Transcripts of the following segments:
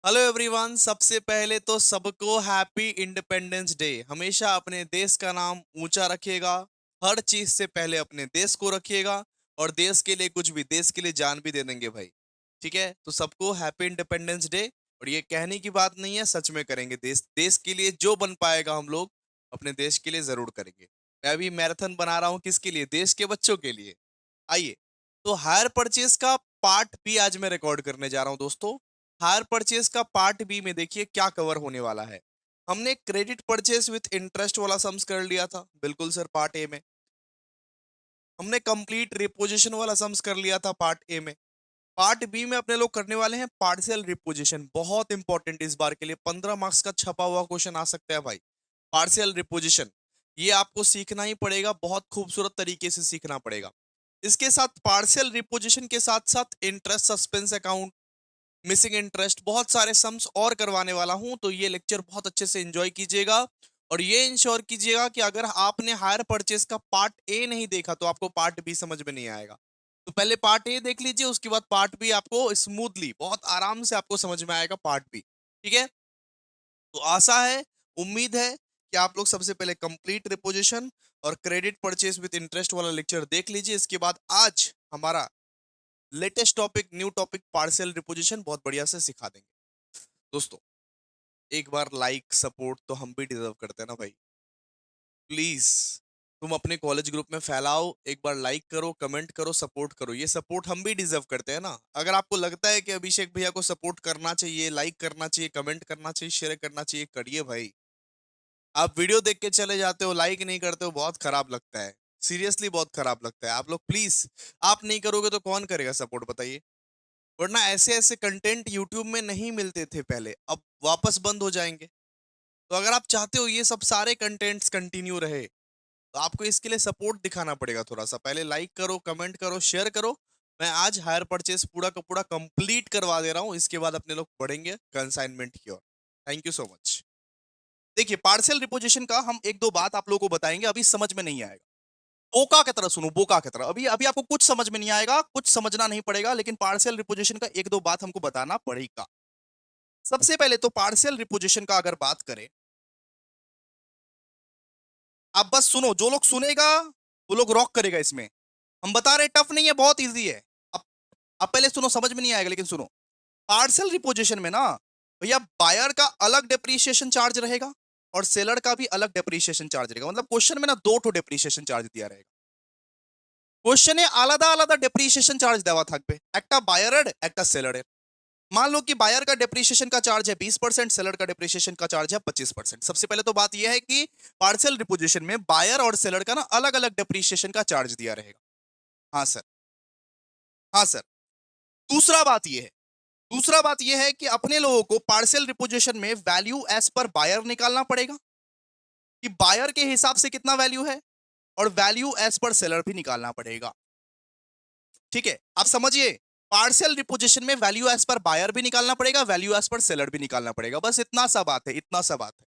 Hello everyone. सबसे पहले तो सबको हैप्पी इंडिपेंडेंस डे। हमेशा अपने देश का नाम ऊंचा रखिएगा। हर चीज से पहले अपने देश को रखिएगा। और देश के लिए कुछ भी, देश के लिए जान भी दे देंगे भाई। ठीक है, तो सबको हैप्पी इंडिपेंडेंस डे। और ये कहने की बात नहीं है, सच में करेंगे। देश देश के लिए जो बन पाएगा हम लोग अपने देश के लिए जरूर करेंगे। मैं अभी मैराथन बना रहा हूँ, किसके लिए? देश के बच्चों के लिए। आइए, तो हायर परचेज का पार्ट बी आज मैं रिकॉर्ड करने जा रहा हूँ दोस्तों। हायर परचेज का पार्ट बी में देखिए क्या कवर होने वाला है। हमने क्रेडिट परचेज विथ इंटरेस्ट वाला सम्स कर लिया था, बिल्कुल सर, पार्ट ए में। हमने कंप्लीट रिपोजिशन वाला सम्स कर लिया था पार्ट ए में। पार्ट बी में अपने लोग करने वाले हैं पार्शियल रिपोजिशन। बहुत इंपॉर्टेंट इस बार के लिए, 15 मार्क्स का छपा हुआ क्वेश्चन आ सकता है भाई। पार्शियल रिपोजिशन ये आपको सीखना ही पड़ेगा, बहुत खूबसूरत तरीके से सीखना पड़ेगा। इसके साथ पार्शियल रिपोजिशन के साथ साथ interest suspense account, missing interest, बहुत सारे सम्स और करवाने वाला हूं। तो ये लेक्चर बहुत अच्छे से एंजॉय कीजिएगा। और ये इंश्योर कीजिएगा कि अगर आपने हायर परचेस का पार्ट ए नहीं देखा तो आपको पार्ट बी समझ में नहीं आएगा। तो पहले पार्ट ए देख लीजिए, उसके बाद पार्ट बी आपको स्मूथली, बहुत आराम से आपको समझ में आएगा पार्ट बी। ठीक है, तो आशा है, उम्मीद है कि आप लोग सबसे पहले कंप्लीट रिपोजिशन और क्रेडिट परचेस विद इंटरेस्ट वाला लेक्चर देख लीजिए। इसके बाद आज हमारा latest topic, new topic, partial reposition बहुत बढ़िया से सिखा देंगे दोस्तों। एक बार लाइक सपोर्ट तो हम भी डिजर्व करते हैं ना भाई। प्लीज तुम अपने कॉलेज ग्रुप में फैलाओ, एक बार लाइक करो, कमेंट करो, सपोर्ट करो। ये सपोर्ट हम भी डिजर्व करते हैं ना। अगर आपको लगता है कि अभिषेक भैया को सपोर्ट करना चाहिए, लाइक करना चाहिए, कमेंट करना चाहिए, शेयर करना चाहिए, करिए भाई। आप वीडियो देख के चले जाते हो, लाइक नहीं करते हो, बहुत खराब लगता है। सीरियसली बहुत खराब लगता है। आप लोग प्लीज, आप नहीं करोगे तो कौन करेगा सपोर्ट, बताइए। वरना ऐसे ऐसे कंटेंट यूट्यूब में नहीं मिलते थे पहले, अब वापस बंद हो जाएंगे। तो अगर आप चाहते हो ये सब सारे कंटेंट्स कंटिन्यू रहे तो आपको इसके लिए सपोर्ट दिखाना पड़ेगा थोड़ा सा। पहले लाइक करो, कमेंट करो, शेयर करो। मैं आज हायर परचेस पूरा का पूरा कंप्लीट करवा दे रहा हूं, इसके बाद अपने लोग पढ़ेंगे कंसाइनमेंट की ओर। Thank you so much. देखिए, पार्शियल रिपोजिशन का हम एक दो बात आप लोगों को बताएंगे, अभी समझ में नहीं आएगा। बोका की तरह सुनो, बोका की तरह। अभी अभी आपको कुछ समझ में नहीं आएगा, कुछ समझना नहीं पड़ेगा, लेकिन पार्शियल रिपोजिशन का एक दो बात हमको बताना पड़ेगा। सबसे पहले तो पार्शियल रिपोजिशन का अगर बात करें, आप बस सुनो, जो लोग सुनेगा वो लोग रॉक करेगा इसमें। हम बता रहे टफ नहीं है, बहुत इजी है। अब अब पहले सुनो, समझ में नहीं आएगा लेकिन सुनो। पार्शियल रिपोजिशन में ना भैया, बायर का अलग डेप्रीशिएशन चार्ज रहेगा और सेलर का भी अलग डेप्रीशिएशन चार्ज रहेगा। मतलब क्वेश्चन में ना दो ठो डेप्रीशिएशन चार्ज दिया रहेगा। क्वेश्चन আলাদা আলাদা डेप्रीशिएशन चार्ज দেওয়া থাকবে, একটা বায়ারের একটা সেলারের। मान लो कि बायर का डेप्रीशिएशन का चार्ज है 20%, सेलर का डेप्रीशिएशन का चार्ज है 25%। सबसे पहले तो बात यह है कि पार्शियल रिपोजिशन में बायर और सेलर का ना अलग अलग डेप्रीशिएशन का चार्ज दिया रहेगा। हाँ सर, हाँ सर। दूसरा बात यह है, दूसरा बात यह है कि अपने लोगों को पार्शियल रिपोजिशन में वैल्यू एज पर बायर निकालना पड़ेगा कि बायर के हिसाब से कितना वैल्यू है, और वैल्यू एज पर सेलर भी निकालना पड़ेगा। ठीक है, आप समझिए। पार्शियल रिपोजिशन में वैल्यू एज पर बायर भी निकालना पड़ेगा, वैल्यू एज पर सेलर भी निकालना पड़ेगा। बस इतना सा बात है, इतना सा बात है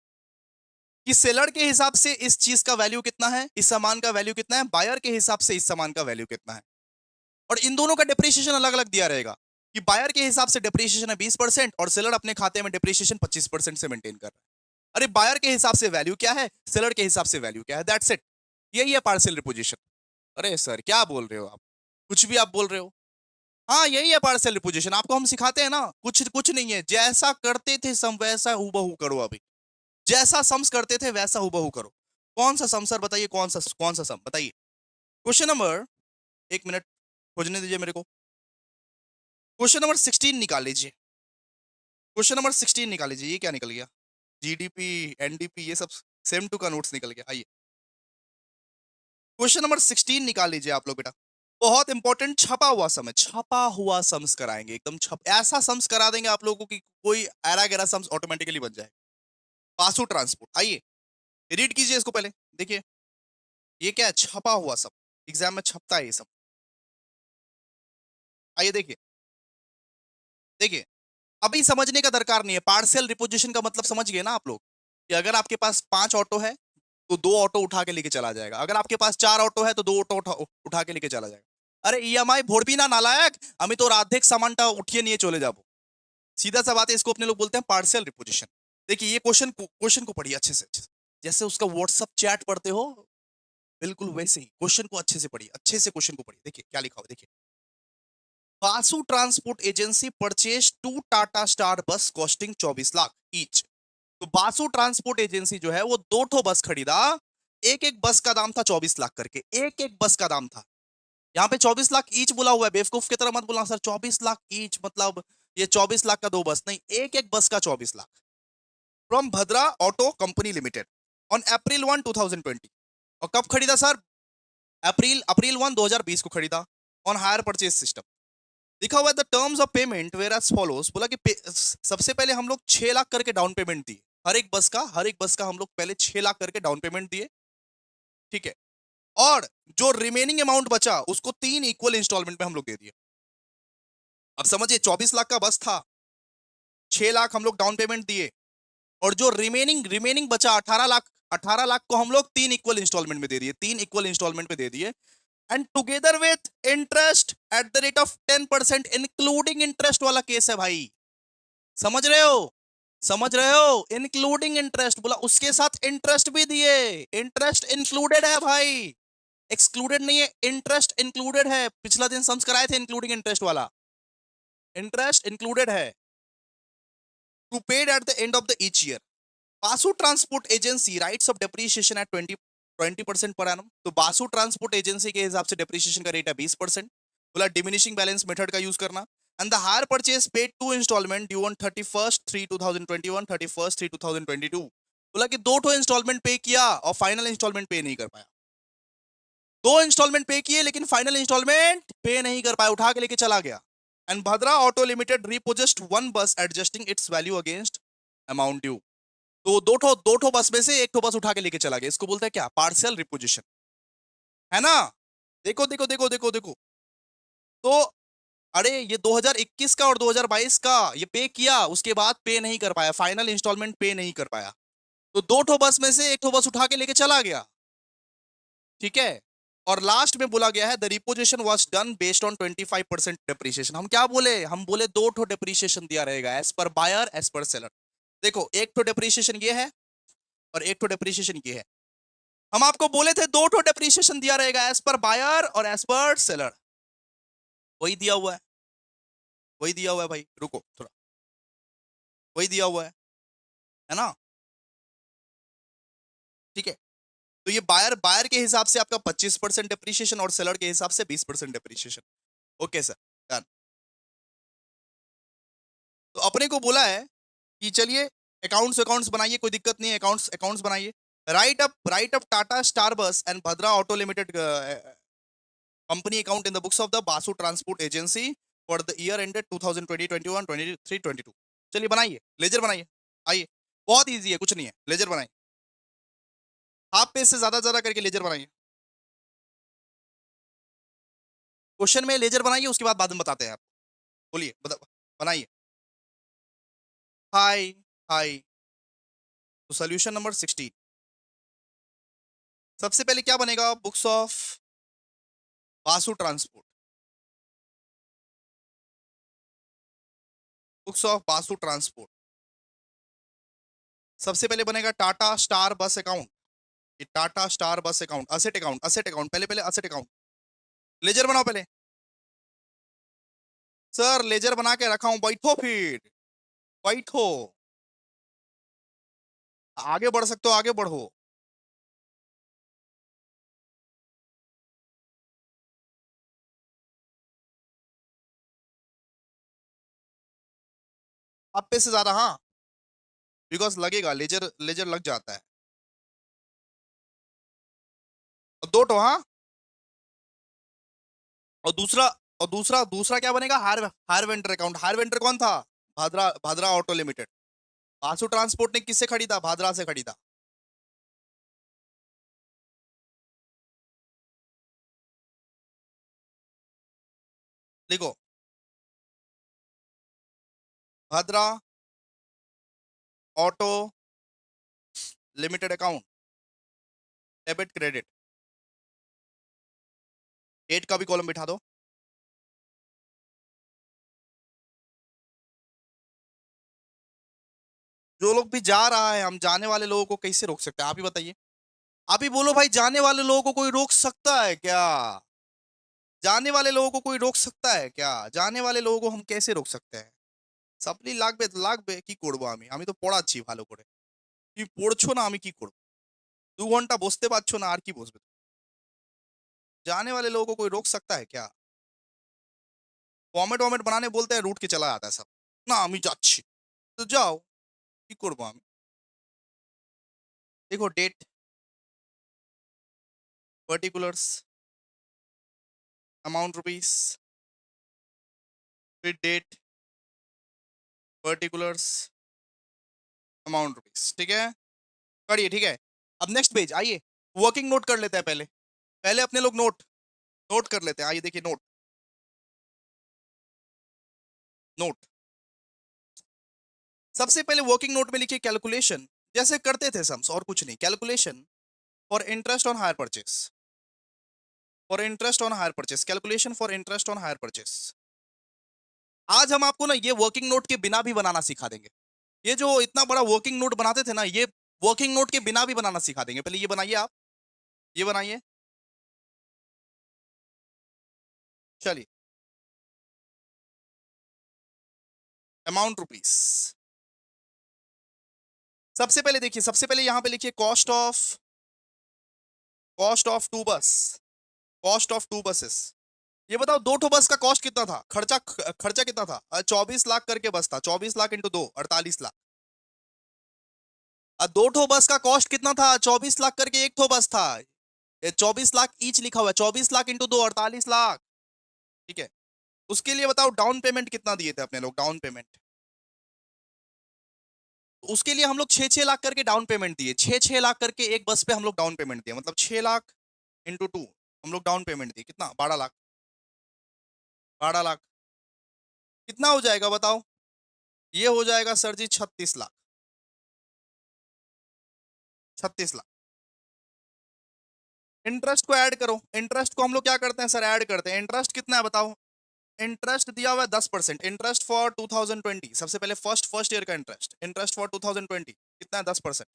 कि सेलर के हिसाब से इस चीज का वैल्यू कितना है, इस सामान का वैल्यू कितना है, बायर के हिसाब से इस सामान का वैल्यू कितना है। और इन दोनों का डिप्रिसिएशन अलग अलग दिया रहेगा कि बायर के हिसाब से डिप्रिसिएशन है 20% और सेलर अपने खाते में डिप्रिसिएशन 25% से मेंटेन कर रहा है। अरे बायर के हिसाब से वैल्यू क्या है, सेलर के हिसाब से वैल्यू क्या है, दैट्स इट। यही है पार्शियल रिपोजिशन। अरे सर क्या बोल रहे हो आप, कुछ भी आप बोल रहे हो। हाँ, यही है पार्शियल रिपोजिशन। आपको हम सिखाते हैं ना, कुछ कुछ नहीं है। जैसा करते थे सम वैसा हूबहू करो। अभी जैसा सम्स करते थे वैसा हूबहू करो। कौन सा सम सर बताइए, कौन सा सम बताइए। क्वेश्चन नंबर, एक मिनट खोजने दीजिए मेरे को। क्वेश्चन नंबर 16 निकाल लीजिए। क्वेश्चन नंबर 16 निकाल लीजिए। ये क्या निकल गया? जीडीपी, एनडीपी, ये सब सेम टू का नोट्स निकल गया। आइए, क्वेश्चन नंबर 16 निकाल लीजिए आप लोग बेटा। बहुत इंपॉर्टेंट, छपा हुआ सम है, छपा हुआ सम्स कराएंगे एकदम। छप ऐसा सम्स करा देंगे आप लोगों को कि कोई एरा गैरा सम्स ऑटोमेटिकली बन जाए। पासू ट्रांसपोर्ट, आइए रीड कीजिए इसको पहले। देखिए ये क्या है, छपा हुआ सम। एग्जाम में छपता है ये सब। आइए देखिए, देखिए अभी समझने का दरकार नहीं है। पार्शियल रिपोजिशन का मतलब समझ गए ना आप लोग, कि अगर आपके पास 5 ऑटो है तो 2 ऑटो उठा के लेके चला जाएगा। अगर आपके पास 4 ऑटो है तो 2 ऑटो उठा के लेके चला जाएगा। अरे ईएमआई भोड़बी ना नालायक, আমি তোর অর্ধেক সামানটা উঠিয়ে নিয়ে চলে যাব। सीधा सा बात है, इसको अपने लोग बोलते हैं पार्शियल रिपोजिशन। देखिए ये क्वेश्चन को पढ़िए अच्छे से, जैसे उसका व्हाट्सअप चैट पढ़ते हो, बिल्कुल वैसे ही क्वेश्चन को अच्छे से पढ़िए, अच्छे से क्वेश्चन को पढ़िए। देखिए क्या लिखा हुआ, देखिए, Basu transport agency purchase 2 Tata star बस कॉस्टिंग 24 लाख ईच। तो बासु ट्रांसपोर्ट एजेंसी जो है वो 2 ठो बस खरीदा, एक एक बस का दाम था 24 लाख करके, एक एक बस का दाम था। यहाँ पे 24 लाख ईच बोला हुआ है, बेवकूफ की तरह मत बोलना सर 24 लाख ईच मतलब ये 24 लाख का 2 बस नहीं, एक एक बस का 24 lakh, from Bhadra auto company limited on April 1, 2020। और कब खरीदा सर? अप्रैल 1 2020 को खरीदा, ऑन हायर परचेज सिस्टम। लिखा हुआ है the terms of payment were as follows, बोला कि सबसे पहले हम लोग 6 लाख करके डाउन पेमेंट दिए, हर एक बस का हम लोग पहले 6 लाख करके डाउन पेमेंट दिए, ठीक है। और जो रिमेनिंग अमाउंट बचा उसको 3 इक्वल इंस्टॉलमेंट में हम लोग दे दिए। अब समझिए 24 लाख का बस था, 6 लाख हम लोग डाउन पेमेंट दिए, और जो रिमेनिंग रिमेनिंग बचा 18 लाख, 18 लाख को हम लोग 3 इक्वल इंस्टॉलमेंट में दे दिए, 3 इक्वल इंस्टॉलमेंट में दे दिए। And together with interest eight the rate of 10%, including interest वाला केस है भाई, समझ रहे हो? समझ रहे हो? इंक्लूडिंग इंटरेस्ट बोला, उसके साथ इंटरेस्ट भी दिए, इंटरेस्ट इंक्लूडेड है भाई, एक्सक्लूडेड नहीं है, इंटरेस्ट इंक्लूडेड है। पिछला दिन सम्स कराए थे इंक्लूडिंग इंटरेस्ट वाला, इंटरेस्ट इंक्लूडेड है, to paid at the end of the each year. Basu transport agency writes off depreciation at 20% per annum. तो बासु ट्रांसपोर्ट एजेंसी के हिसाब से डेप्रीशिएशन का रेट है 20%। बोला डिमिनिशिंग बैलेंस मेथड का यूज करना। And the hire purchase paid 2 instalment due on 31/3/2021, 31/3/2022। बोला कि 2 ठो इंस्टॉलमेंट पे किया और फाइनल इंस्टॉलमेंट पे नहीं कर पाया। 2 इंस्टॉलमेंट पे किए लेकिन फाइनल इंस्टॉलमेंट पे नहीं कर पाया, उठा के लेके चला गया। एंड भद्रा ऑटो लिमिटेड रिपोजेस्ड 1 बस adjusting its value against amount due. तो दो ठो बस में से एक ठो बस उठा के लेके चला गया, इसको बोलते हैं क्या? पार्शियल रिपोजिशन, है ना? देखो देखो देखो देखो देखो। तो अरे ये 2021 का और 2022 का ये पे किया, उसके बाद पे नहीं कर पाया, फाइनल इंस्टॉलमेंट पे नहीं कर पाया, तो 2 ठो बस में से एक ठो बस उठा के लेके चला गया, ठीक है। और लास्ट में बोला गया है the repossession was done based on 25% depreciation. हम क्या बोले? हम बोले 2 ठो डेप्रिसिएशन दिया रहेगा, as per buyer as per seller. देखो एक ठो डेप्रिसिएशन ये है और एक ठो डेप्रिसिएशन ये है। हम आपको बोले थे 2 ठो डेप्रिसिएशन दिया रहेगा, एज पर बायर और एज पर सेलर। वही दिया हुआ है, वही दिया हुआ है भाई, रुको थोड़ा, वही दिया हुआ है ना? ठीक है। तो ये बायर बायर के हिसाब से आपका 25% डेप्रिसिएशन और सेलर के हिसाब से 20% डेप्रिसिएशन। Okay sir, done. तो अपने को बोला है कि चलिए अकाउंट्स अकाउंट्स बनाइए, कोई दिक्कत नहीं है, अकाउंट्स अकाउंट्स बनाइए। राइट अप टाटा स्टार बस and Bhadra auto limited company account in the books of the Basu transport agency for the year ended 2020, 21, 23, 22। चलिए बनाइए, लेजर बनाइए, आइए, बहुत ईजी है, कुछ नहीं है, लेजर बनाइए, हाफ पेज से ज्यादा करके लेजर बनाइए। क्वेश्चन में लेजर बनाइए, उसके बाद में बताते हैं आपको। बोलिए, बनाइए। हाय, हाय। तो सोल्यूशन नंबर 16, सबसे पहले क्या बनेगा? Books of Basu transport, books of Basu transport. सबसे पहले बनेगा टाटा स्टार बस अकाउंट, ये टाटा स्टार बस account, asset account, asset account, पहले पहले असेट अकाउंट। लेजर बनाओ पहले। सर लेजर बना के रखा हूं, बैठो फिर, बैठो। आगे बढ़ सकते हो, आगे बढ़ो। अब पे से ज्यादा, हाँ, बिकॉज लगेगा, लेजर लेजर लग जाता है। और 2 ठो, हाँ। और दूसरा, और दूसरा दूसरा क्या बनेगा? Hire hire vendor account. Hire vendor कौन था? Bhadra Bhadra auto limited. Basu transport ने किससे खरीदा? भादरा से खरीदा। देखो, Bhadra auto limited account, debit credit, date का भी कॉलम बिठा दो। जो लोग भी जा रहा है, हम जाने वाले लोगों को कैसे रोक सकते हैं? आप ही बताइए। आप ही बोलो भाई, जाने वाले लोगों को कोई रोक सकता है क्या? जाने वाले लोगों को कोई रोक सकता है क्या? जाने वाले लोगों को हम कैसे रोक सकते हैं? সাপ্লি লাগবে কি করব আমি তো পড়াচ্ছি ভালো করে। তুমি পড়ছো না, আমি কি করব? 2 ঘন্টা বসতে পারছো না, আর কি বসবে? जाने वाले लोगों को कोई रोक सकता है क्या? কমেন্ট ওমেন্ট বানানে बोलते हैं, रूठ के चला आता है सब। না আমি যাচ্ছি। তো যাও, কি করব আমি? देखो डेट, पार्टिकुलर्स, अमाउंट रुपीस, फिर डेट, पार्टिकुलर्स, अमाउंट रुपीस, ठीक है? पढ़िए, ठीक है? अब नेक्स्ट पेज आइए, वर्किंग नोट कर लेते हैं पहले। पहले अपने लोग नोट नोट कर लेते हैं। आइए देखिए, नोट नोट। सबसे पहले वर्किंग नोट में लिखिए कैलकुलेशन, जैसे करते थे सम्स, और कुछ नहीं। Calculation for interest on hire purchase, for interest on hire purchase, calculation for interest on hire purchase. आज हम आपको ना ये वर्किंग नोट के बिना भी बनाना सिखा देंगे। ये जो इतना बड़ा वर्किंग नोट बनाते थे ना, ये वर्किंग नोट के बिना भी बनाना सिखा देंगे। पहले ये बनाइए आप, ये बनाइए। चलिए, अमाउंट रुपीस। सबसे पहले देखिए, सबसे पहले यहां पे लिखिए कॉस्ट ऑफ टू बस, कॉस्ट ऑफ टू बसेस। ये बताओ, दो ठो बस का कॉस्ट कितना था? खर्चा खर्चा कितना था? 24 लाख करके बस था। 24 लाख इंटू 2, 48 लाख। दो ठो बस का कॉस्ट कितना था? 24 लाख करके एक ठो बस था। 24 लाख ईच लिखा हुआ है। 24 लाख इंटू 2, 48 लाख। ठीक है। उसके लिए बताओ डाउन पेमेंट कितना दिए थे अपने लोग? डाउन पेमेंट, उसके लिए हम लोग 6-6 लाख करके डाउन पेमेंट दिए। 6-6 लाख करके एक बस पे हम लोग डाउन पेमेंट दिए, मतलब 6 लाख इंटू 2 हम लोग डाउन पेमेंट दिए। कितना? 12 लाख। 12 लाख कितना हो जाएगा बताओ? ये हो जाएगा सर जी 36 लाख। 36 लाख। इंटरेस्ट को ऐड करो। इंटरेस्ट को हम लोग क्या करते हैं सर? ऐड करते हैं। इंटरेस्ट कितना है बताओ? इंटरेस्ट दिया हुआ है 10%। इंटरेस्ट फॉर 2020, सबसे पहले फर्स्ट ईयर का इंटरेस्ट। इंटरेस्ट फॉर 2020 कितना है? 10%।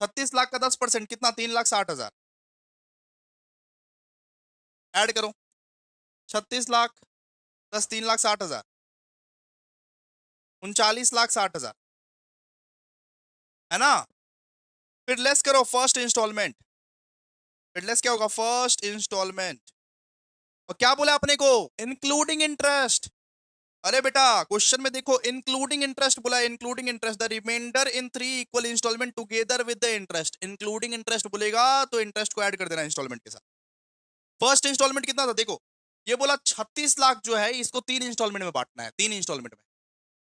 36 लाख का 10% कितना? 3,60,000। ऐड करो। 36 लाख प्लस 3,60,000, 39,60,000, है ना? फिर लेस करो फर्स्ट इंस्टॉलमेंट। फिर लेस क्या होगा? First instalment. और क्या बोला अपने को? Including interest. अरे बेटा, क्वेश्चन में देखो, इंक्लूडिंग इंटरेस्ट बोला है। Including interest, the reminder in 3 equal instalment together with the interest. Including interest बोलेगा तो इंटरेस्ट को ऐड कर देना इंस्टॉलमेंट के साथ। फर्स्ट इंस्टॉलमेंट कितना था देखो, ये बोला 36 लाख जो है इसको 3 इंस्टॉलमेंट में बांटना है। 3 इंस्टॉलमेंट में,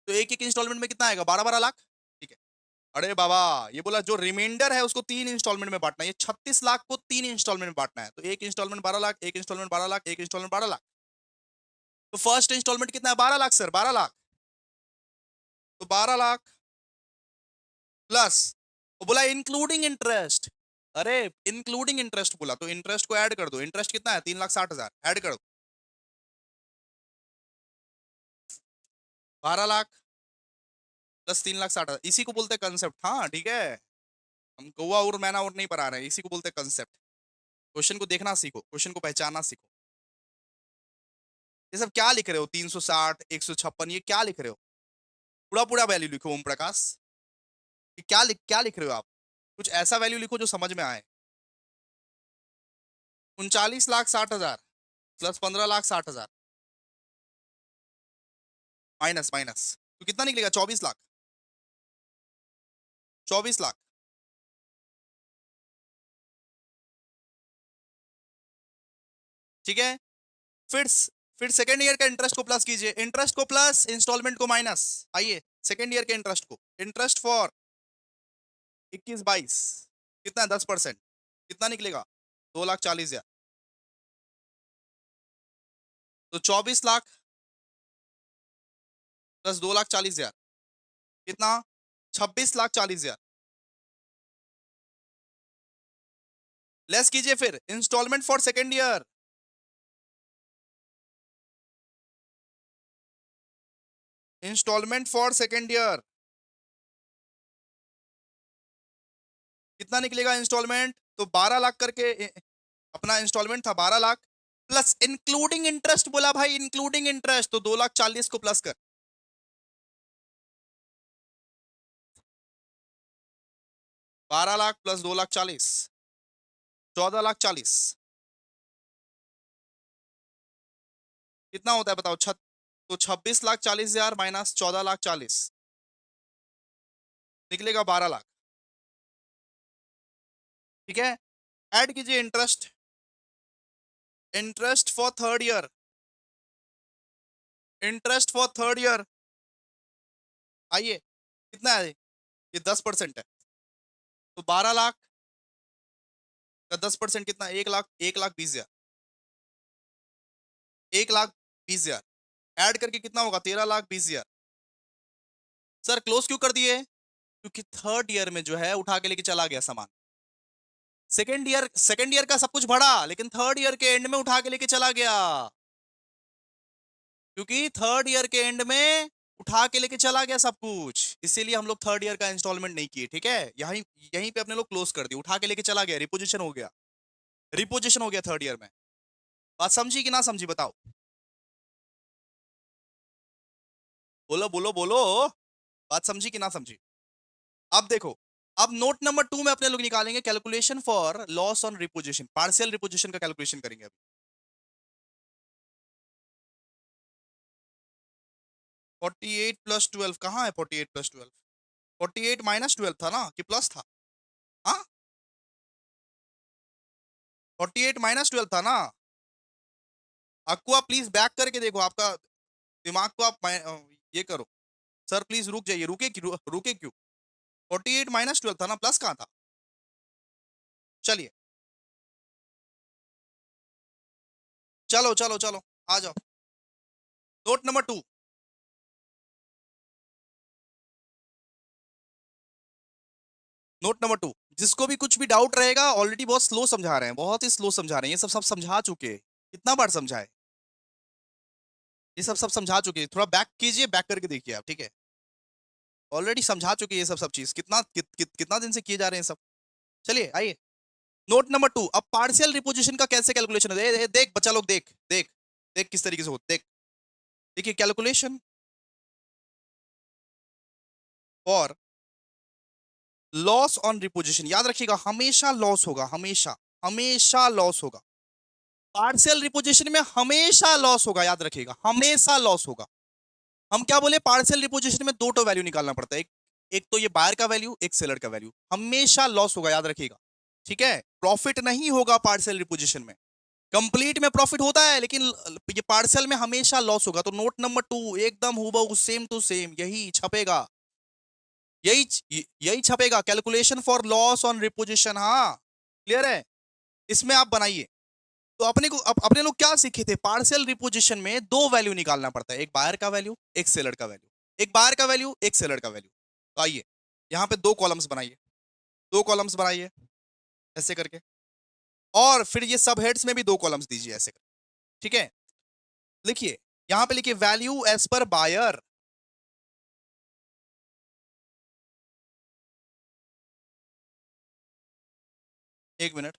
तो एक एक इंस्टॉलमेंट में कितना आएगा? 12-12 लाख। ठीक है। अरे बाबा, ये बोला जो रिमाइंडर है उसको 3 इंस्टॉलमेंट में बांटना है। ये 36 लाख को 3 इंस्टॉलमेंट में बांटना है। तो एक इंस्टॉलमेंट 12 लाख, एक इंस्टॉलमेंट 12 लाख, एक इंस्टॉलमेंट 12 लाख। तो फर्स्ट इंस्टॉलमेंट कितना है? 12 लाख सर, 12 लाख। तो 12 लाख प्लस, वो बोला इंक्लूडिंग इंटरेस्ट। अरे इंक्लूडिंग इंटरेस्ट बोला, तो इंटरेस्ट को ऐड कर दो। इंटरेस्ट कितना है? 3,60,000। ऐड कर दो। 12 लाख प्लस 3,60,000, इसी को बोलते हैं कंसेप्ट। हाँ ठीक है, हम गोवा और मैना और नहीं पढ़ा रहे हैं, इसी को बोलते हैं कंसेप्ट। क्वेश्चन को देखना सीखो, क्वेश्चन को पहचानना सीखो। ये सब क्या लिख रहे हो? 360, 156, ये क्या लिख रहे हो? पूरा पूरा वैल्यू लिखो ओम प्रकाश। ये क्या लिख रहे हो आप? कुछ ऐसा वैल्यू लिखो जो समझ में आए। 39,60,000 प्लस 15,60,000 माइनस माइनस, तो कितना निकलेगा? 24 लाख। 24 लाख। ठीक है। फिर फिर सेकेंड ईयर का इंटरेस्ट को प्लस कीजिए। इंटरेस्ट को प्लस, इंस्टॉलमेंट को माइनस। आइए, सेकेंड ईयर के इंटरेस्ट को, इंटरेस्ट फॉर 21-22 कितना? 10%। कितना निकलेगा? 2,40,000। तो 24 लाख प्लस 2,40,000 कितना? 26,40,000। लेस कीजिए फिर instalment for second year. Instalment for second year कितना निकलेगा इंस्टॉलमेंट? तो 12 लाख करके अपना इंस्टॉलमेंट था 12 लाख, प्लस इंक्लूडिंग इंटरेस्ट बोला भाई, इंक्लूडिंग इंटरेस्ट, तो 2,40,000 को प्लस कर। 12 लाख प्लस 2,40,000, 14,40,000 कितना होता है बताओ? तो 26,40,000 माइनस 14,40,000 निकलेगा 12 लाख। ठीक है, ऐड कीजिए interest, interest for third year, interest for third year आइए, कितना है? ये 10% है, तो 12 लाख का 10% कितना? 1 लाख, 1,20,000, 1,20,000 ऐड करके कितना होगा? 13,20,000। सर क्लोज क्यों कर दिए? क्योंकि थर्ड ईयर में जो है उठा के लेके चला गया सामान। सेकेंड ईयर का सब कुछ बढ़ा, लेकिन थर्ड ईयर के एंड में उठा के लेके चला गया, क्योंकि थर्ड ईयर के एंड में उठा के लेके चला गया सब कुछ, इसीलिए हम लोग थर्ड ईयर का इंस्टॉलमेंट नहीं किए। ठीक है, यहीं यहीं पे अपने लोग क्लोज कर दिए, उठा के लेके चला गया, रिपोजिशन हो गया, रिपोजिशन हो गया थर्ड ईयर में। बात समझी कि ना समझी बताओ? बोलो बोलो बोलो, बात समझी कि ना समझी? अब देखो, अब नोट नंबर 2 में अपने लोग निकालेंगे calculation for loss on reposition, partial repossession का कैलकुलेशन करेंगे अभी। 48 प्लस 12 कहाँ है? 48 प्लस 12, 48 माइनस 12 था ना, कि प्लस था? हाँ, 48 माइनस 12 था ना। अक्वा प्लीज बैक करके देखो, आपका दिमाग को आप ये करो। सर प्लीज रुक जाइए, रुके क्यों? 48 माइनस 12 था ना, प्लस कहाँ था? चलिए, चलो चलो चलो, आ जाओ। नोट नंबर 2, नोट नंबर 2, जिसको भी कुछ भी डाउट रहेगा, ऑलरेडी बहुत स्लो समझा रहे हैं, बहुत ही स्लो समझा रहे हैं, ये सब सब समझा चुके हैं। कितना बार समझाए? ये सब सब समझा चुके हैं, थोड़ा बैक कीजिए, बैक करके देखिए आप। ठीक है, ऑलरेडी समझा चुके हैं ये सब सब चीज, कितना दिन से किए जा रहे हैं सब। चलिए आइए, नोट नंबर 2, अब पार्शियल रिपोजिशन का कैसे कैलकुलेशन है, देख बच्चा लोग, देख देख देख किस तरीके से हो, देख। देखिए, calculation for loss on reposition, याद रखिएगा हमेशा लॉस होगा, हमेशा, हमेशा लॉस होगा। पार्शियल रिपोजिशन में हमेशा लॉस होगा, याद रखिएगा हमेशा लॉस होगा। हम क्या बोले? पार्शियल रिपोजिशन में दो तो वैल्यू निकालना पड़ता है, एक एक तो ये बायर का वैल्यू, एक सेलर का वैल्यू, हमेशा लॉस होगा, याद रखिएगा। ठीक है, प्रॉफिट नहीं होगा पार्शियल रिपोजिशन में, कंप्लीट में प्रॉफिट होता है, लेकिन ये पार्शियल में हमेशा लॉस होगा। तो नोट नंबर 2 एकदम हूबहू सेम टू सेम यही छपेगा, यही छपेगा, calculation for loss on repossession. हाँ, क्लियर है? इसमें आप बनाइए। तो अपने लोग क्या सीखे थे? पार्शियल रिपोजिशन में दो वैल्यू निकालना पड़ता है, एक बायर का वैल्यू, एक सेलर का वैल्यू, एक बायर का वैल्यू, एक सेलर का वैल्यू। तो आइए, यहां पे दो कॉलम्स बनाइए, दो कॉलम्स बनाइए ऐसे करके, और फिर ये सब हेड्स में भी दो कॉलम्स दीजिए ऐसे करके। ठीक है, लिखिए, यहां पे लिखिए वैल्यू एज पर बायर, एक मिनट,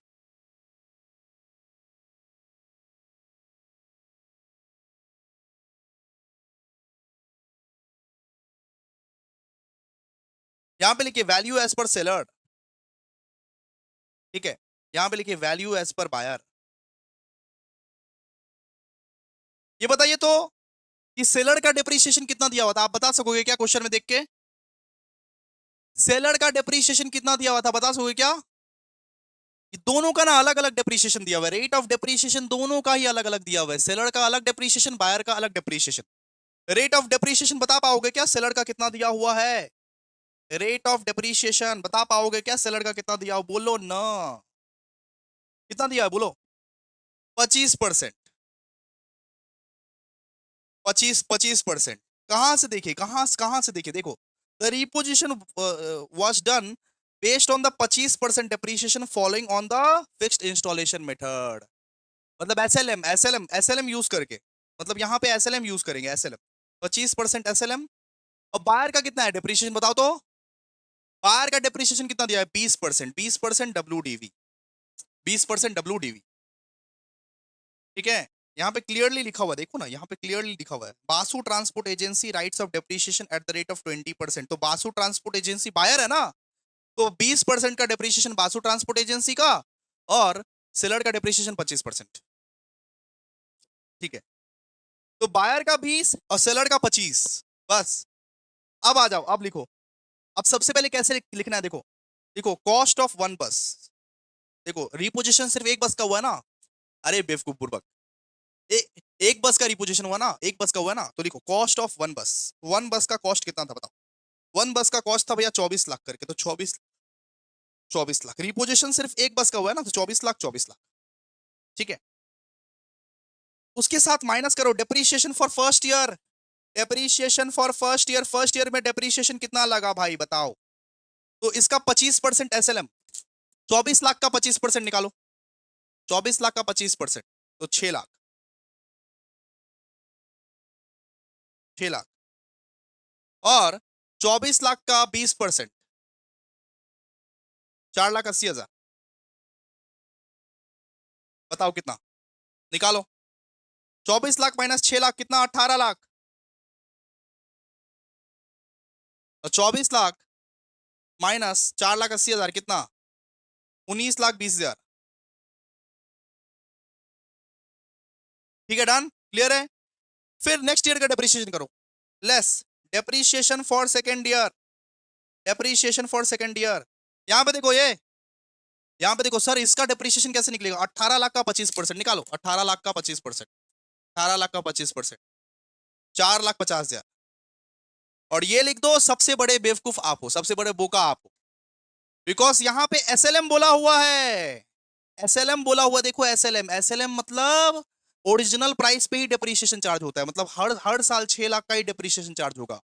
यहां पे लिखिए वैल्यू एज पर सेलर। ठीक है, यहां पे लिखिए वैल्यू एज पर बायर। ये बताइए तो कि सेलर का डिप्रीशिएशन कितना दिया हुआ था? आप बता सकोगे क्या क्वेश्चन में देख के? सेलर का डिप्रीशिएशन कितना दिया हुआ था, बता सकोगे क्या? ये दोनों का ना अलग अलग डिप्रीशिएशन दिया हुआ है, रेट ऑफ डिप्रीशिएशन दोनों का ही अलग अलग दिया हुआ है, सेलर का अलग डिप्रीशिएशन, बायर का अलग डिप्रीशिएशन। रेट ऑफ डिप्रीशिएशन बता पाओगे क्या सेलर का कितना दिया हुआ है? रेट ऑफ डिप्रीशिएशन बता पाओगे क्या सेलर का कितना दिया हुआ? बोलो ना, कितना दिया है बोलो? 25%, 25%। कहां से देखिए, कहां से देखिए, देखो, the repossession was done based on the 25% depreciation following on the fixed installation method. मतलब एसएलएम यूज करके, मतलब यहाँ पे एसएलएम यूज करेंगे, एसएलएम 25% एसएलएम। और बायर का कितना है डिप्रीशिएशन बताओ तो? बायर का डेप्रिसिएशन कितना दिया है? 20%, 20% डब्ल्यूडीवी, 20% डब्ल्यूडीवी। ठीक है, यहाँ पे क्लियरली लिखा हुआ है, देखो ना, यहाँ पे क्लियरली लिखा हुआ है, Basu transport agency writes off depreciation at the rate of 20%। तो बासु ट्रांसपोर्ट एजेंसी बायर है ना, तो 20% का डेप्रिसिएशन बासु ट्रांसपोर्ट एजेंसी का, और सेलर का डेप्रिसिएशन 25%। ठीक है, तो बायर का 20 और सेलर का 25, बस। अब आ जाओ, अब लिखो। अब सबसे पहले कैसे लिखना है, देखो देखो, कॉस्ट ऑफ वन बस। देखो रिपोजिशन सिर्फ एक बस का हुआ है ना, अरे बेवकूफ बुर्बक, एक बस का रिपोजिशन हुआ ना, एक बस का हुआ ना, तो लिखो कॉस्ट ऑफ वन बस। वन बस का कॉस्ट कितना था बताओ? वन बस का कॉस्ट था भैया 24 लाख करके, तो 24 लाख। रिपोजिशन सिर्फ एक बस का हुआ है ना, तो 24 लाख 24 लाख। ठीक है, उसके साथ माइनस करो depreciation for first year. Depreciation for first year, first year में डेप्रीशिएशन कितना लगा भाई बताओ? तो इसका 25% एसएलएम, 24 लाख का 25% निकालो, 24 लाख का 25%, तो 6 लाख, 6 लाख। और 24 लाख का 20%, 4,80,000। बताओ कितना, निकालो। 24 लाख माइनस 6 लाख कितना? 18 लाख। और 24 लाख माइनस 4,80,000 कितना? 19,20,000। ठीक है, डन, क्लियर है। फिर नेक्स्ट ईयर का डेप्रिसिएशन करो, less depreciation for second year, depreciation for second year. यहां पे देखो, ये यहां पे देखो सर, इसका डेप्रिसिएशन कैसे निकलेगा? 18 लाख का 25% निकालो, 18 लाख का 25%, 18 लाख का 25%, 4,50,000। और ये लिख दो, सबसे बड़े बेवकूफ आप हो, सबसे बड़े बोका आप हो, बिकॉज यहां पे एसएलएम बोला हुआ है, एसएलएम बोला हुआ। देखो एसएलएम, एसएलएम मतलब ओरिजिनल प्राइस पे ही डेप्रिसिएशन चार्ज होता है, मतलब हर हर साल 6 लाख का ही डेप्रिसिएशन चार्ज होगा।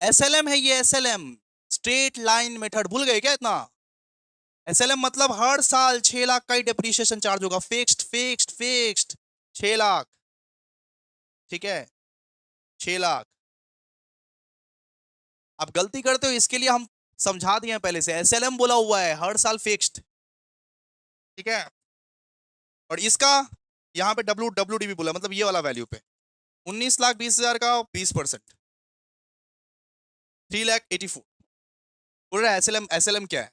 एसएलएम है ये, एसएलएम, स्ट्रेट लाइन मेथड, भूल गए क्या इतना? एसएलएम मतलब हर साल 6 लाख का ही डेप्रिसिएशन चार्ज होगा, फिक्स्ड फिक्स्ड फिक्स्ड, 6 लाख। ठीक है, 6 लाख। आप गलती करते हो, इसके लिए हम समझा दिए हैं पहले से, एसएलएम बोला हुआ है, हर साल फिक्स्ड। ठीक है, और इसका यहाँ पे डब्ल्यूडीबी बोला, मतलब ये वाला वैल्यू पे 19,20,000 का 20%, 3,84,000। बोल रहा है एसएलएम, एसएलएम क्या है?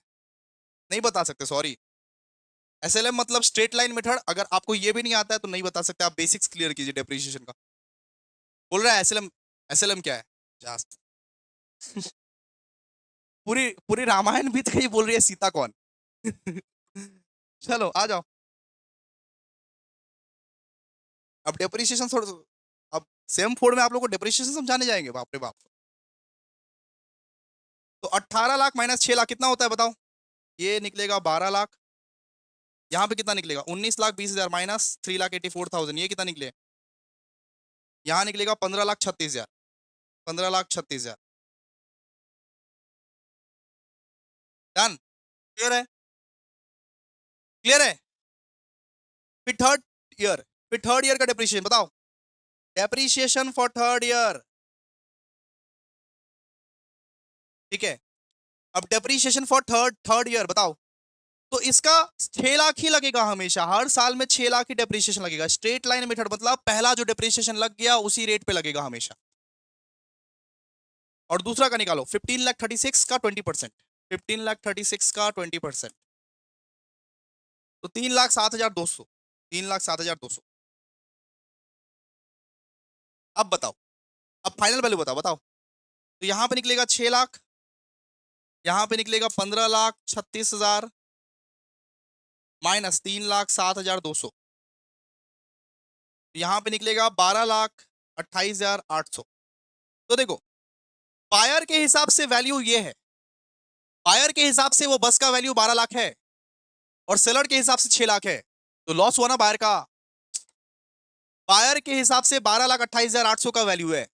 नहीं बता सकते, सॉरी। एसएलएम मतलब स्ट्रेट लाइन मेथड, अगर आपको ये भी नहीं आता है तो नहीं बता सकते, आप बेसिक्स क्लियर कीजिए डेप्रिसिएशन का। बोल रहा है एसएलएम, एसएलएम क्या है? जास्ट पूरी पूरी रामायण बीत गई, बोल रही है सीता कौन? चलो आ जाओ, अब डेप्रिसिएशन थोड़ा, अब सेम फोर में आप लोग को डेप्रिसिएशन समझाने जाएंगे, बाप रे बाप। तो 18 लाख माइनस 6 लाख कितना होता है बताओ? ये निकलेगा 12 लाख। यहाँ पे कितना निकलेगा? 19,20,000 माइनस 3,84,000, ये कितना निकले? यहाँ निकलेगा 15,36,000, 15,36,000। डन, क्लियर है, क्लियर है। फिर थर्ड ईयर, फिर थर्ड ईयर का डेप्रिसिएशन बताओ, डेप्रिसिएशन फॉर थर्ड ईयर। ठीक है, अब depreciation for third third year बताओ, तो इसका 6 लाख ही लगेगा हमेशा, हर साल में 6 लाख ही डेप्रिसिएशन लगेगा, स्ट्रेट लाइन मेथड, मतलब पहला जो डेप्रिसिएशन लग गया उसी रेट पे लगेगा हमेशा। और दूसरा का निकालो, 15,36,000 का 20%, 15,36,000 का 20%, तो 3,07,200, 3,07,200। अब बताओ, अब फाइनल वैल्यू बताओ, बताओ। तो यहां पे निकलेगा 6 लाख, यहां पे निकलेगा 15,36,000 माइनस 3,07,200, यहां पे निकलेगा 12,28,800। तो देखो, बायर के हिसाब से वैल्यू ये है, बायर के हिसाब से वो बस का वैल्यू 12 लाख है, और सेलर के हिसाब से 6 लाख है, तो लॉस हुआ ना बायर का। बायर के हिसाब से 12,28,800 का वैल्यू है,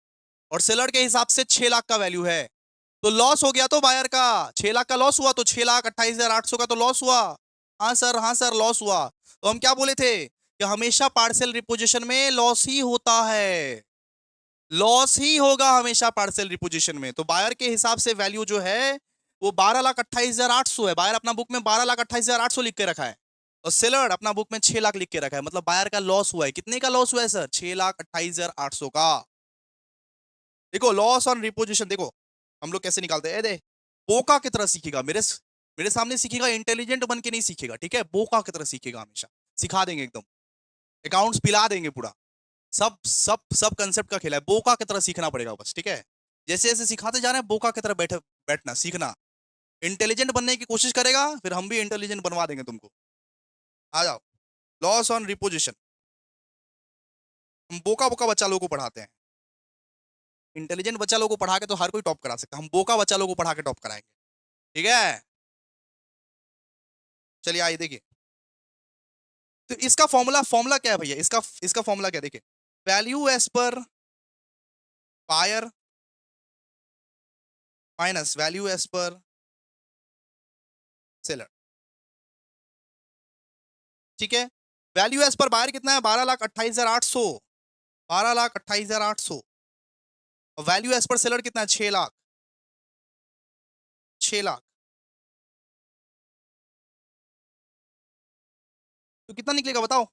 और सेलर के हिसाब से 6 लाख का वैल्यू है, तो लॉस हो गया तो बायर का 6 लाख का लॉस हुआ, तो 6,28,800 का तो लॉस हुआ। हाँ सर, हाँ सर, लॉस हुआ। तो हम क्या बोले थे कि हमेशा पार्शियल रिपोजिशन में लॉस ही होता है, लॉस ही होगा हमेशा पार्शियल रिपोजिशन में। तो बायर के हिसाब से वैल्यू जो है वो 12,28,800 है। बायर अपना बुक में 12,28,800 लिख के रखा है और सेलर अपना बुक में 6 लाख लिख के रखा है। मतलब बायर का लॉस हुआ है। कितने का लॉस हुआ है सर? 6,28,800 का। देखो लॉस ऑन रिपोजिशन देखो हम लोग कैसे निकालते हैं। दे बोका की तरह सीखेगा, मेरे सामने सीखेगा, इंटेलिजेंट बन के नहीं सीखेगा, ठीक है? बोका की तरह सीखेगा हमेशा। सिखा देंगे एकदम, अकाउंट्स पिला देंगे पूरा। सब सब सब कंसेप्ट का खेला है। बोका की तरह सीखना पड़ेगा बस, ठीक है? जैसे जैसे सिखाते जा रहे हैं बोका की तरह बैठना सीखना। इंटेलिजेंट बनने की कोशिश करेगा, फिर हम भी इंटेलिजेंट बनवा देंगे तुमको। आ जाओ। Loss on reposition. हम बोका बोका बच्चा लोगों को पढ़ाते हैं। इंटेलिजेंट बच्चा लोगों को पढ़ा के तो हर कोई टॉप करा सकता है, हम बोका बच्चा लोगों को पढ़ा के टॉप कराएंगे, ठीक है? चलिए आइए देखिए। तो इसका फॉर्मूला फॉर्मूला क्या है भैया? इसका इसका फॉर्मूला क्या है? देखिए, value as per buyer minus value as per seller, ठीक है? वैल्यू एज पर बायर कितना है? 12,28,800, 12,28,800। और वैल्यू एज पर सेलर कितना है? 6 लाख, 6 लाख। तो कितना निकलेगा बताओ?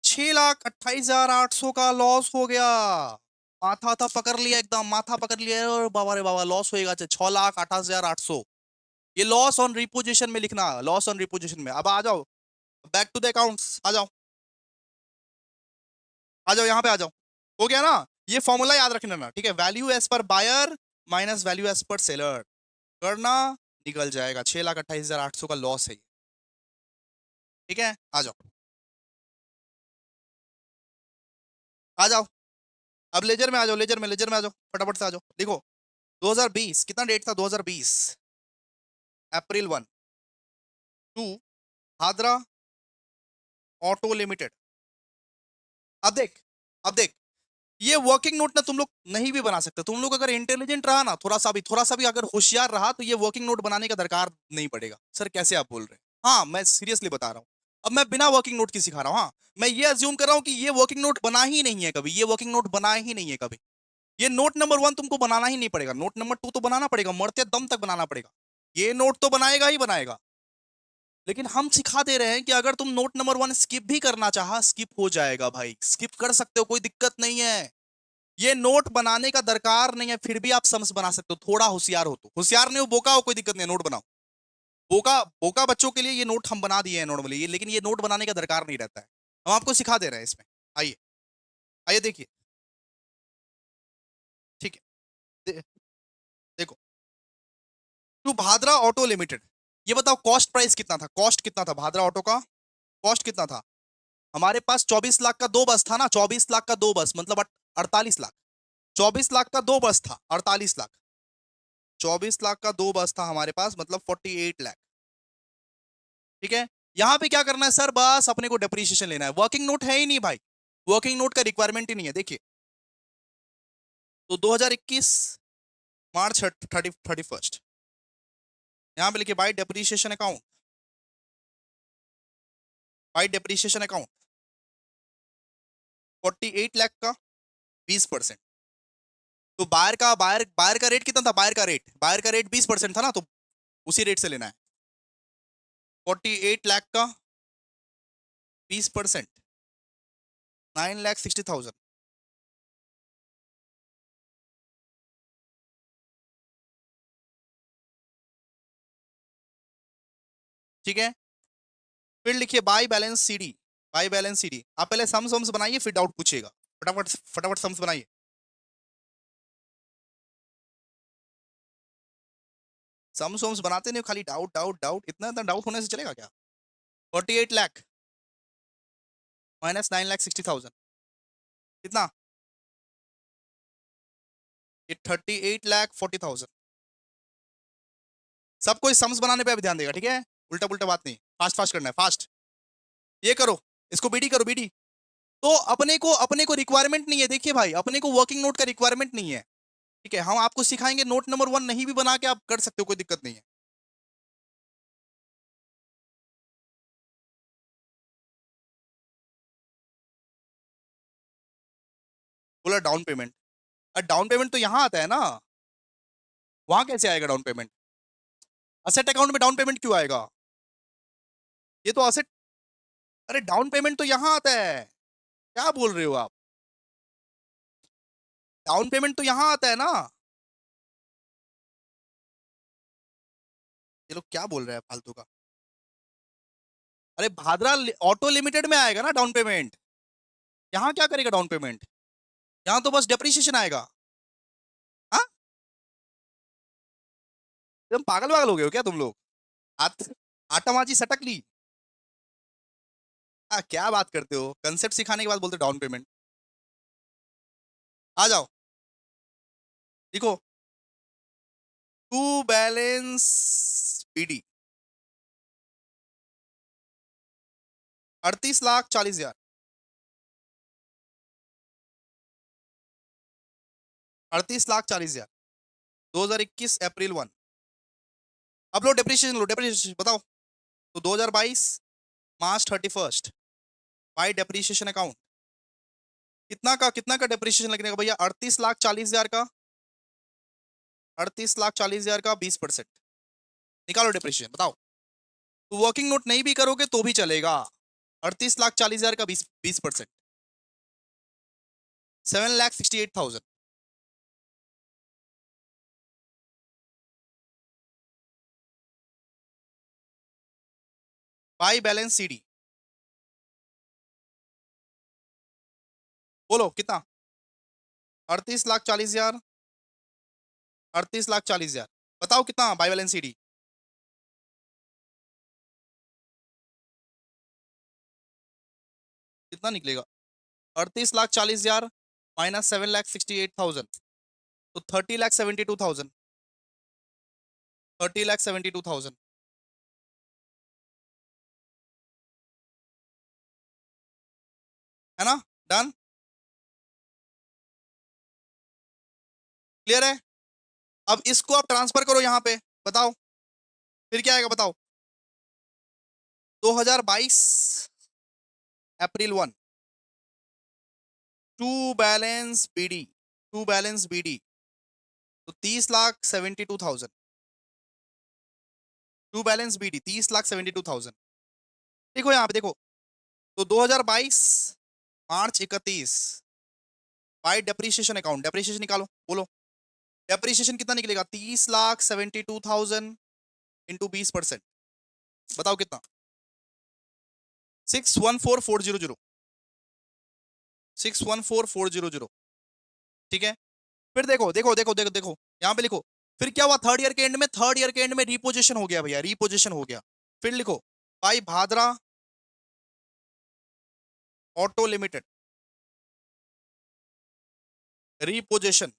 6,28,800 का लॉस हो गया। माथा था पकड़ लिया, एकदम माथा पकड़ लिया और बाबा रे बाबा लॉस होएगा। 6,28,800। ये लॉस ऑन रिपोजिशन में लिखना, लॉस ऑन रिपोजिशन में। अब आ जाओ बैक टू द अकाउंट्स, आ जाओ, आ जाओ यहाँ पे आ जाओ। हो गया ना? ये फॉर्मूला याद रखना ना, ठीक है? Value as per buyer minus value as per seller करना, निकल जाएगा 6,28,800 का लॉस है ये, ठीक है? आ जाओ, आ जाओ। अब लेजर में आ जाओ, लेजर में आ जाओ, फटाफट से आ जाओ। देखो 2020 कितना डेट था? 2020 अप्रैल 1 टू भादरा ऑटो लिमिटेड। अब देख, अब देख, ये वर्किंग नोट ना तुम लोग नहीं भी बना सकते। तुम लोग अगर इंटेलिजेंट रहा ना, थोड़ा सा भी अगर होशियार रहा, तो ये वर्किंग नोट बनाने का दरकार नहीं पड़ेगा। सर कैसे आप बोल रहे हैं? हाँ मैं सीरियसली बता रहा हूँ। अब मैं बिना वर्किंग नोट की सिखा रहा हूँ। हाँ मैं ये अज्यूम कर रहा हूँ कि ये वर्किंग नोट बना ही नहीं है कभी, ये वर्किंग नोट बना ही नहीं है कभी। ये नोट नंबर 1 तुमको बनाना ही नहीं पड़ेगा, नोट नंबर 2 तो बनाना पड़ेगा, मरते दम तक बनाना पड़ेगा। ये नोट तो बनाएगा ही बनाएगा। लेकिन हम सिखा दे रहे हैं कि अगर तुम नोट नंबर 1 स्किप भी करना चाहा, स्किप हो जाएगा भाई, स्किप कर सकते हो, कोई दिक्कत नहीं है। ये नोट बनाने का दरकार नहीं है, फिर भी आप सम्स बना सकते हो, थोड़ा होशियार हो तो। होशियार नहीं हो, बोका हो, कोई दिक्कत नहीं है, नोट बनाओ। बोका बोका बच्चों के लिए ये नोट हम बना दिए हैं नॉर्मली ये, लेकिन ये नोट बनाने का दरकार नहीं रहता है। हम आपको सिखा दे रहे हैं इसमें। आइए, आइए देखिए, ठीक है? दे, देखो, टू भादरा ऑटो लिमिटेड। ये बताओ कॉस्ट प्राइस कितना था? कॉस्ट कितना था भादरा ऑटो का? कॉस्ट कितना था? हमारे पास 24 लाख का दो बस था ना, 24 लाख का दो बस मतलब 48 लाख। 24 लाख का दो बस था, 48 लाख। 24 लाख का दो बस था हमारे पास, मतलब 48 लाख, ठीक है? यहां पे क्या करना है सर? बस अपने को डेप्रीशिएशन लेना है, वर्किंग नोट है ही नहीं भाई, वर्किंग नोट का रिक्वायरमेंट ही नहीं है। देखिए, तो 2021 मार्च 31, यहां पे लिखिए by depreciation account, by depreciation account 48 lakh का 20%। तो बायर का रेट कितना था? बायर का रेट 20% था ना, तो उसी रेट से लेना है। 48 लाख का 20%, 9,60,000, ठीक है? फिर लिखिए by balance CD, by balance CD. आप पहले सम्स बनाइए, फिर डाउट पूछिएगा। फटाफट फटाफट सम्स बनाइए। सम्स बनाते नहीं हो, खाली डाउट डाउट डाउट, इतना इतना डाउट होने से चलेगा क्या? 48 लाख माइनस 9,60,000 कितना? ये 38,40,000। सबको इस सम्स बनाने पे भी ध्यान देगा, ठीक है? उल्टा पुल्टा बात नहीं, फास्ट फास्ट करना है, फास्ट। ये करो, इसको बीडी करो, बीडी। तो अपने को रिक्वायरमेंट नहीं है, देखिए भाई, अपने को वर्किंग नोट का रिक्वायरमेंट नहीं है, ठीक है? हम आपको सिखाएंगे, नोट नंबर 1 नहीं भी बना के आप कर सकते हो, कोई दिक्कत नहीं है। बोला डाउन पेमेंट, डाउन पेमेंट तो यहाँ आता है ना, वहां कैसे आएगा डाउन पेमेंट? असेट अकाउंट में डाउन पेमेंट क्यों आएगा? ये तो असेट, अरे डाउन पेमेंट तो यहाँ आता है, क्या बोल रहे हो आप? डाउन पेमेंट तो यहाँ आता है ना। ये लोग क्या बोल रहे हैं फालतू का? अरे भादरा ऑटो लिमिटेड में आएगा ना डाउन पेमेंट, यहाँ क्या करेगा डाउन पेमेंट? यहाँ तो बस डेप्रिसिएशन आएगा। हाँ, तुम पागल वागल हो गए हो क्या तुम लोग? आत, आटा माची सटक ली। क्या बात करते हो, कंसेप्ट सिखाने के बाद बोलते डाउन पेमेंट। आ जाओ, देखो, टू बैलेंस पीडी 38,40,000, 38,40,000, 2021 अप्रैल 1। अब लो डेप्रिसिएशन, लो डेप्रिसिएशन बताओ। तो 2022 March 31 बाई डेप्रिसिएशन अकाउंट कितना का डेप्रिसिएशन लगने का भैया? 38,40,000 का, 38,40,000 का 20%। निकालो डेप्रिसिएशन बताओ। तो वर्किंग नोट नहीं भी करोगे तो भी चलेगा। 38,40,000 का 20%, 7,68,000। बाई बैलेंस सीडी बोलो कितना? 38,40,000, 38,40,000, बताओ कितना बाई बैलेंस सीडी? कितना निकलेगा? 38,40,000 माइनस 7,68,000, तो 30,72,000, 30,72,000, है ना? डन, क्लियर है? अब इसको आप ट्रांसफर करो यहाँ पे, बताओ फिर क्या आएगा बताओ। 2022 April 1, to balance BD, to balance BD, तो 30,72,000, टू बैलेंस बीडी 30,72,000। देखो यहाँ पे देखो, तो 2022 March 31 by depreciation account, depreciation निकालो बोलो। डेप्रीशिएशन कितना निकलेगा? 30,72,000 इंटू 20%, बताओ कितना? 614,400, 614,400। ठीक है, फिर देखो देखो देखो देखो देखो, यहाँ पे लिखो, फिर क्या हुआ थर्ड ईयर के एंड में? थर्ड ईयर के एंड में रिपोजिशन हो गया भैया, रिपोजिशन हो गया। फिर लिखो भाई Bhadra auto limited reposition,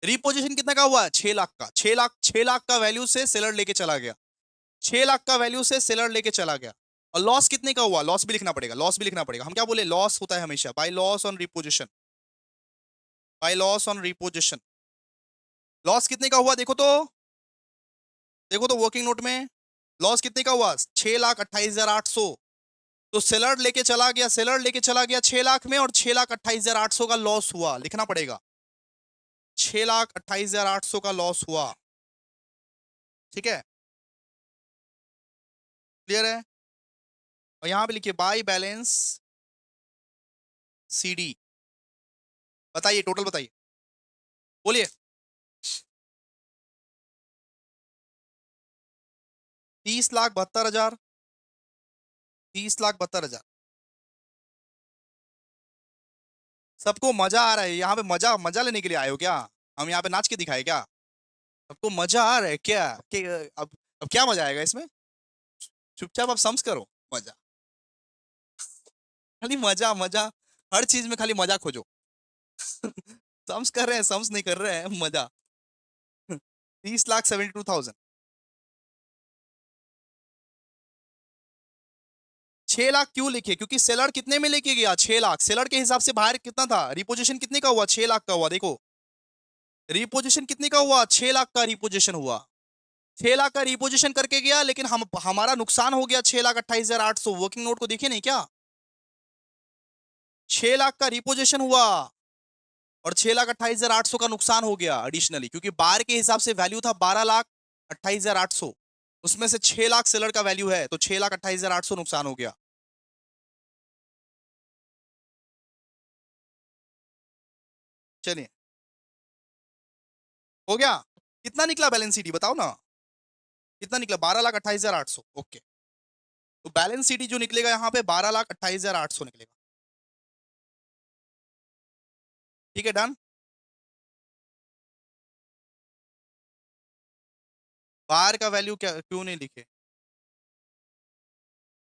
reposition कितना का हुआ? 6 लाख का, 6 लाख, 6 लाख का वैल्यू से सेलर लेके चला गया, 6 लाख का वैल्यू से सेलर लेके चला गया। और लॉस कितने का हुआ? लॉस भी लिखना पड़ेगा, लॉस भी लिखना पड़ेगा। हम क्या बोले, लॉस होता है हमेशा by loss on reposition, by loss on reposition. Loss कितने का हुआ देखो तो, देखो तो वर्किंग नोट में लॉस कितने का हुआ? 6,28,800। तो सेलर लेके चला गया, सेलर लेके चला गया 6 लाख में, और 6,28,800 का लॉस हुआ, लिखना पड़ेगा। 6,28,800 का लॉस हुआ, ठीक है, क्लियर है? और यहां पे लिखिए बाय बैलेंस सीडी, बताइए टोटल बताइए, बोलिए। 30,72,000, 30,72,000। सबको मजा आ रहा है यहाँ पे? मजा मजा लेने के लिए आए हो क्या? हम यहाँ पे नाच के दिखाए क्या? सबको मजा आ रहा है क्या कि अब क्या मजा आएगा इसमें? चुपचाप आप समझ करो मजा, खाली मजा मजा, हर चीज में खाली मजा खोजो। समझ कर रहे हैं, समझ नहीं कर रहे हैं, मजा। 30,72,000, 6 लाख क्यों लिखे? क्योंकि सेलर कितने में लेके गया? 6 लाख, सेलर के हिसाब से बाहर कितना था? रिपोजिशन कितने का हुआ? 6 लाख का हुआ, देखो रिपोजिशन कितने का हुआ? 6 लाख का रिपोजिशन हुआ, 6 लाख का रिपोजिशन करके गया, लेकिन हम हमारा नुकसान हो गया 6,28,800। वर्किंग नोट को देखे नहीं क्या? 6 लाख का रिपोजिशन हुआ, और 6,28,800 का नुकसान हो गया एडिशनली, क्योंकि बार के हिसाब से वैल्यू था 12,28,800, उसमें से 6 लाख सेलर का वैल्यू है, तो 6,28,800 नुकसान हो गया। चलिए, हो गया। कितना निकला बैलेंस शीट बताओ ना, कितना निकला? 12,28,800। ओके, तो बैलेंस शीट जो निकलेगा यहाँ पे 12,28,800 निकलेगा। ठीक है, डन। बार का वैल्यू क्या क्यों नहीं लिखे?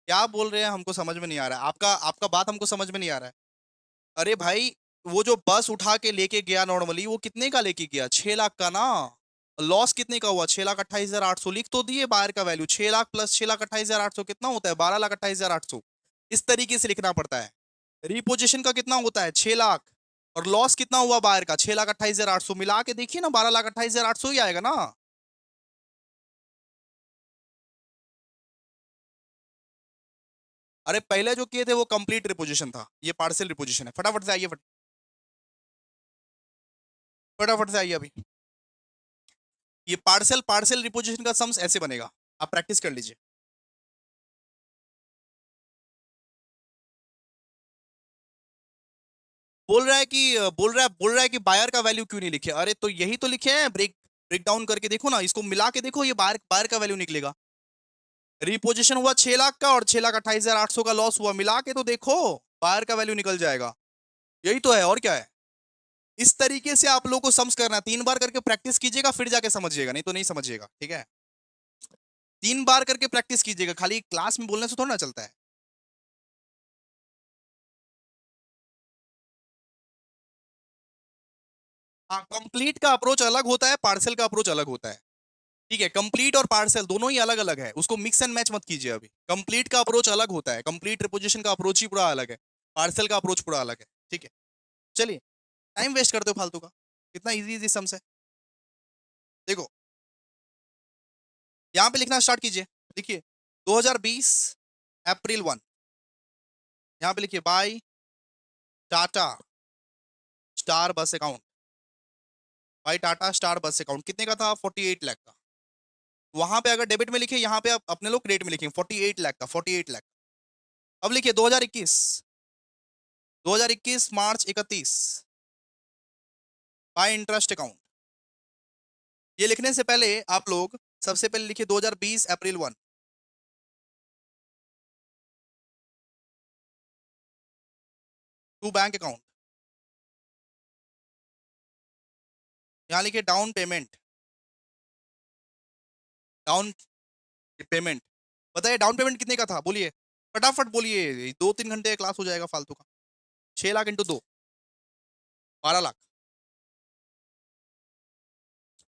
क्या बोल रहे हैं, हमको समझ में नहीं आ रहा है, आपका आपका बात हमको समझ में नहीं आ रहा है। अरे भाई, वो जो बस उठा के लेके गया नॉर्मली, वो कितने का लेके गया? 6 लाख का ना। लॉस कितने का हुआ? 6,28,800। लिख तो दिए बाहर का वैल्यू, 6 लाख प्लस 6,28,800 कितना होता है? 12,28,800। इस तरीके से लिखना पड़ता है। रिपोजिशन का कितना होता है? 6 लाख। और लॉस कितना हुआ बाहर का? 6,28,800। मिला के देखिए ना, 12,28,800 ही आएगा ना। अरे पहले जो किए थे वो कंप्लीट रिपोजिशन था, ये पार्शियल रिपोजिशन है। फटाफट से आइए, फटाफट से आइए अभी। ये पार्शियल पार्शियल रिपोजिशन का सम्स ऐसे बनेगा, आप प्रैक्टिस कर लीजिए। बोल रहा है कि बायर का वैल्यू क्यों नहीं लिखे? अरे तो यही तो लिखे हैं, ब्रेक डाउन करके देखो ना, इसको मिला के देखो, ये बायर बायर का वैल्यू निकलेगा। रिपोजिशन हुआ 6 लाख का, और 6,28,800 का लॉस हुआ, मिला के तो देखो, बायर का वैल्यू निकल जाएगा। यही तो है, और क्या है। इस तरीके से आप लोगों को सम्स करना है। 3 बार करके प्रैक्टिस कीजिएगा, फिर जाके समझिएगा, नहीं तो नहीं समझिएगा, ठीक है। 3 बार करके प्रैक्टिस कीजिएगा, खाली क्लास में बोलने से थोड़ा ना चलता है। हाँ, कंप्लीट का अप्रोच अलग होता है, पार्सल का अप्रोच अलग होता है। ठीक है, कंप्लीट और पार्सल दोनों ही अलग अलग है, उसको मिक्स एंड मैच मत कीजिए अभी। कंप्लीट का अप्रोच अलग होता है, कंप्लीट रिपोजिशन का अप्रोच ही पूरा अलग है, पार्सल का अप्रोच पूरा अलग है। ठीक है, चलिए, टाइम वेस्ट करते हो फालतू का। कितना इजी इजी सम्स है, देखो। यहाँ पे लिखना स्टार्ट कीजिए। देखिए, 2020 अप्रैल 1, यहाँ पे लिखिए बाय टाटा स्टार बस अकाउंट। बाय टाटा स्टार बस अकाउंट कितने का था? 48 लाख का। वहां पे अगर डेबिट में लिखे, यहाँ पे अपने लोग क्रेडिट में लिखेंगे, 48 लाख का, 48 लाख। अब लिखिए 2021, 2021 मार्च 31, बाय इंटरेस्ट अकाउंट। ये लिखने से पहले आप लोग सबसे पहले लिखिए 2020 अप्रैल 1, टू बैंक अकाउंट। यहाँ लिखिए डाउन पेमेंट, डाउन पेमेंट। बताइए डाउन पेमेंट कितने का था? बोलिए, फटाफट बोलिए, 2-3 घंटे का क्लास हो जाएगा फालतू का। 6 लाख इंटू 2, 12 लाख।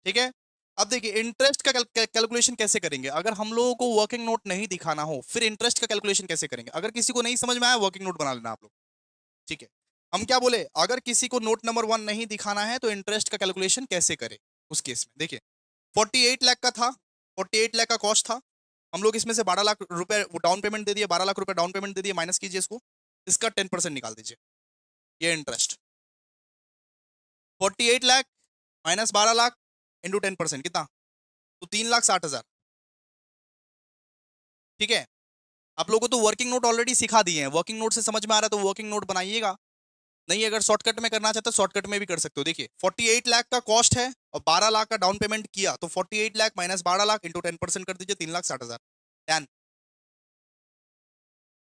ठीक है। अब देखिए, इंटरेस्ट का कैलकुलेशन कैसे करेंगे? अगर हम लोगों को वर्किंग नोट नहीं दिखाना हो, फिर इंटरेस्ट का कैलकुलेशन कैसे करेंगे? अगर किसी को नहीं समझ में आया, वर्किंग नोट बना लेना आप लोग। ठीक है, हम क्या बोले, अगर किसी को नोट नंबर 1 नहीं दिखाना है तो इंटरेस्ट का कैलकुलेशन कैसे करे? उस केस में देखिए, 48 लाख का था, 48 लाख का कॉस्ट था। हम लोग इसमें से 12 लाख रुपए डाउन पेमेंट दे दिए, 12 लाख रुपए डाउन पेमेंट दे दिए, माइनस कीजिए इसको, इसका 10% निकाल दीजिए, ये interest. 48 lakh minus 12 lakh into 10% कितना? तो 3,60,000। ठीक है, आप लोगों को तो वर्किंग नोट ऑलरेडी सिखा दिए हैं, वर्किंग नोट से समझ में आ रहा है तो वर्किंग नोट बनाइएगा। नहीं, अगर शॉर्टकट में करना चाहते हो शॉर्टकट में भी कर सकते हो। देखिए, 48 लाख का कॉस्ट है और 12 लाख का डाउन पेमेंट किया, तो 48 लाख माइनस 12 लाख इंटू 10% कर दीजिए, 3,60,000। Done,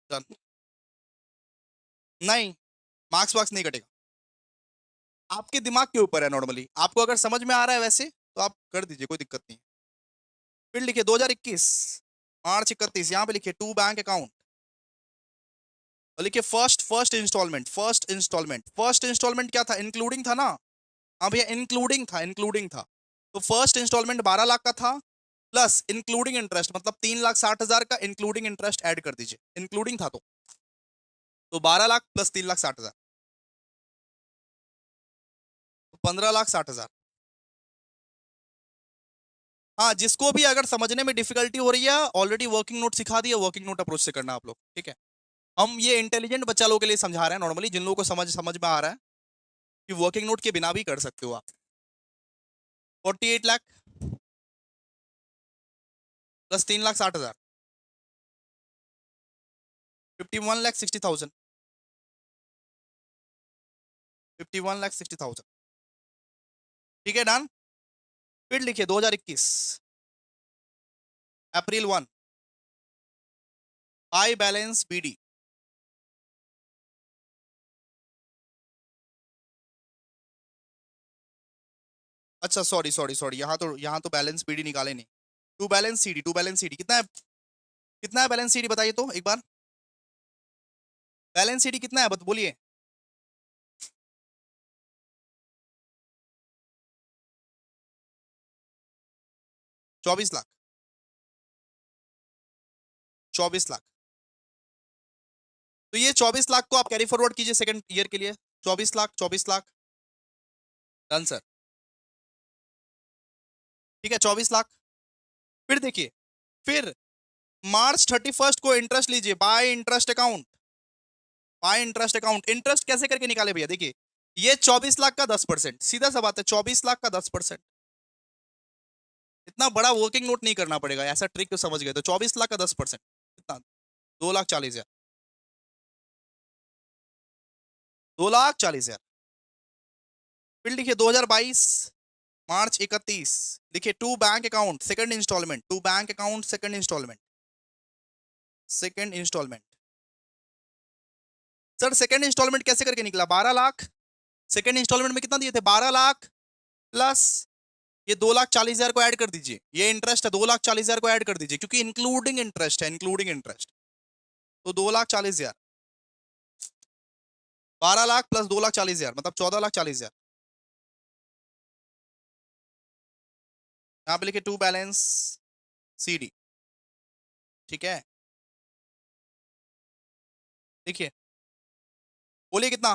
done. नहीं, मार्क्स वार्क्स नहीं कटेगा, आपके दिमाग के ऊपर है। नॉर्मली आपको अगर समझ में आ रहा है वैसे तो आप कर दीजिए, कोई दिक्कत नहीं है। फिर लिखिए 2021 मार्च 31, यहाँ पे लिखिए टू बैंक अकाउंट, और लिखिए फर्स्ट इंस्टॉलमेंट क्या था? इंक्लूडिंग था ना। हाँ भैया, इंक्लूडिंग था, इंक्लूडिंग था। तो फर्स्ट इंस्टॉलमेंट 12 लाख का था, प्लस इंक्लूडिंग इंटरेस्ट, मतलब 3,60,000 का इंक्लूडिंग इंटरेस्ट ऐड कर दीजिए, इंक्लूडिंग था तो 12 लाख प्लस 3,60,000, तो 15,60,000। हाँ, जिसको भी अगर समझने में डिफिकल्टी हो रही है, ऑलरेडी वर्किंग नोट सिखा दिया, वर्किंग नोट अप्रोच से करना आप लोग। ठीक है, हम ये इंटेलिजेंट बच्चा लोगों के लिए समझा रहे हैं, नॉर्मली जिन लोगों को समझ समझ में आ रहा है, कि वर्किंग नोट के बिना भी कर सकते हो आप। 48 लाख प्लस 3,60,000, 51,60,000, 51,60,000। ठीक है, डन। फिर लिखिए 2021 अप्रैल 1, बाय बैलेंस बीडी। अच्छा सॉरी सॉरी सॉरी, यहाँ तो बैलेंस बीडी निकाले नहीं। टू बैलेंस सीडी कितना है? कितना है बैलेंस सीडी बताइए तो एक बार। बैलेंस सीडी कितना है बत बोलिए। 24 लाख। 24 लाख। तो ये 24 लाख को आप कैरी फॉरवर्ड कीजिए सेकंड ईयर के लिए। 24 लाख, 24 लाख। Done sir. ठीक है, 24 लाख। फिर देखिए, फिर March 31 को इंटरेस्ट लीजिए, bye interest account. Bye interest account, interest कैसे करके निकाले भैया? देखिए, ये 24 लाख का 10%, सीधा सा बात है, 24 लाख का 10%। इतना बड़ा वर्किंग नोट नहीं करना पड़ेगा, ऐसा ट्रिक तो समझ गए। तो 24 लाख का 10% कितना? 2,40,000। 2,40,000। फिर लिखिए 2022 March 31, लिखिए to bank account second instalment, to bank account second instalment, second instalment. Sir second instalment कैसे करके निकला? 12 लाख। सेकंड इंस्टॉलमेंट में कितना दिए थे? 12 लाख प्लस ये 2,40,000 को ऐड कर दीजिए। ये इंटरेस्ट है, 2,40,000 को ऐड कर दीजिए, क्योंकि इंक्लूडिंग इंटरेस्ट है, इंक्लूडिंग इंटरेस्ट। तो 2,40,000, 12 लाख प्लस 2,40,000 मतलब 14,40,000। यहाँ पे लिखे टू बैलेंस सीडी। ठीक है, देखिए, बोलिए कितना?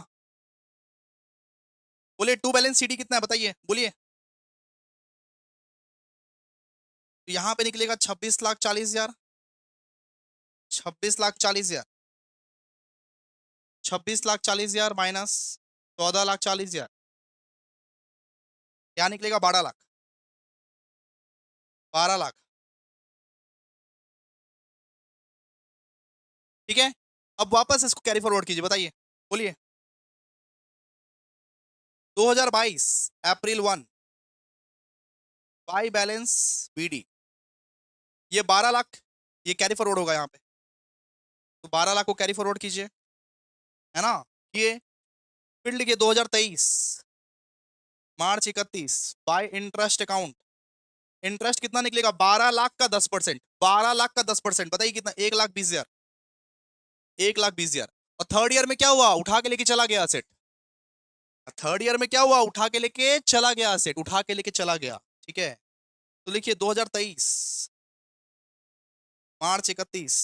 बोलिए टू बैलेंस सीडी कितना है बताइए, बोलिए। तो यहाँ पे निकलेगा 26,40,000, 26,40,000, 26,40,000 माइनस 14,40,000, क्या निकलेगा? 12 लाख। 12 लाख। ठीक है, अब वापस इसको कैरी फॉरवर्ड कीजिए, बताइए, बोलिए। 2022 अप्रैल 1, बाई बैलेंस बीडी। ये 12 लाख, ये कैरी फॉरवर्ड होगा यहाँ पे। तो 12 लाख को कैरी फॉरवर्ड कीजिए, है ना? ये फिर लिखिए 2023 March 31, by interest account. Interest कितना निकलेगा? 12 लाख का 10%। 12 लाख का 10% बताइए कितना? 1,20,000। 1,20,000। और थर्ड ईयर में क्या हुआ? उठा के लेके चला गया सेट। थर्ड ईयर में क्या हुआ? उठा के लेके चला गया सेट, उठा के लेके चला गया। ठीक है, तो लिखिए 2023 March 31,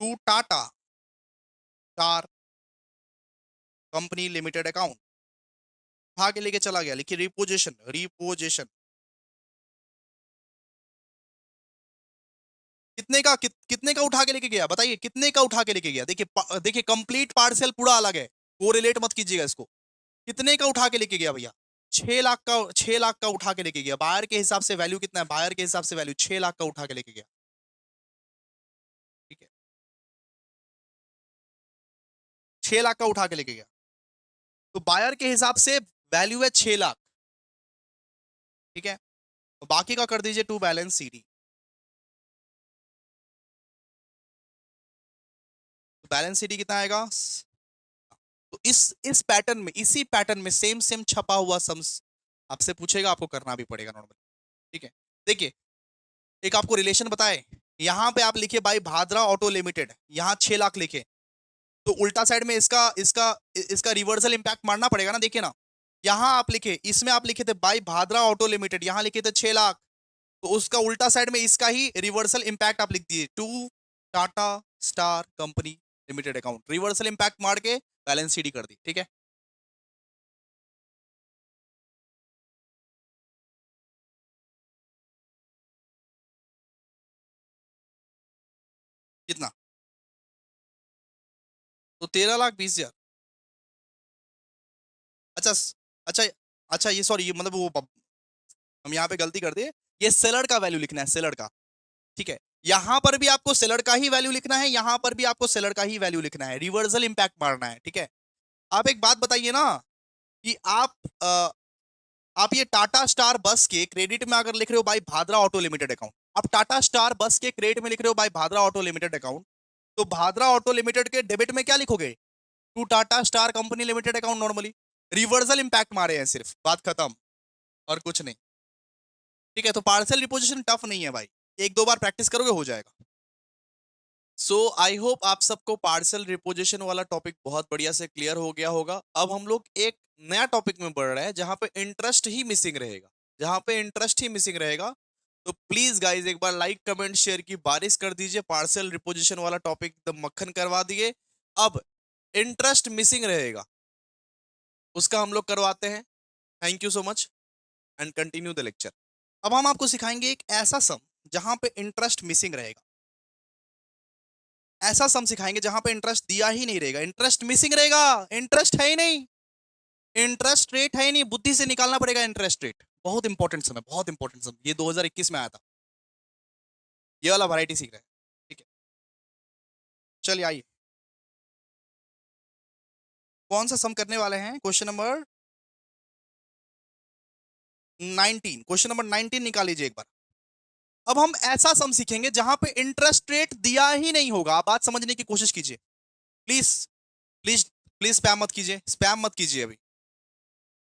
to Tata car company limited account, उठा के लेके चला गया। लिखिए रिपोजिशन, रिपोजिशन। कितने का उठा के लेके गया बताइए? कितने का उठा के लेके गया? देखिए देखिए, कंप्लीट पार्सल पूरा अलग है, कोरिलेट मत कीजिएगा इसको। कितने का उठा के लेके गया भैया? 6 लाख का, 6 लाख का उठा के लेके गया। बायर के हिसाब से वैल्यू कितना है? बायर के हिसाब से वैल्यू 6 लाख का उठा के लेके गया। ठीक है, 6 लाख का उठा के लेके गया। तो बायर के हिसाब से वैल्यू है 6 लाख। ठीक है, तो बाकी का कर दीजिए टू बैलेंस सीडी। तो बैलेंस सीडी कितना आएगा? तो इस पैटर्न में, इसी पैटर्न में सेम सेम छपा हुआ सम्स आपसे पूछेगा, आपको करना भी पड़ेगा नॉर्मली। ठीक है, देखिए, एक आपको रिलेशन बताए। यहां पे आप लिखे बाई भादरा ऑटो लिमिटेड, यहां 6 लाख लिखे, तो उल्टा साइड में इसका इसका इसका रिवर्सल इंपैक्ट मारना पड़ेगा ना। देखिए ना, यहां आप लिखे, इसमें आप लिखे थे बाई भादरा ऑटो लिमिटेड, यहां लिखे थे 6 लाख, तो उसका उल्टा साइड में इसका ही रिवर्सल इंपैक्ट आप लिख दिए, to Tata star company limited account, reversal impact मार के बैलेंस सीडी कर दी। ठीक है, कितना? तो 13,20,000। अच्छा अच्छा अच्छा, ये सॉरी, ये मतलब वो हम यहाँ पे गलती कर दिए, ये सेलर का वैल्यू लिखना है, सेलर का, ठीक है। यहां पर भी आपको सेलर का ही वैल्यू लिखना है, यहां पर भी आपको सेलर का ही वैल्यू लिखना है, रिवर्सल इंपैक्ट मारना है, ठीक है। आप एक बात बताइए ना कि आप ये टाटा स्टार बस के क्रेडिट में अगर लिख रहे हो by Bhadra auto limited account, आप टाटा स्टार बस के क्रेडिट में लिख रहे हो by Bhadra auto limited account, तो भादरा ऑटो लिमिटेड के डेबिट में क्या लिखोगे? To Tata star company limited account normally. Reversal impact मारे हैं सिर्फ, बात खत्म, और कुछ नहीं, ठीक है। तो पार्सल रिपोजिशन टफ नहीं है भाई, एक दो बार प्रैक्टिस करोगे हो जाएगा। सो आई होप आप सबको पार्सल रिपोजिशन वाला टॉपिक बहुत बढ़िया से क्लियर हो गया होगा। अब हम लोग एक नया टॉपिक में बढ़ रहे हैं जहां पे इंटरेस्ट ही मिसिंग रहेगा, जहां पे इंटरेस्ट ही मिसिंग रहेगा। तो प्लीज गाइज एक बार लाइक कमेंट शेयर की बारिश कर दीजिए, पार्सल रिपोजिशन वाला टॉपिक एकदम मक्खन करवा दिए। अब इंटरेस्ट मिसिंग रहेगा, उसका हम लोग करवाते हैं। Thank you so much and continue the lecture. अब हम आपको सिखाएंगे एक ऐसा सम जहां पे इंटरेस्ट मिसिंग रहेगा, ऐसा सम सिखाएंगे जहां पे इंटरेस्ट दिया ही नहीं रहेगा, इंटरेस्ट मिसिंग रहेगा, इंटरेस्ट है ही नहीं, इंटरेस्ट रेट है ही नहीं, बुद्धि से निकालना पड़ेगा इंटरेस्ट रेट। बहुत इंपॉर्टेंट सम है, बहुत इंपॉर्टेंट सम, ये 2021 में आया था, ये वाला वैरायटी सीख रहे हैं, ठीक है। चलिए आइए, कौन सा सम करने वाले हैं? क्वेश्चन नंबर 19, क्वेश्चन नंबर 19 निकाल लीजिए एक बार। अब हम ऐसा सम सीखेंगे जहां पे इंटरेस्ट रेट दिया ही नहीं होगा, आप बात समझने की कोशिश कीजिए, प्लीज प्लीज प्लीज स्पैम मत कीजिए, स्पैम मत कीजिए अभी,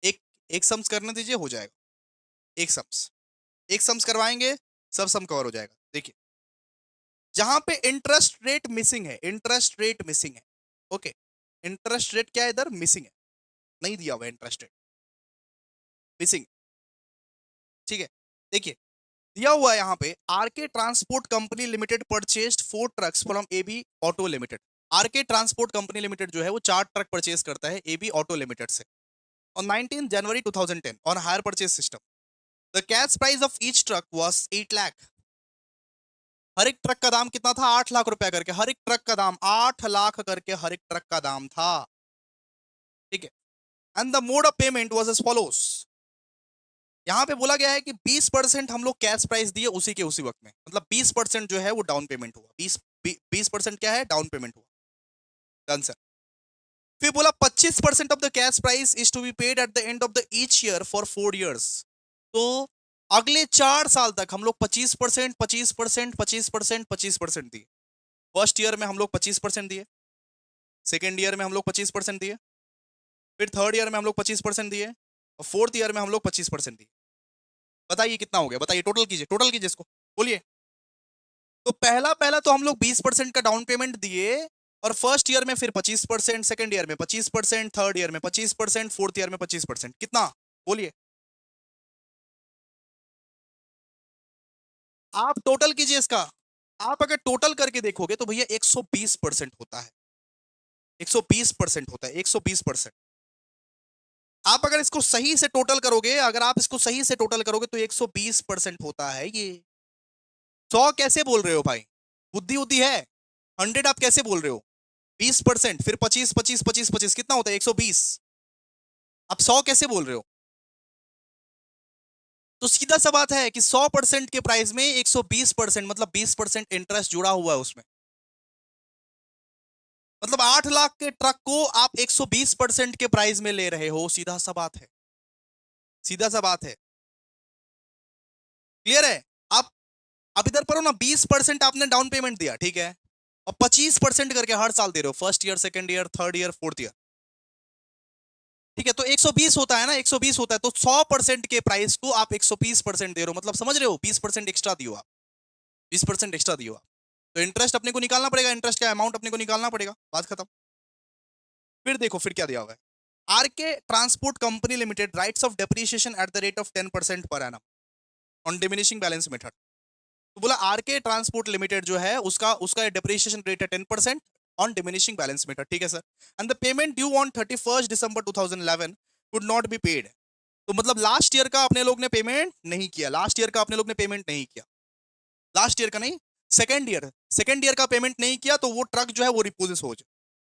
एक एक सम्स करने दीजिए, हो जाएगा, एक सम्स, एक सम्स करवाएंगे, सब सम कवर हो जाएगा। देखिए, जहां पे इंटरेस्ट रेट मिसिंग है, इंटरेस्ट रेट मिसिंग है, ओके, इंटरेस्ट रेट क्या है इधर? मिसिंग है, नहीं दिया हुआ इंटरेस्ट रेट, मिसिंग, ठीक है। देखिए, दिया हुआ है यहाँ पे, RK transport company limited purchased 4 trucks from AB auto limited. RK transport company limited जो है वो 4 ट्रक परचेज करता है एबी ऑटो लिमिटेड से on 19 January 2010 on hire purchase system. The cash price of each truck was 8 lakh. हर एक truck का दाम कितना था? 8 लाख रुपया करके, हर एक ट्रक का दाम 8 लाख करके हर एक ट्रक का दाम था, ठीक है। And the mode of payment was as follows. यहां पे बोला गया है कि 20% हम लोग कैश प्राइस दिए उसी के उसी वक्त में, मतलब 20% जो है वो डाउन पेमेंट हुआ, 20% क्या है? डाउन पेमेंट हुआ, डन सर। फिर बोला 25% of the cash price is to be paid at the end of the each year for 4 years। तो अगले 4 साल तक हम लोग 25%, 25%, 25%, 25% दिए। फर्स्ट ईयर में हम लोग 25% दिए, सेकेंड ईयर में हम लोग 25% दिए, फिर थर्ड ईयर में हम लोग 25% दिए, और फोर्थ ईयर में हम लोग 25% दिए। बताइए कितना हो गया? बताइए, टोटल कीजिए इसको, बोलिए। तो पहला पहला तो हम लोग 20% का डाउन पेमेंट दिए, और फर्स्ट ईयर में फिर 25%, सेकेंड ईयर में 25%, थर्ड ईयर में 25%, फोर्थ ईयर में 25%, कितना? बोलिए, आप टोटल कीजिए इसका। आप अगर टोटल करके देखोगे तो भैया 120% होता है, 120% होता है, 120%। आप अगर इसको सही से टोटल करोगे, अगर आप इसको सही से टोटल करोगे तो 120% होता है ये। 100 कैसे बोल रहे हो भाई? बुद्धि बुद्धि है? 100 आप कैसे बोल रहे हो? 20%, फिर 25, 25, 25, 25, कितना होता है? 120। आप 100 कैसे बोल रहे हो? तो सीधा सा बात है कि 100% के प्राइस में 120%, मतलब 20% इंटरेस्ट जुड़ा हुआ है उसमें। मतलब 8 लाख के ट्रक को आप 120% के प्राइस में ले रहे हो, सीधा सा बात है, सीधा सा बात है, क्लियर है? आप इधर पढ़ो ना, 20% आपने डाउन पेमेंट दिया, ठीक है, और 25% करके हर साल दे रहे हो, first year, second year, third year, fourth year, ठीक है। तो 120 होता है ना, 120 होता है, तो 100% के प्राइस को आप 120% दे रहे हो, मतलब समझ रहे हो? 20% एक्स्ट्रा दियो आप, 20% एक्स्ट्रा दियो आप। तो इंटरेस्ट अपने को निकालना पड़ेगा, इंटरेस्ट का अमाउंट अपने को निकालना पड़ेगा, बात खत्म। फिर देखो फिर क्या दिया हुआ है, RK transport company limited writes off depreciation at the rate of 10% per annum on diminishing balance method. तो बोला आरके ट्रांसपोर्ट लिमिटेड जो है उसका उसका डेप्रिसिएशन रेट है 10% ऑन डिमिनिशिंग बैलेंस मेथड, ठीक है sir. And the payment due on 31 December 2011 could not be paid. तो मतलब लास्ट ईयर का अपने लोग ने पेमेंट नहीं किया, लास्ट ईयर का अपने लोग ने पेमेंट नहीं किया, लास्ट ईयर का नहीं, सेकेंड ईयर का पेमेंट नहीं किया, तो वो ट्रक जो है वो रिपोजेस हो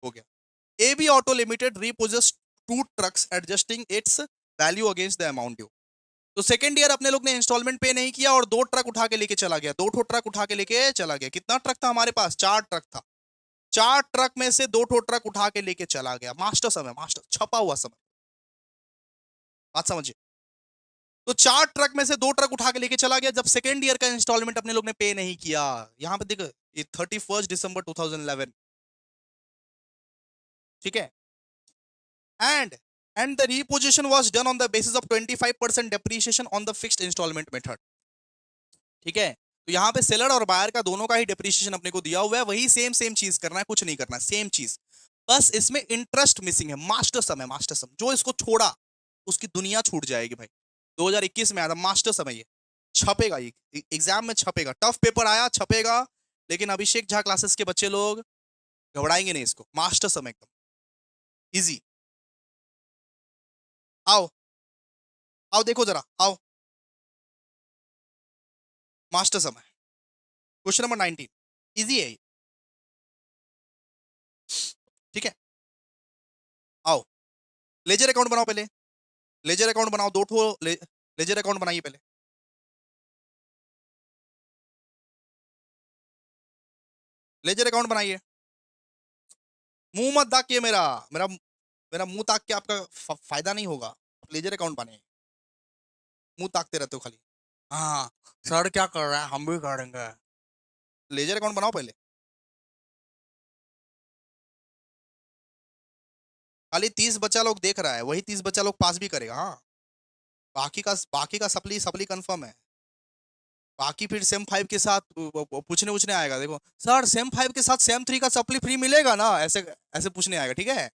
गया। AB auto limited repossess 2 trucks adjusting its value against the amount due. तो सेकंड ईयर अपने लोग ने इंस्टॉलमेंट पे नहीं किया और 2 ट्रक उठा के लेके चला गया, 2 ठो ट्रक उठा के लेके चला गया। कितना ट्रक था हमारे पास? 4 ट्रक था। 4 ट्रक में से 2 ठो ट्रक उठा के लेके चला गया। मास्टर समय, मास्टर छपा हुआ समय। बात समझिए। तो 4 ट्रक में से 2 ट्रक उठा के लेके चला गया जब सेकंड ईयर का इंस्टॉलमेंट अपने लोग ने पे नहीं किया। यहां पे देखो, ये 31 दिसंबर 2011, ठीक है। And and the repossession was done on the basis of 25% depreciation on the fixed instalment method, ठीक है। तो यहाँ पे सेलर और बायर का दोनों का ही डेप्रिसिएशन अपने को दिया हुआ है, वही सेम सेम चीज करना है, कुछ नहीं करना, सेम चीज। बस इसमें इंटरेस्ट मिसिंग है। मास्टर सम है, मास्टर सम। जो इसको छोड़ा उसकी दुनिया छूट जाएगी भाई। 2021 में आया था मास्टर सम है ये। छपेगा ये, एग्जाम में छपेगा। टफ पेपर आया, छपेगा। लेकिन अभिषेक झा क्लासेस के बच्चे लोग घबराएंगे नहीं इसको। मास्टर सम एकदम इजी। आओ आओ देखो जरा, आओ। मास्टर सम है, क्वेश्चन नंबर 19। इजी है ये, ठीक है। आओ, लेजर अकाउंट बनाओ पहले। लेजर अकाउंट बनाओ, दो ठो लेजर अकाउंट बनाइए पहले। लेजर अकाउंट बनाइए। मुंह मत ताकिए मेरा, मेरा मेरा मुंह ताक के आपका फायदा नहीं होगा। आप लेजर अकाउंट बनाइए। मुंह ताकते रहते हो खाली। हाँ, सर क्या कर रहा है, हम भी करेंगे। लेजर अकाउंट बनाओ पहले। खाली 30 बच्चा लोग देख रहा है, वही 30 बच्चा लोग पास भी करेगा। हाँ, बाकी का सप्ली सप्ली कंफर्म है। बाकी फिर सेम 5 के साथ पूछने पूछने आएगा। देखो सर, सेम 5 के साथ सेम 3 का सप्ली फ्री मिलेगा ना, ऐसे ऐसे पूछने आएगा, ठीक है।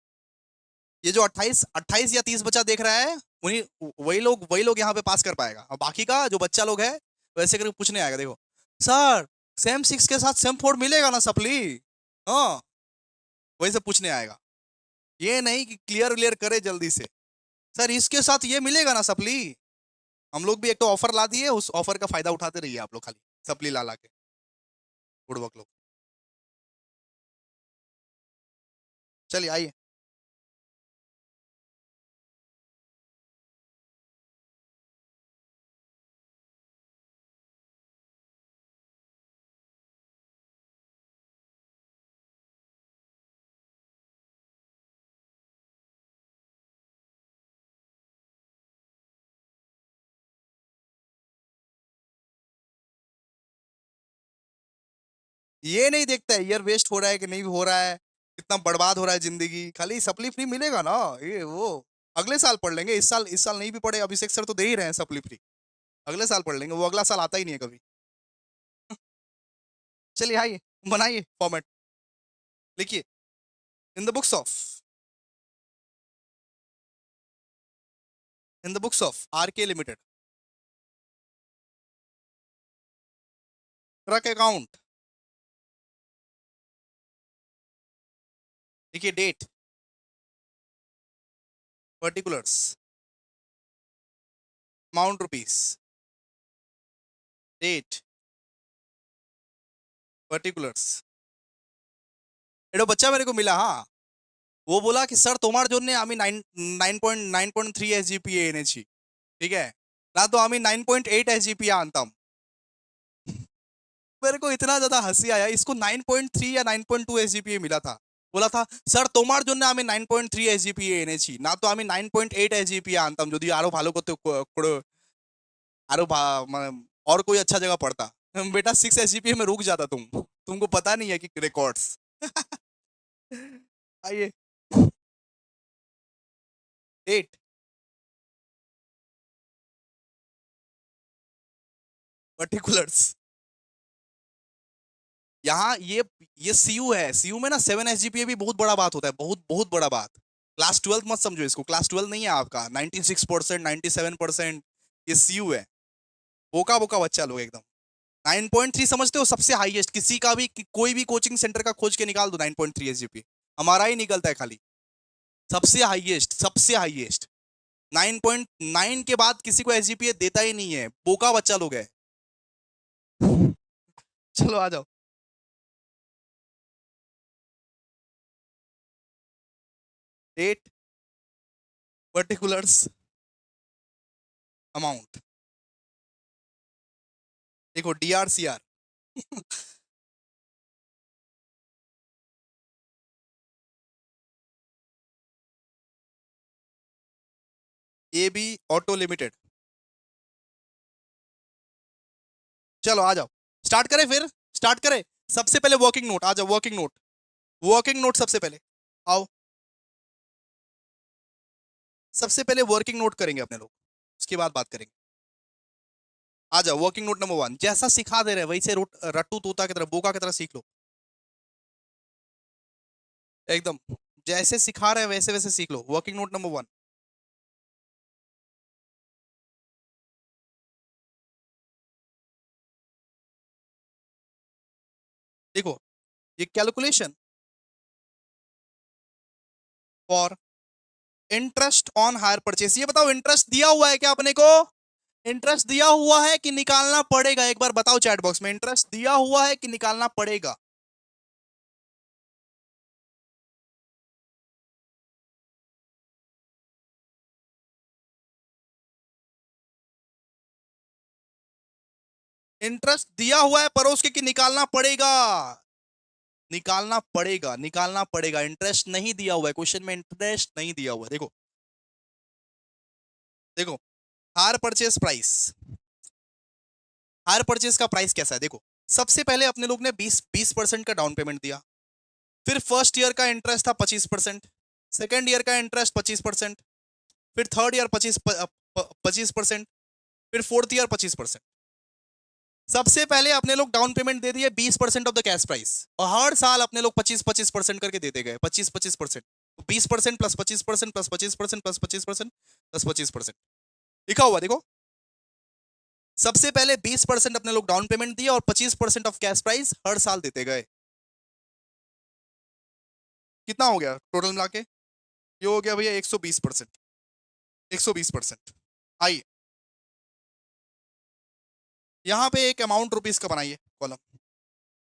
ये जो 28 या 30 बच्चा देख रहा है, उन्हीं वही लोग यहाँ पे पास कर पाएगा। और बाकी का जो बच्चा लोग है वैसे करके पूछने आएगा। देखो सर, सेम 6 के साथ सेम 4 मिलेगा ना सप्ली। हाँ, वही से पूछने आएगा। ये नहीं कि क्लियर क्लियर करे जल्दी से। सर, इसके साथ ये मिलेगा ना सप्ली। हम लोग भी एक तो ऑफर ला दिए, उस ऑफर का फायदा उठाते रहिए आप लोग खाली, सप्ली ला ला के, बुड़बक लोग। चलिए आइए। ये नहीं देखता है ईयर वेस्ट हो रहा है कि नहीं हो रहा है, कितना बर्बाद हो रहा है जिंदगी। खाली सप्ली फ्री मिलेगा ना, ये वो अगले साल पढ़ लेंगे। इस साल नहीं भी पढ़े, अभिषेक सर तो दे ही रहे हैं सप्ली फ्री। अगले साल पढ़ लेंगे, वो अगला साल आता ही नहीं है कभी। चलिए आइए, बनाइए फॉर्मेट। लिखिए, in the books of R K limited truck account. लिखिए date, particulars, amount rupees, date, particulars. एडो बच्चा मेरे को मिला, हाँ। वो बोला कि सर तुम्हार जोन्ने आमी 9.3 एसजीपीए এনেছি, ठीक है ना। तो आमी 9.8 एसजीपीए आनताम। मेरे को इतना ज्यादा हंसी आया, इसको 9.3 या 9.2 एसजीपीए मिला था। बोला था স্যার তোমার জন্য আমি 9.3 এসজিপিএ এনেছি, না তো আমি 9.8 एसजीपीए आनताम যদি আরো ভালো করতে आरो और कोई अच्छा जगह पढ़ता। बेटा 6 एसजीपीए में रुक जाता तुमको पता नहीं है कि रिकॉर्ड्स। आइए, डेट, पर्टिकुलर्स। यहाँ ये सीयू है। सीयू में ना 7 एसजीपीए भी बहुत बड़ा बात होता है, बहुत बहुत बड़ा बात। क्लास 12 मत समझो इसको, क्लास 12 नहीं है आपका। 96%, 97%, ये सीयू है। बोका बोका बच्चा लोग एकदम। 9.3 समझते हो, सबसे हाईएस्ट। किसी का भी कोई भी कोचिंग सेंटर का खोज के निकाल दो 9.3 एसजीपीए, हमारा ही निकलता है खाली। सबसे हाईएस्ट, सबसे हाईएस्ट। 9.9 के बाद किसी को एसजीपीए देता ही नहीं है, बोका बच्चा लोग है। चलो आ जाओ। Date, particulars, amount. देखो DRCR। AB auto limited. चलो आ जाओ, स्टार्ट करें फिर, स्टार्ट करें। सबसे पहले वर्किंग नोट, आ जाओ वर्किंग नोट, वर्किंग नोट सबसे पहले। आओ, सबसे पहले वर्किंग नोट करेंगे अपने लोग, उसके बाद बात करेंगे। आ जाओ वर्किंग नोट नंबर 1, जैसा सिखा दे रहे हैं वैसे रट्टू तोता की तरह, बोका की तरह सीख लो एकदम। जैसे सिखा रहे हैं वैसे वैसे सीख लो। वर्किंग नोट नंबर 1, देखो ये calculation for interest on hire purchase. ये बताओ इंटरेस्ट दिया हुआ है क्या अपने को? इंटरेस्ट दिया हुआ है कि निकालना पड़ेगा? एक बार बताओ चैट बॉक्स में, इंटरेस्ट दिया हुआ है कि निकालना पड़ेगा? इंटरेस्ट दिया हुआ है परोस के कि निकालना पड़ेगा? निकालना पड़ेगा, निकालना पड़ेगा। इंटरेस्ट नहीं दिया हुआ है, क्वेश्चन में इंटरेस्ट नहीं दिया हुआ है। देखो देखो, hire purchase price, hire purchase का प्राइस कैसा है देखो। सबसे पहले अपने लोग ने 20% का डाउन पेमेंट दिया। फिर फर्स्ट ईयर का इंटरेस्ट था 25%, सेकेंड ईयर का इंटरेस्ट 25%, फिर थर्ड ईयर 25%, फिर फोर्थ ईयर 25%। सबसे पहले अपने लोग डाउन पेमेंट दे दिए 20% ऑफ द कैश प्राइस, और हर साल अपने लोग 25-25% करके देते गए। 25-25%, 20% प्लस 25% प्लस 25% प्लस 25% प्लस 25%, लिखा हुआ देखो। सबसे पहले 20% अपने लोग डाउन पेमेंट दिया और 25% ऑफ कैश प्राइस हर साल देते गए। कितना हो गया टोटल मिला के? ये हो गया भैया 120%। 120%। आइए यहाँ पे एक अमाउंट रुपीस का बनाइए कॉलम।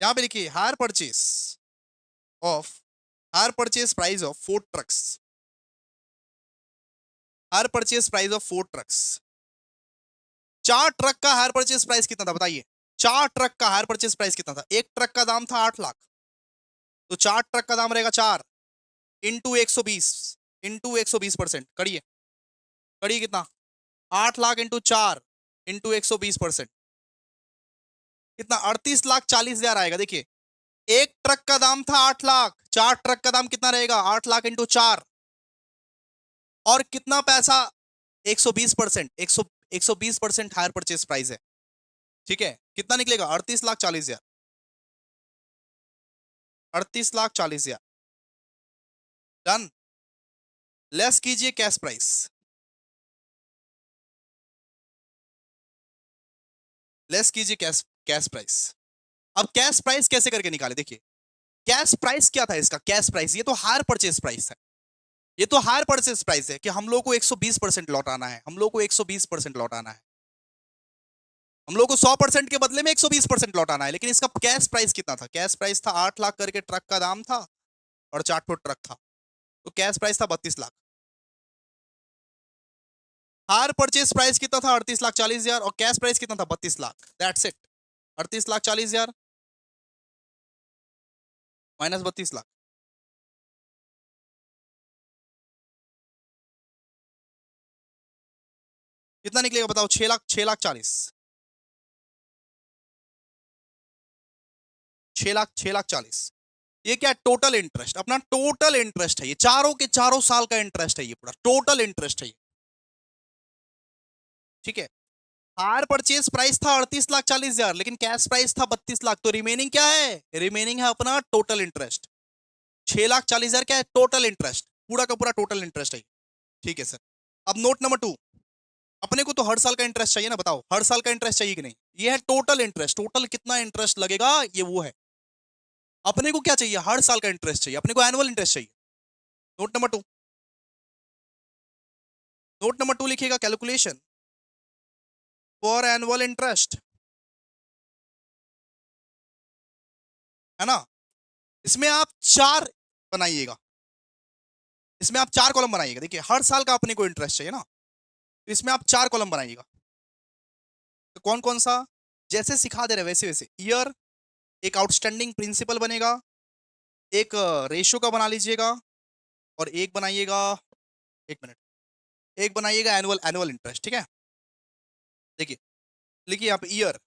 यहाँ पे लिखिए hire purchase of, hire purchase price of 4 trucks, hire purchase price of 4 trucks. 4 truck का हायर परचेस प्राइस कितना था बताइए? 4 ट्रक का हायर परचेस प्राइस कितना था? एक ट्रक का दाम था 8 लाख, तो 4 ट्रक का दाम रहेगा 4 इंटू 120, इंटू 120%। करिए, करिए कितना? 8 लाख इंटू 4 इंटू 120%, कितना? 38,40,000 आएगा। देखिए एक ट्रक का दाम था 8 लाख, 4 ट्रक का दाम कितना रहेगा? 8 लाख इंटू 4, और कितना पैसा? 120%, 120% हायर परचेस प्राइस है। ठीक है, कितना निकलेगा? 38,40,000, 38,40,000। डन। लेस कीजिए कैश प्राइस, लेस कीजिए कैश, कैश प्राइस। अब कैश प्राइस कैसे करके निकाले देखिए। कैश प्राइस क्या था इसका? कैश प्राइस ये तो हायर परचेस प्राइस है, ये तो हायर परचेस प्राइस है कि हम लोग को 120% लौटाना है, हम लोग को 120% लौटाना है, हम लोग को 100% के बदले में 120% लौटाना है। लेकिन इसका कैश प्राइस कितना था? कैश प्राइस था 8 लाख करके ट्रक का दाम था, और 4 फुट ट्रक था, तो कैश प्राइस था 32 लाख। हायर परचेस प्राइस कितना था? 38,40,000, और कैश प्राइस कितना था? 32 lakh. That's it. 38,40,000 minus 32 lakh, कितना निकलेगा बताओ? 6 लाख, 6,40,000, 6 लाख, 6,40,000। ये क्या? टोटल इंटरेस्ट, अपना टोटल इंटरेस्ट है ये, चारों के चारों साल का इंटरेस्ट है ये, पूरा टोटल इंटरेस्ट है ये। ठीक है, हायर परचेज प्राइस था 38,40,000, लेकिन कैश प्राइस था 32 लाख, तो रिमेनिंग क्या है? रिमेनिंग है अपना टोटल इंटरेस्ट। 6,40,000 क्या है? टोटल इंटरेस्ट, पूरा का पूरा टोटल इंटरेस्ट है। ठीक है सर। अब नोट नंबर 2, अपने को तो हर साल का इंटरेस्ट चाहिए ना, बताओ हर साल का इंटरेस्ट चाहिए कि नहीं? ये है टोटल इंटरेस्ट, टोटल कितना इंटरेस्ट लगेगा ये वो है। अपने को क्या चाहिए? हर साल का इंटरेस्ट चाहिए, अपने को एनुअल इंटरेस्ट चाहिए। नोट नंबर 2, नोट नंबर 2 लिखिएगा, कैलकुलेशन फॉर एनुअल इंटरेस्ट, है ना? इसमें आप 4 बनाइएगा, इसमें आप 4 कॉलम बनाइएगा। देखिए हर साल का अपने को इंटरेस्ट चाहिए ना, तो इसमें आप 4 कॉलम बनाइएगा। तो कौन कौन सा, जैसे सिखा दे रहे वैसे वैसे। ईयर, एक आउटस्टैंडिंग प्रिंसिपल बनेगा, एक रेशियो का बना लीजिएगा, और एक बनाइएगा, एक मिनट, एक बनाइएगा एनुअल एनुअल इंटरेस्ट, ठीक है। देखिए लिखिए आप ईयर,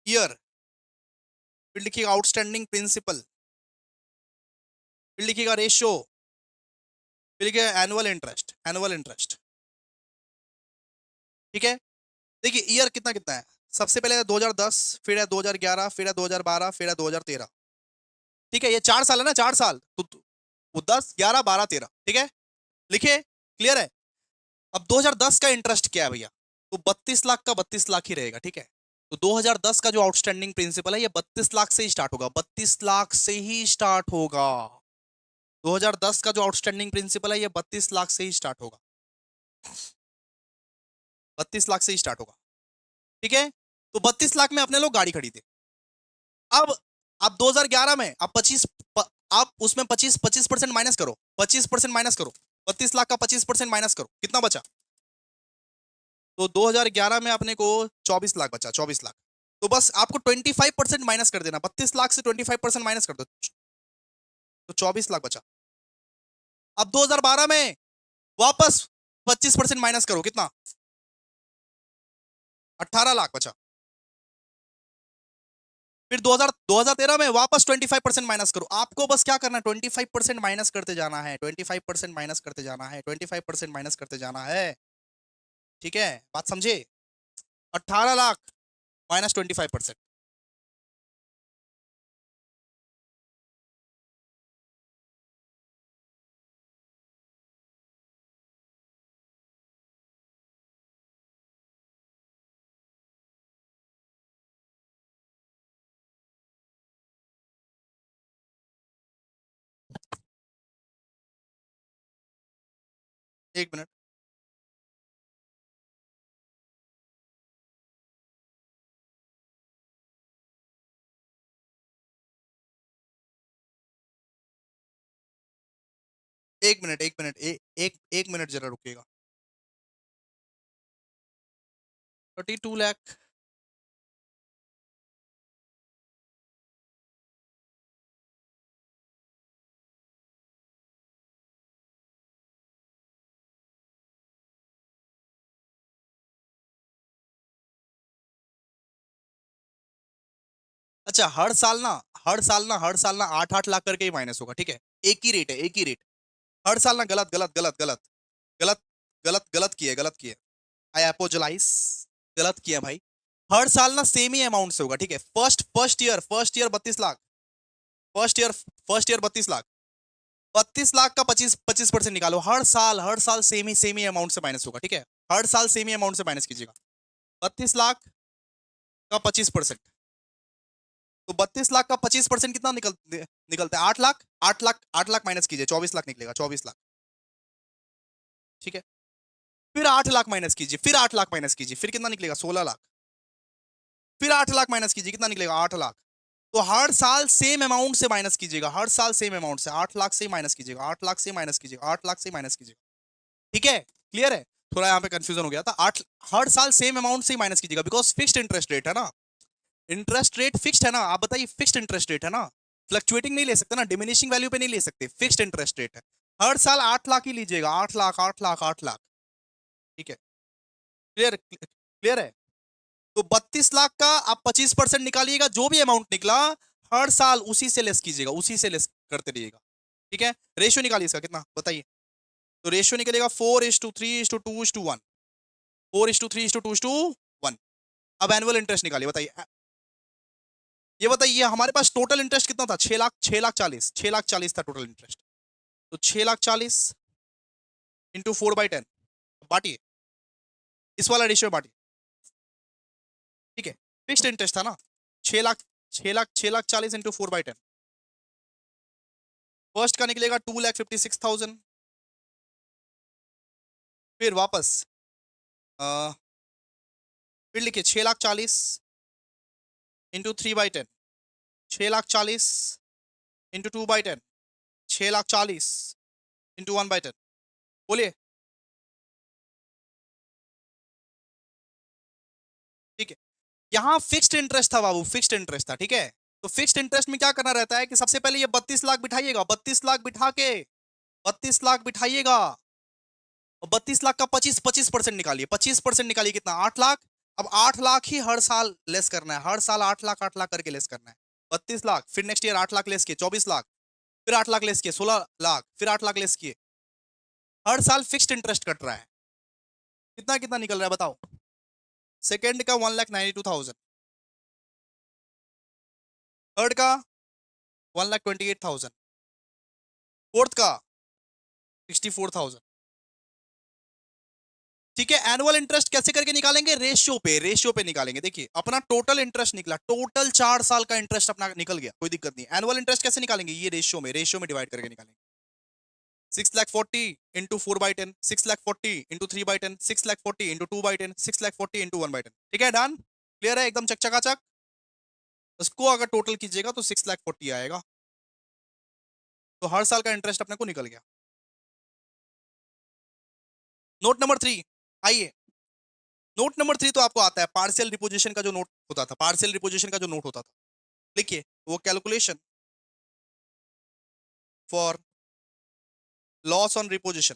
ईयर, फिर लिखिएगा आउटस्टैंडिंग प्रिंसिपल, फिर लिखिएगा रेशियो, फिर लिखिएगा एनुअल इंटरेस्ट, एनुअल इंटरेस्ट, ठीक है। देखिए ईयर कितना कितना है, सबसे पहले है 2010, फिर है 2011, फिर है 2012, फिर है 2013, ठीक है। ये 4 साल है ना, 4 साल, तो वो 10, 11, 12, 13, ठीक है। लिखिए, क्लियर है। अब 2010 का इंटरेस्ट क्या है भैया, तो 32 लाख का 32 लाख ही रहेगा, ठीक है। तो 2010 का जो आउटस्टैंडिंग प्रिंसिपल है ये 32 लाख से ही स्टार्ट होगा, 32 लाख से ही स्टार्ट होगा। 2010 का जो आउटस्टैंडिंग प्रिंसिपल है ये 32 लाख से ही स्टार्ट होगा, 32 लाख से ही स्टार्ट होगा, ठीक है। तो 32 लाख में अपने लोग गाड़ी खरीदे। अब आप 2011 में आप 25, आप उसमें 25% माइनस करो, 25% माइनस करो, 32 लाख का 25% माइनस करो, कितना बचा। तो 2011 में अपने को 24 लाख बचा, 24 लाख। तो बस आपको 25% माइनस कर देना, 32 लाख से 25% माइनस कर दो, तो 24 लाख बचा। अब 2012 में वापस 25% माइनस करो, कितना, 18 लाख बचा। फिर 2013 में वापस 25% माइनस करो। आपको बस क्या करना है, 25% माइनस करते जाना है, 25% माइनस करते जाना है, 25% माइनस करते जाना है, ठीक है। बात समझे, 18 लाख माइनस 25%। एक मिनट, एक मिनट, एक मिनट, एक मिनट जरा रुकिएगा। 32 लाख, अच्छा हर साल ना 8-8 लाख करके ही माइनस होगा, ठीक है। एक ही रेट है, एक ही रेट, हर साल ना। गलत गलत गलत गलत गलत गलत गलत किए, गलत किए, आई अपोजलाइज, गलत किया भाई। हर साल ना सेम ही अमाउंट से होगा, ठीक है। First year 32 lakh, first year 32 lakh, 32 lakh का 25% निकालो। हर साल सेम ही अमाउंट से माइनस होगा, ठीक है। हर साल सेम ही अमाउंट से माइनस कीजिएगा। 32 लाख का 25%, तो 32 लाख का 25% कितना निकलता है, 8 लाख। 8 लाख, 8 लाख माइनस कीजिए, 24 लाख निकलेगा, 24 लाख, ठीक है। फिर 8 लाख माइनस कीजिए, फिर 8 लाख माइनस कीजिए, फिर कितना निकलेगा, 16 लाख। फिर 8 लाख माइनस कीजिए, कितना निकलेगा, 8 लाख। तो हर साल सेम अमाउंट से माइनस कीजिएगा, हर साल सेम अमाउंट से, 8 लाख से माइनस कीजिएगा, 8 लाख से माइनस कीजिएगा, 8 लाख से माइनस कीजिएगा, ठीक है। क्लियर है, थोड़ा यहाँ पे कंफ्यूजन हो गया था। आठ, हर साल सेम अमाउंट से माइनस कीजिएगा, बिकॉज फिक्स्ड इंटरेस्ट रेट है ना, इंटरेस्ट रेट फिक्स्ड है ना। आप बताइए, फिक्स्ड इंटरेस्ट रेट है ना, फ्लक्चुएटिंग नहीं ले सकते ना, डिमिनिशिंग वैल्यू पे नहीं ले सकते, फिक्स्ड इंटरेस्ट रेट है। हर साल 8 लाख ही लीजिएगा, 8 लाख, 8 लाख, 8 लाख, ठीक है। क्लियर, क्लियर है। तो 32 लाख का आप 25% निकालिएगा, जो भी अमाउंट निकला हर साल उसी से लेस कीजिएगा, उसी से लेस करते रहिएगा, ठीक है। रेशियो निकालिए इसका, कितना बताइए। तो रेशियो निकलेगा 4:3:2:1, 4:3:2:1। अब एनुअल इंटरेस्ट निकालिए, बताइए। ये बताइए, हमारे पास टोटल इंटरेस्ट कितना था, 6 लाख, 6 लाख 40, 6 लाख 40 था टोटल इंटरेस्ट। तो 6 लाख 40 इंटू 4/10, बांटिए, इस वाला रेशियो बांटिए, ठीक है। फिक्स्ड इंटरेस्ट था ना, 6 लाख, 6 लाख 40 इंटू 4/10। फर्स्ट का निकलेगा 2,56,000। फिर वापस अ, फिर लिखिए 6 lakh 40 into 3/10, 6 lakh 40 into 2/10, 6 lakh 40 into 1/10। बोलिए। ठीक है, यहाँ फिक्स्ड इंटरेस्ट था बाबू, फिक्स्ड इंटरेस्ट था, ठीक है। तो फिक्स्ड इंटरेस्ट में क्या करना रहता है कि सबसे पहले ये 32 लाख बिठाइएगा, 32 लाख बिठा के 32 लाख बिठाइएगा, और 32 लाख का 25% निकालिए, 25% निकालिए कितना, 8 लाख। अब 8 लाख ही हर साल लेस करना है, हर साल 8 लाख 8 लाख करके लेस करना है। 32 लाख, फिर नेक्स्ट ईयर 8 लाख लेस किए, 24 लाख, फिर 8 लाख लेस किए, 16 लाख, फिर 8 लाख लेस किए। हर साल फिक्स्ड इंटरेस्ट कट रहा है। कितना कितना निकल रहा है बताओ। सेकेंड का 1,92,000, थर्ड का 1,28,000, फोर्थ का 64,000। ठीक है, एनुअल इंटरेस्ट कैसे करके निकालेंगे, रेशियो पे, रेशियो पे निकालेंगे। देखिए अपना टोटल इंटरेस्ट निकला, टोटल 4 साल का इंटरेस्ट अपना निकल गया, कोई दिक्कत नहीं। एनुअल इंटरेस्ट कैसे निकालेंगे, ये रेशियो में डिवाइड करके निकालेंगे। 6,40,000 इंटू 4/10, 6,40,000 इंटू 3/10, 6,40,000 इंटू 2/10, 6,40,000 इंटू 1/10। ठीक है, डन, क्लियर है एकदम चकचकाचक। उसको अगर टोटल कीजिएगा तो 6,40,000 आएगा। तो हर साल का इंटरेस्ट अपने को निकल गया। नोट नंबर 3, आइए। नोट नंबर 3 तो आपको आता है, पार्शियल रिपोजिशन का जो नोट होता था, पार्शियल रिपोजिशन का जो नोट होता था। लिखिए, वो calculation for loss on reposition.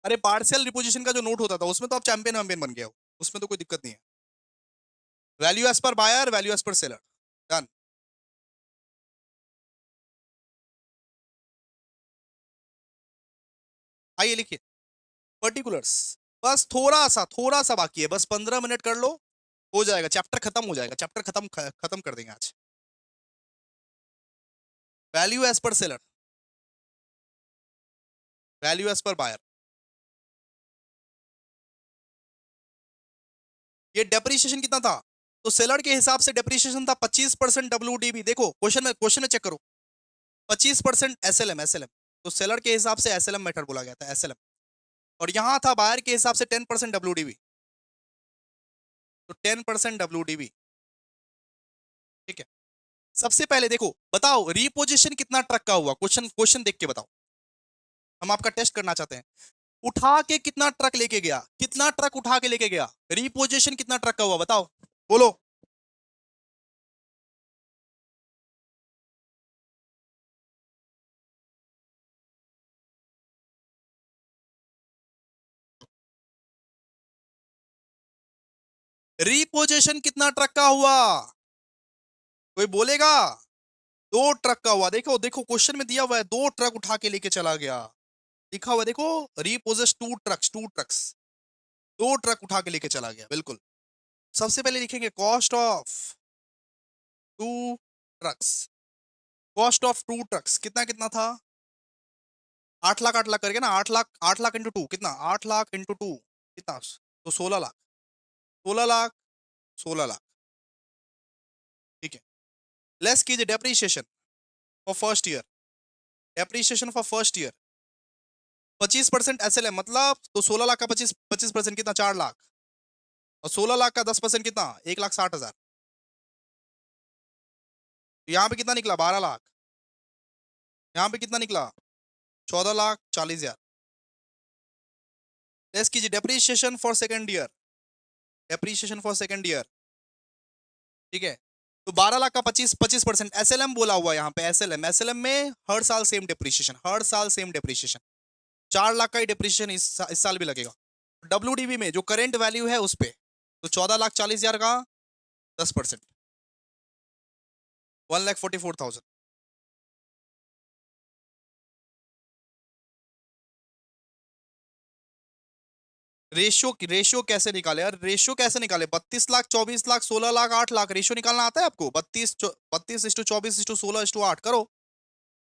अरे पार्शियल रिपोजिशन का जो नोट होता था उसमें तो आप चैंपियन वैम्पियन बन गए हो, उसमें तो कोई दिक्कत नहीं है। Value as per buyer, value as per seller, done. आइए लिखिए, पर्टिकुलर्स। बस थोड़ा सा बाकी है, बस 15 मिनट कर लो, हो जाएगा, चैप्टर खत्म हो जाएगा, चैप्टर खत्म कर देंगे आज। Value as per seller, value as per buyer. ये डेप्रीशिएशन कितना था, तो सेलर के हिसाब से डेप्रीशिएशन था 25% WDV। देखो क्वेश्चन में चेक करो, 25% SLM, SLM। तो सेलर के हिसाब से SLM मेथड बोला गया था, SLM। और यहां था बायर के हिसाब से 10% WDV, तो 10% WDV। ठीक है, सबसे पहले देखो, बताओ रिपोजिशन कितना ट्रक का हुआ, क्वेश्चन क्वेश्चन देख के बताओ, हम आपका टेस्ट करना चाहते हैं। उठा के कितना ट्रक लेके गया, कितना ट्रक उठा के लेके गया, रिपोजिशन कितना ट्रक का हुआ बताओ, बोलो। रिपोजिशन कितना ट्रक का हुआ, कोई बोलेगा। 2 ट्रक का हुआ। देखो देखो क्वेश्चन में दिया हुआ है, 2 ट्रक उठा के लेके चला गया, लिखा हुआ है देखो, रिपोजेस 2 ट्रक्स, 2 ट्रक्स, 2 ट्रक उठा के लेके चला गया, बिल्कुल। सबसे पहले लिखेंगे cost of 2 trucks, cost of 2 trucks कितना कितना था, 8 लाख 8 लाख करके ना, 8 लाख, 8 लाख इंटू 2 कितना, 8 लाख इंटू 2 कितना, तो 16 लाख, 16 लाख, 16 लाख। ठीक है, लेस कीजिए depreciation for first year, depreciation for first year 25% SLM, मतलब तो 16 लाख का 25% कितना, 4 लाख, और 16 लाख का 10% कितना, 1,60,000। यहाँ पे कितना निकला, 12 लाख। यहाँ पे कितना निकला, 14,40,000। लेस कीजिए depreciation for second year, depreciation for second year. ठीक है, तो 12 लाख का 25% SLM बोला हुआ यहाँ पे, SLM, SLM में हर साल सेम डेप्रीशिएशन, हर साल सेम डेप्रीशिएशन। 4 लाख का ही डेप्रीशिएशन इस साल भी लगेगा। WDV में जो करेंट वैल्यू है उस पे, तो 14,40,000 का 10%, 1,44,000। रेशियो कैसे निकाले यार, रेशियो कैसे निकाले, 32 लाख, 24 लाख, 16 लाख, 8 लाख, रेशियो निकालना आता है आपको, 32:24:16:8 करो,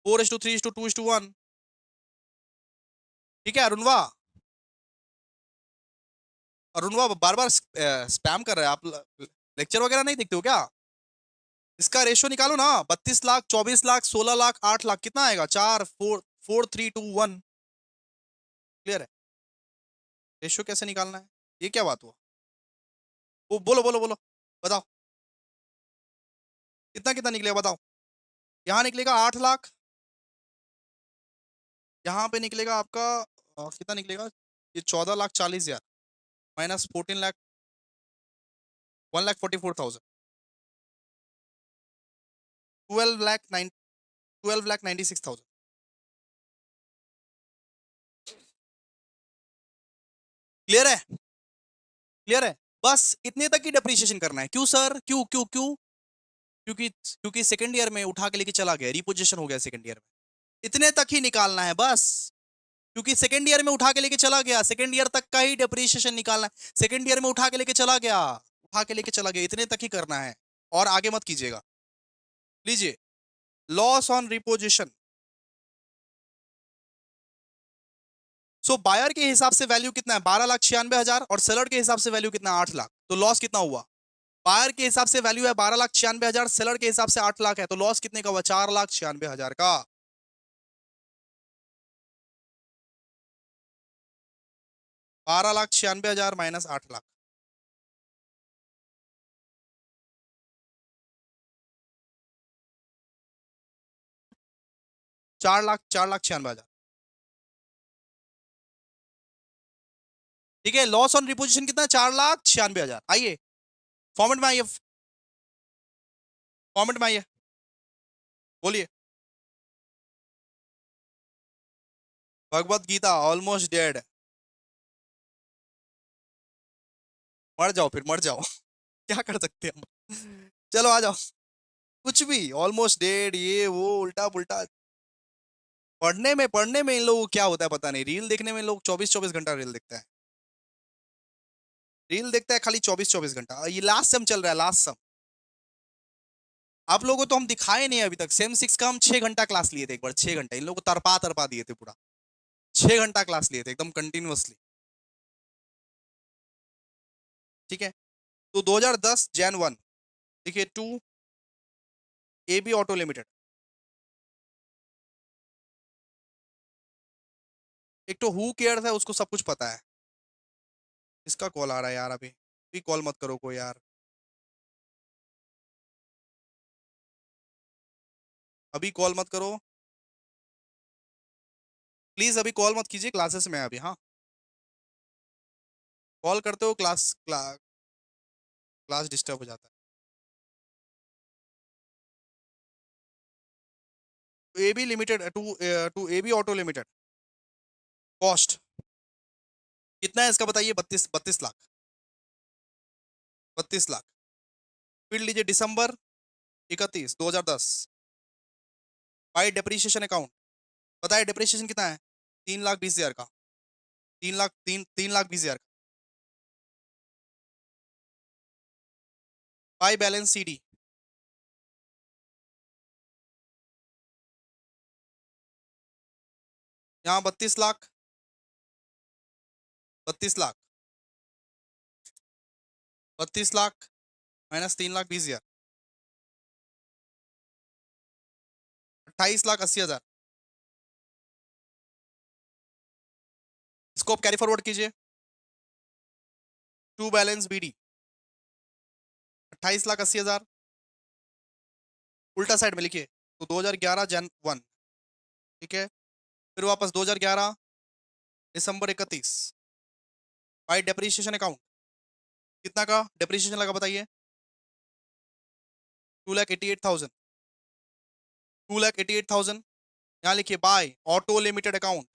4:3:2:1। ठीक है अरुणवा, अरुणवा बार बार स्पैम कर रहे हैं आप, लेक्चर वगैरह नहीं देखते हो क्या, इसका रेशियो निकालो ना, 32 लाख, 24 लाख, 16 लाख, 8 लाख, कितना आएगा, 4, 4, 3, 2, 1। क्लियर है, रेशियो कैसे निकालना है, ये क्या बात हुआ, वो बोलो बोलो बोलो, बताओ कितना कितना निकलेगा, बताओ। यहाँ निकलेगा 8 लाख, यहाँ पे निकलेगा आपका कितना निकलेगा, ये 14,40,000 माइनस 14 लाख, 1,44,000, 12,96,000। क्लियर है, क्लियर है। बस इतने तक की डेप्रिसिएशन करना है। क्यों सर, क्यों क्यों क्यों? क्योंकि क्योंकि सेकंड ईयर में उठा के लेके चला गया, रिपोजिशन हो गया सेकंड ईयर में, इतने तक ही निकालना है बस। क्योंकि सेकंड ईयर में उठा के लेके चला गया, सेकंड ईयर तक का ही डेप्रिसिएशन निकालना है। सेकंड ईयर में उठा के लेके चला गया, उठा के लेके चला गया, इतने तक ही करना है और आगे मत कीजिएगा। लीजिए, loss on repossession. So buyer के हिसाब से वैल्यू कितना है, 12,96,000, और सेलर के हिसाब से वैल्यू कितना है, 8 लाख। तो लॉस कितना हुआ? बायर के हिसाब से वैल्यू है 12,96,000, सेलर के हिसाब से 8 लाख है, तो लॉस कितने का हुआ, 4,96,000 का। 12,96,000 माइनस 8 लाख, चार लाख 96,000। ठीक है, लॉस ऑन रिपोजिशन कितना, 4,96,000। आइए फॉर्मेट में आइए, फॉर्मेट में आइए, बोलिए। Bhagavad Gita almost dead. मर जाओ फिर, मर जाओ। क्या कर सकते हैं हम। चलो आ जाओ। कुछ भी ऑलमोस्ट डेड, ये वो उल्टा पुल्टा। पढ़ने में इन लोगों को क्या होता है पता नहीं, रील देखने में लोग 24-24 घंटा रील देखता है, रील देखता है खाली 24-24 घंटा। ये लास्ट सेम चल रहा है, लास्ट सेम। आप लोगों को तो हम दिखाए नहीं अभी तक, सेम 6 का हम 6 घंटा क्लास लिए थे, एक बार 6 घंटा इन लोगों को तरपा तरपा दिए थे पूरा। 6 घंटा क्लास लिए थे एकदम कंटिन्यूअसली। ठीक है, तो 2010 Jan 1, देखिए, टू AB ऑटो लिमिटेड। एक तो हु केयर्स है, उसको सब कुछ पता है। इसका कॉल आ रहा है यार, अभी भी कॉल मत करो को यार, अभी कॉल मत करो प्लीज, अभी कॉल मत कीजिए, क्लासेस में है अभी। हाँ, कॉल करते हो क्लास डिस्टर्ब हो जाता है। AB limited, to AB auto limited, cost कितना है इसका बताइए, 32 लाख, 32 लाख। फिर लीजिए December 31, 2010, बाई डेप्रिसिएशन अकाउंट। बताइए डेप्रिसिएशन कितना है, 3,20,000 का, 3,20,000 का। बाई बैलेंस CD, यहाँ 32 लाख, 32 लाख, 32 लाख माइनस 3,20,000, 28,80,000। इसको आप कैरी फॉरवर्ड कीजिए, टू बैलेंस BD 28,80,000, उल्टा साइड में लिखिए, तो 2011 Jan 1। ठीक है, फिर वापस 2011 December 31, बाई डेप्रिसिएशन अकाउंट कितना का डेप्रिसिएशन लगा बताइए, 2,88,000, 2,88,000। यहाँ लिखिए by auto limited account,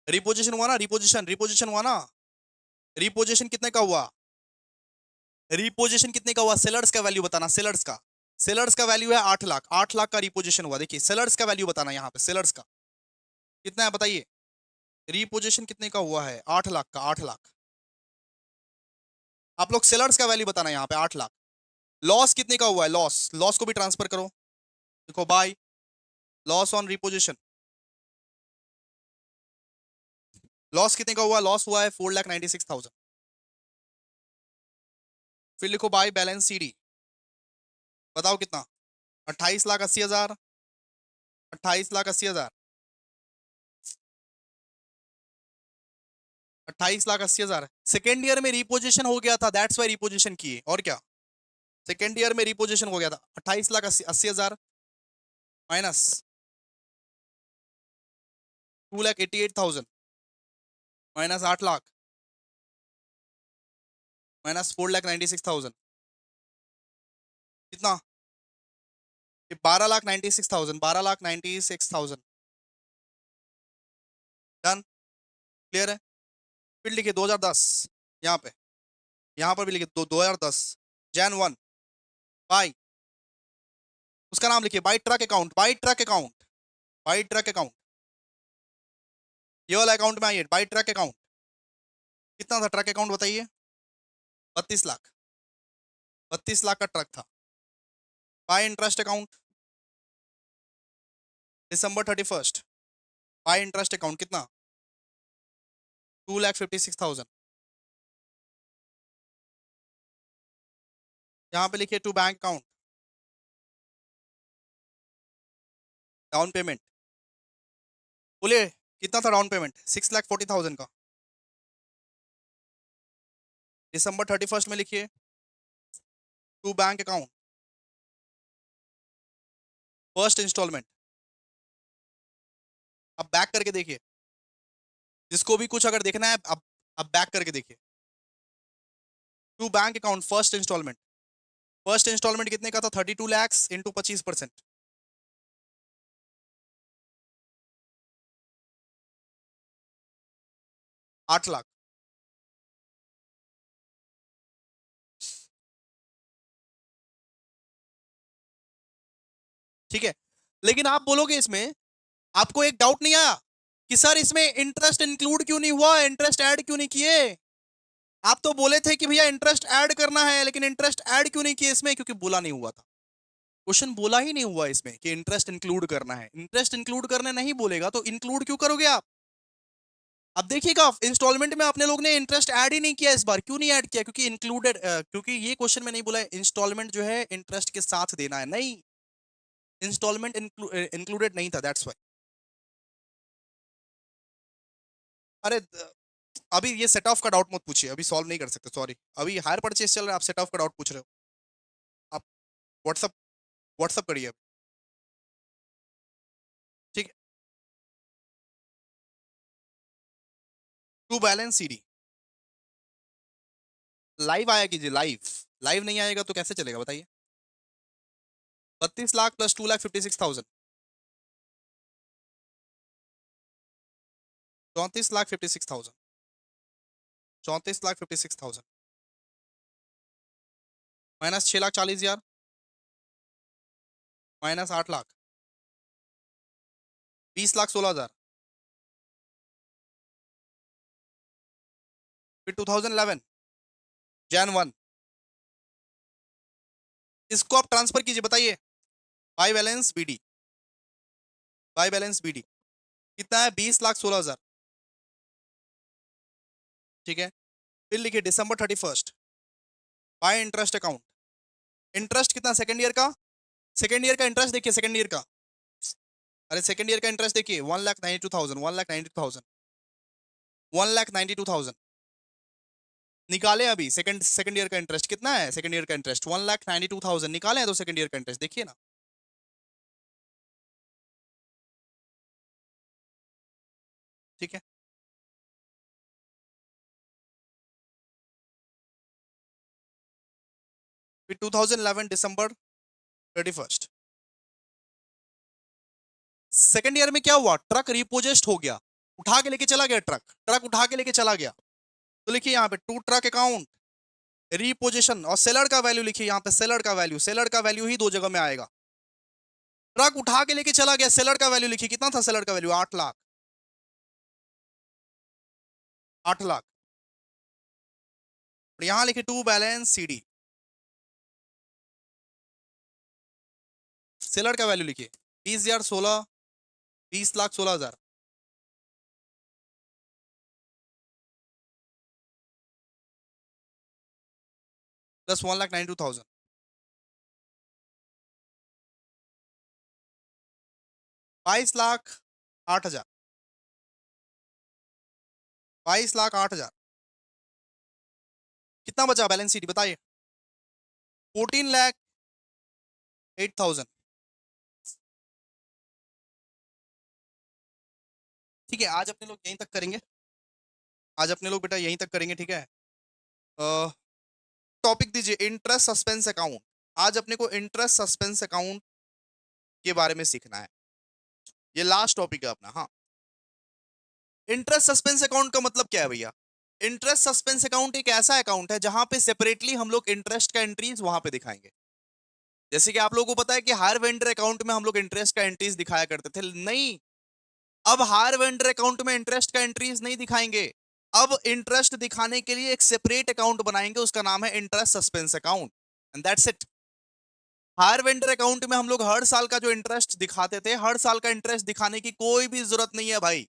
repossession हुआ ना, रिपोजिशन रिपोजिशन हुआ ना, रिपोजिशन कितने का हुआ, रिपोजिशन कितने का हुआ, सेलर्स का वैल्यू बताना, सेलर्स का, सेलर्स का वैल्यू है 8 लाख, 8 लाख का रिपोजिशन हुआ। देखिए सेलर्स का वैल्यू बताना, यहाँ पे सेलर्स का कितना है बताइए, रिपोजिशन कितने का हुआ है, 8 लाख का, 8 लाख। आप लोग सेलर्स का वैल्यू बताना यहाँ पे, 8 लाख। लॉस कितने का हुआ है, लॉस, लॉस को भी ट्रांसफर करो, देखो by loss on reposition, loss कितने का हुआ, लॉस हुआ है 4,96,000। फिर लिखो बाय बैलेंस CD, बताओ कितना, 28,80,000, 28,80,000, 28,80,000। सेकेंड ईयर में रिपोजिशन हो गया था, दैट्स वाई रिपोजिशन किए, और क्या। सेकेंड ईयर में रिपोजिशन हो गया था। 28,80,000 माइनस 2,88,000 माइनस 8 लाख माइनस 4,96,000 कितना, ये 12,96,000, 12,96,000। डन, क्लियर है। फिर लिखिए 2010, यहाँ पे, यहाँ पर भी लिखिए 2010 Jan 1 बाई, उसका नाम लिखिए by truck account, by truck account, by truck account, ये वाला अकाउंट में आइए, बाई ट्रक अकाउंट। कितना था ट्रक अकाउंट बताइए। 32 लाख, 32 लाख का ट्रक था। By interest account December 31, by interest account कितना, 2,56,000। यहाँ पे लिखिए to bank account, down payment, बोलिए कितना था डाउन पेमेंट, 6,40,000 का। December 31 में लिखिए to bank account, first instalment. अब बैक करके देखिए, जिसको भी कुछ अगर देखना है अब बैक करके देखिए। To bank account first instalment, first instalment कितने का था, 32 लाख इंटू 25%, 8 लाख। ठीक है, लेकिन आप बोलोगे इसमें, आपको एक डाउट नहीं आया कि सर इसमें इंटरेस्ट इंक्लूड क्यों नहीं हुआ, इंटरेस्ट ऐड क्यों नहीं किए। आप तो बोले थे कि भैया इंटरेस्ट ऐड करना है, लेकिन इंटरेस्ट ऐड क्यों नहीं किए इसमें, क्योंकि बोला नहीं हुआ था। क्वेश्चन बोला ही नहीं हुआ इसमें कि इंटरेस्ट इंक्लूड करना है। इंटरेस्ट इंक्लूड करने नहीं बोलेगा तो इंक्लूड क्यों करोगे आप। अब देखिएगा इंस्टॉलमेंट में अपने लोग ने इंटरेस्ट ऐड ही नहीं किया इस बार। क्यों नहीं ऐड किया, क्योंकि इंक्लूडेड, क्योंकि ये क्वेश्चन में नहीं बोला इंस्टॉलमेंट जो है इंटरेस्ट के साथ देना है, नहीं, इंस्टॉलमेंट इंक्लूडेड नहीं था, दैट्स वाई। अरे अभी ये सेट ऑफ का डाउट मत पूछिए, अभी सॉल्व नहीं कर सकते, सॉरी। अभी हायर परचेस चल रहा है, आप सेट ऑफ का डाउट पूछ रहे हो। आप व्हाट्सअप व्हाट्सअप करिए अब, ठीक है। टू बैलेंस सीडी लाइव आया कीजिए, लाइव। लाइव नहीं आएगा तो कैसे चलेगा बताइए। 32 lakh plus 2,56,000, 34,56,000, 34,56,000 minus 6,40,000 minus 8 lakh, 20,16,000। फिर 2011 Jan 1, इसको आप ट्रांसफर कीजिए बताइए। By balance BD, by balance BD कितना है, 20,16,000, ठीक है। फिर लिखिए December 31 by interest account, interest कितना सेकंड ईयर का, सेकंड ईयर का इंटरेस्ट देखिए, सेकंड ईयर का, अरे सेकंड ईयर का इंटरेस्ट देखिए, 1,92,000, 1,92,000, 1,92,000 निकाले अभी। सेकंड सेकंड ईयर का इंटरेस्ट कितना है, सेकंड ईयर का इंटरेस्ट 1,92,000 निकाले हैं, तो सेकंड ईयर का इंटरेस्ट देखिए ना। ठीक है, फिर 2011 December 31 सेकंड ईयर में क्या हुआ, ट्रक रिपोजेस्ट हो गया, उठा के लेके चला गया, ट्रक ट्रक उठा के लेके चला गया। तो लिखिए यहाँ पे टू ट्रक अकाउंट रिपोजिशन, और सेलर का वैल्यू लिखिए यहाँ पे, सेलर का वैल्यू, सेलर का वैल्यू ही दो जगह में आएगा। ट्रक उठा के लेके चला गया, सेलर का वैल्यू लिखिए, कितना था सेलर का वैल्यू, 8 लाख, 8 लाख। और यहां लिखिए टू बैलेंस सीडी, सेलर का वैल्यू लिखिए 20,000, 16, 20,16,000 प्लस 1,92,000, 22,08,000, 22,08,000। कितना बचा बैलेंस शीट बताइए? 14,08,000। ठीक है, आज अपने लोग यहीं तक करेंगे। आज अपने लोग बेटा यहीं तक करेंगे, ठीक है। टॉपिक दीजिए इंटरेस्ट सस्पेंस अकाउंट। आज अपने को इंटरेस्ट सस्पेंस अकाउंट के बारे में सीखना है। ये लास्ट टॉपिक है अपना। हाँ, इंटरेस्ट सस्पेंस अकाउंट का मतलब क्या है भैया? इंटरेस्ट सस्पेंस अकाउंट एक ऐसा अकाउंट है जहां पे सेपरेटली हम लोग इंटरेस्ट का एंट्रीज वहां पे दिखाएंगे। जैसे कि आप लोगों को पता है कि हायर वेंडर अकाउंट में हम लोग इंटरेस्ट का एंट्रीज दिखाया करते थे, नहीं, अब हायर वेंडर अकाउंट में इंटरेस्ट का एंट्रीज नहीं दिखाएंगे। अब इंटरेस्ट दिखाने के लिए एक सेपरेट अकाउंट बनाएंगे, उसका नाम है interest suspense account, and that's it. Higher vendor account में हम लोग हर साल का जो इंटरेस्ट दिखाते थे, हर साल का इंटरेस्ट दिखाने की कोई भी जरूरत नहीं है भाई।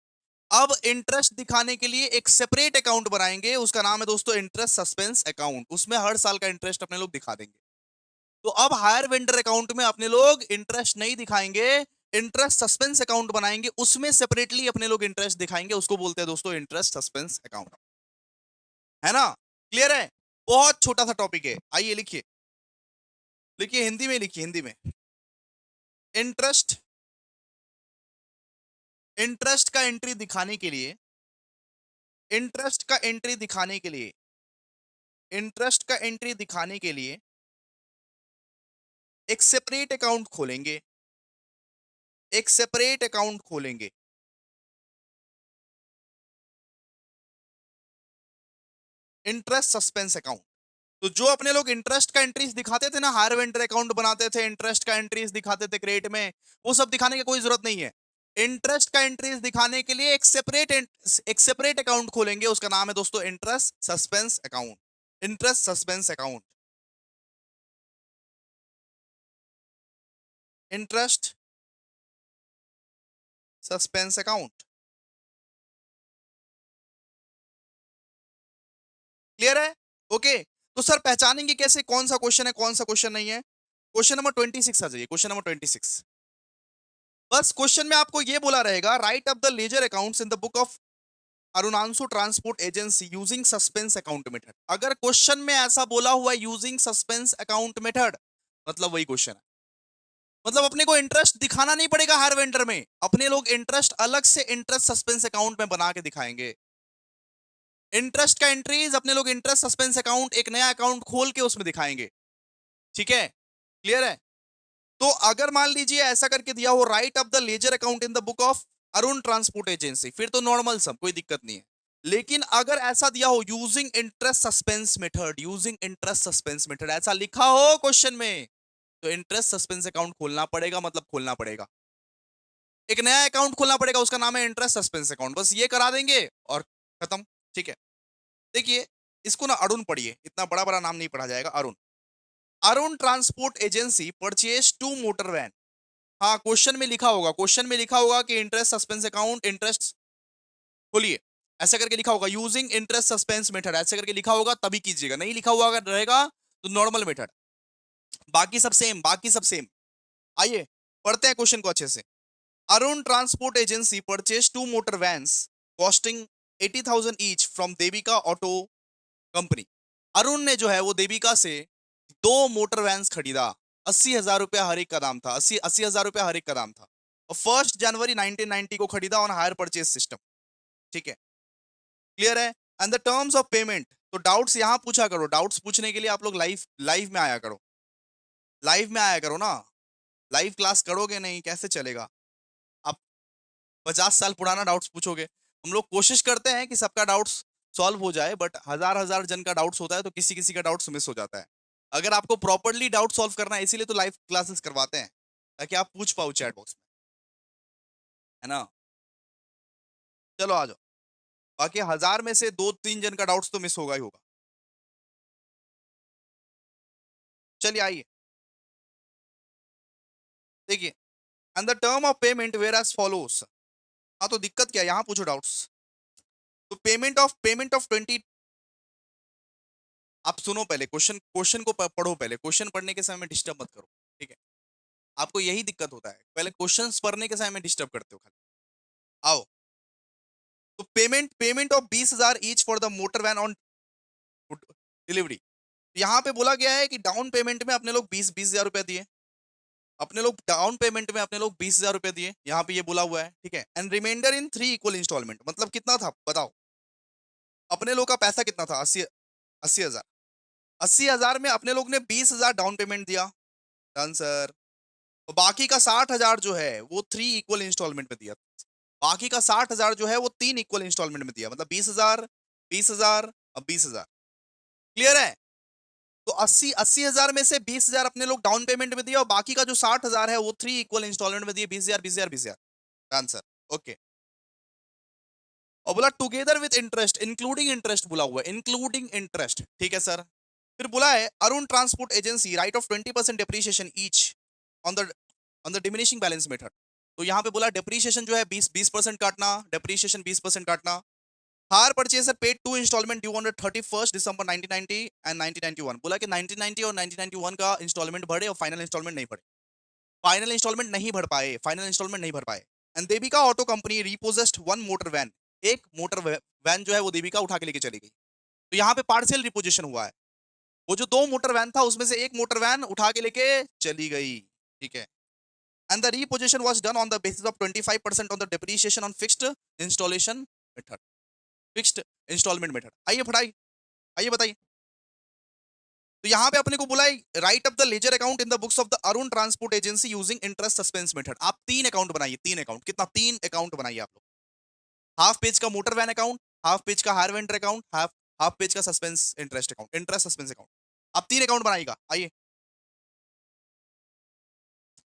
अब इंटरेस्ट दिखाने के लिए एक सेपरेट अकाउंट बनाएंगे, उसका नाम है दोस्तों इंटरेस्ट सस्पेंस अकाउंट। उसमें हर साल का इंटरेस्ट अपने लोग दिखा देंगे। तो अब हायर वेंडर अकाउंट में अपने लोग इंटरेस्ट नहीं दिखाएंगे, इंटरेस्ट सस्पेंस अकाउंट बनाएंगे, उसमें सेपरेटली अपने लोग इंटरेस्ट दिखाएंगे। उसको बोलते हैं दोस्तों इंटरेस्ट सस्पेंस अकाउंट। है ना? क्लियर है? बहुत छोटा सा टॉपिक है। आइए लिखिए, लिखिए हिंदी में, लिखिए हिंदी में। इंटरेस्ट, इंटरेस्ट का एंट्री दिखाने के लिए, इंटरेस्ट का एंट्री दिखाने के लिए, इंटरेस्ट का एंट्री दिखाने के लिए एक सेपरेट अकाउंट खोलेंगे, एक सेपरेट अकाउंट खोलेंगे। Interest suspense account. तो जो अपने लोग इंटरेस्ट का एंट्रीज दिखाते थे ना, हायर वेंडर अकाउंट बनाते थे, इंटरेस्ट का एंट्रीज दिखाते थे क्रेडिट में, वो सब दिखाने की कोई जरूरत नहीं है। इंटरेस्ट का एंट्रीज दिखाने के लिए एक सेपरेट अकाउंट खोलेंगे, उसका नाम है दोस्तों interest suspense account. Interest suspense account, interest suspense account. Clear है? ओके। तो सर पहचानेंगे कैसे कौन सा क्वेश्चन है कौन सा क्वेश्चन नहीं है? क्वेश्चन नंबर 26 आ जाइए, क्वेश्चन नंबर 26। बस क्वेश्चन में आपको ये बोला रहेगा, write up the ledger accounts in the book of Arunanshu transport agency using suspense account method. अगर क्वेश्चन में ऐसा बोला हुआ है यूजिंग सस्पेंस अकाउंट मेथड, मतलब वही क्वेश्चन है। मतलब अपने को इंटरेस्ट दिखाना नहीं पड़ेगा हर वेंडर में, अपने लोग इंटरेस्ट अलग से इंटरेस्ट सस्पेंस अकाउंट में बना के दिखाएंगे। इंटरेस्ट का एंट्रीज अपने लोग इंटरेस्ट सस्पेंस अकाउंट, एक नया अकाउंट खोल के उसमें दिखाएंगे। ठीक है? क्लियर है? तो अगर मान लीजिए ऐसा करके दिया हो, right up the ledger account in the book of Arun transport agency, फिर तो नॉर्मल सब, कोई दिक्कत नहीं है। लेकिन अगर ऐसा दिया हो using interest suspense method, using interest suspense method ऐसा लिखा हो क्वेश्चन में, तो इंटरेस्ट सस्पेंस अकाउंट खोलना पड़ेगा, मतलब खोलना पड़ेगा, एक नया अकाउंट खोलना पड़ेगा, उसका नाम है इंटरेस्ट सस्पेंस अकाउंट। बस ये करा देंगे और खत्म। ठीक है? देखिए, इसको ना अरुण पढ़िए, इतना बड़ा बड़ा नाम नहीं पढ़ा जाएगा। Arun, Arun transport agency purchase 2 motor van. हाँ, क्वेश्चन में लिखा होगा, क्वेश्चन में लिखा होगा कि इंटरेस्ट सस्पेंस अकाउंट, इंटरेस्ट खोलिए, ऐसा करके लिखा होगा यूजिंग इंटरेस्ट सस्पेंस मेथड, ऐसे करके लिखा होगा तभी कीजिएगा, नहीं लिखा हुआ अगर रहेगा तो नॉर्मल मेथड। बाकी सब सेम, बाकी सब सेम। आइए पढ़ते हैं क्वेश्चन को अच्छे से। Arun transport agency purchase 2 motor vans costing 80,000 each from Devika auto company. Arun ने जो है वो देविका से 2 मोटर वैन्स खरीदा। 80,000 रुपया हर एक का दाम था, 80,000 रुपया हर एक का दाम था। और 1 जनवरी 1990 को खरीदा ऑन हायर परचेज सिस्टम। ठीक है? क्लियर है? And the terms of payment. तो डाउट्स यहां पूछा करो, डाउट्स पूछने के लिए आप लोग लाइव लाइव में आया करो, लाइव में आया करो ना। लाइव क्लास करोगे नहीं कैसे चलेगा? आप 50 साल पुराना डाउट्स पूछोगे। हम लोग कोशिश करते हैं कि सबका डाउट्स सॉल्व हो जाए, बट हजार हजार जन का डाउट्स होता है तो किसी किसी का डाउट्स मिस हो जाता है। अगर आपको प्रॉपरली डाउट सॉल्व करना है, इसीलिए तो लाइव क्लासेस करवाते हैं, ताकि आप पूछ पाओ चैट बॉक्स में। है ना? चलो आ जाओ। बाकी हजार में से 2-3 जन का डाउट्स तो मिस होगा ही होगा। चलिए आइए देखिए, and the term of payment were as follows. हाँ, तो दिक्कत क्या है, यहाँ पूछो डाउट्स। तो पेमेंट ऑफ 20। आप सुनो पहले क्वेश्चन, क्वेश्चन को पढ़ो पहले, क्वेश्चन पढ़ने के समय में डिस्टर्ब मत करो। ठीक है? आपको यही दिक्कत होता है, पहले क्वेश्चंस पढ़ने के समय में डिस्टर्ब करते हो खाली। आओ। तो payment of 20,000 each for the motor van on delivery. यहाँ पे बोला गया है कि डाउन पेमेंट में अपने लोग 20,000 रुपए दिए, अपने लोग डाउन पेमेंट में अपने लोग 20,000 रुपए दिए, यहाँ पे ये बोला हुआ है, ठीक है। And reminder in 3 equal instalment, मतलब कितना था बताओ, अपने लोग का पैसा कितना था, 80,000। 80,000 में अपने लोग ने 20,000 डाउन पेमेंट दिया, डन सर। और बाकी का 60,000 जो है वो 3 इक्वल इंस्टॉलमेंट में दिया, बाकी का 60,000 जो है वो 3 इक्वल इंस्टॉलमेंट में दिया, मतलब 20,000, 20,000 अब 20,000। क्लियर है? तो 80,000 में से 20,000 अपने लोग डाउन पेमेंट में दिया और बाकी का जो 60,000 है वो 3 इक्वल इंस्टॉलमेंट में दिए, 20,000, 20,000, 20,000। Answer okay. और बोला together with interest, including interest बोला हुआ है, इंक्लूडिंग इंटरेस्ट, ठीक है सर। फिर बोला है Arun transport agency right of 20% depreciation each on the diminishing balance method. तो यहाँ पे बोला डिप्रीशिएशन जो है 20% काटना, डिप्रीशिएशन 20% काटना। Hire purchaser paid 2 instalment due on the 31 दिसंबर 1990 एंड 1991। बोला कि 1990 और 1991 का इंस्टॉलमेंट भरे और फाइनल इंस्टॉलमेंट नहीं भरे, फाइनल इंस्टॉलमेंट नहीं भर पाए, फाइनल इंस्टॉलमेंट नहीं भर पाए। And Devika auto company repossessed 1 motor van, एक मोटर वैन जो है वो देविका उठा के लेके चली गई। तो यहाँ पे पार्शियल रिपोजिशन हुआ है, वो जो 2 मोटर वैन था उसमें से एक मोटर वैन उठा के लेके चली गई, ठीक है। And the repossession was done on the basis of 25% on the depreciation on fixed installation method, fixed instalment method. आइए फटाई, आइए बताइए। तो यहाँ पे अपने को बोला है right up the ledger account in the books of the Arun transport agency using interest suspense method. आप 3 अकाउंट बनाइए, 3 अकाउंट, कितना, 3 अकाउंट बनाइए आप लोग। हाफ पेज का motor van account, half page का hire vendor account, half half page का suspense interest account, interest suspense account. आप 3 अकाउंट बनाइएगा। आइए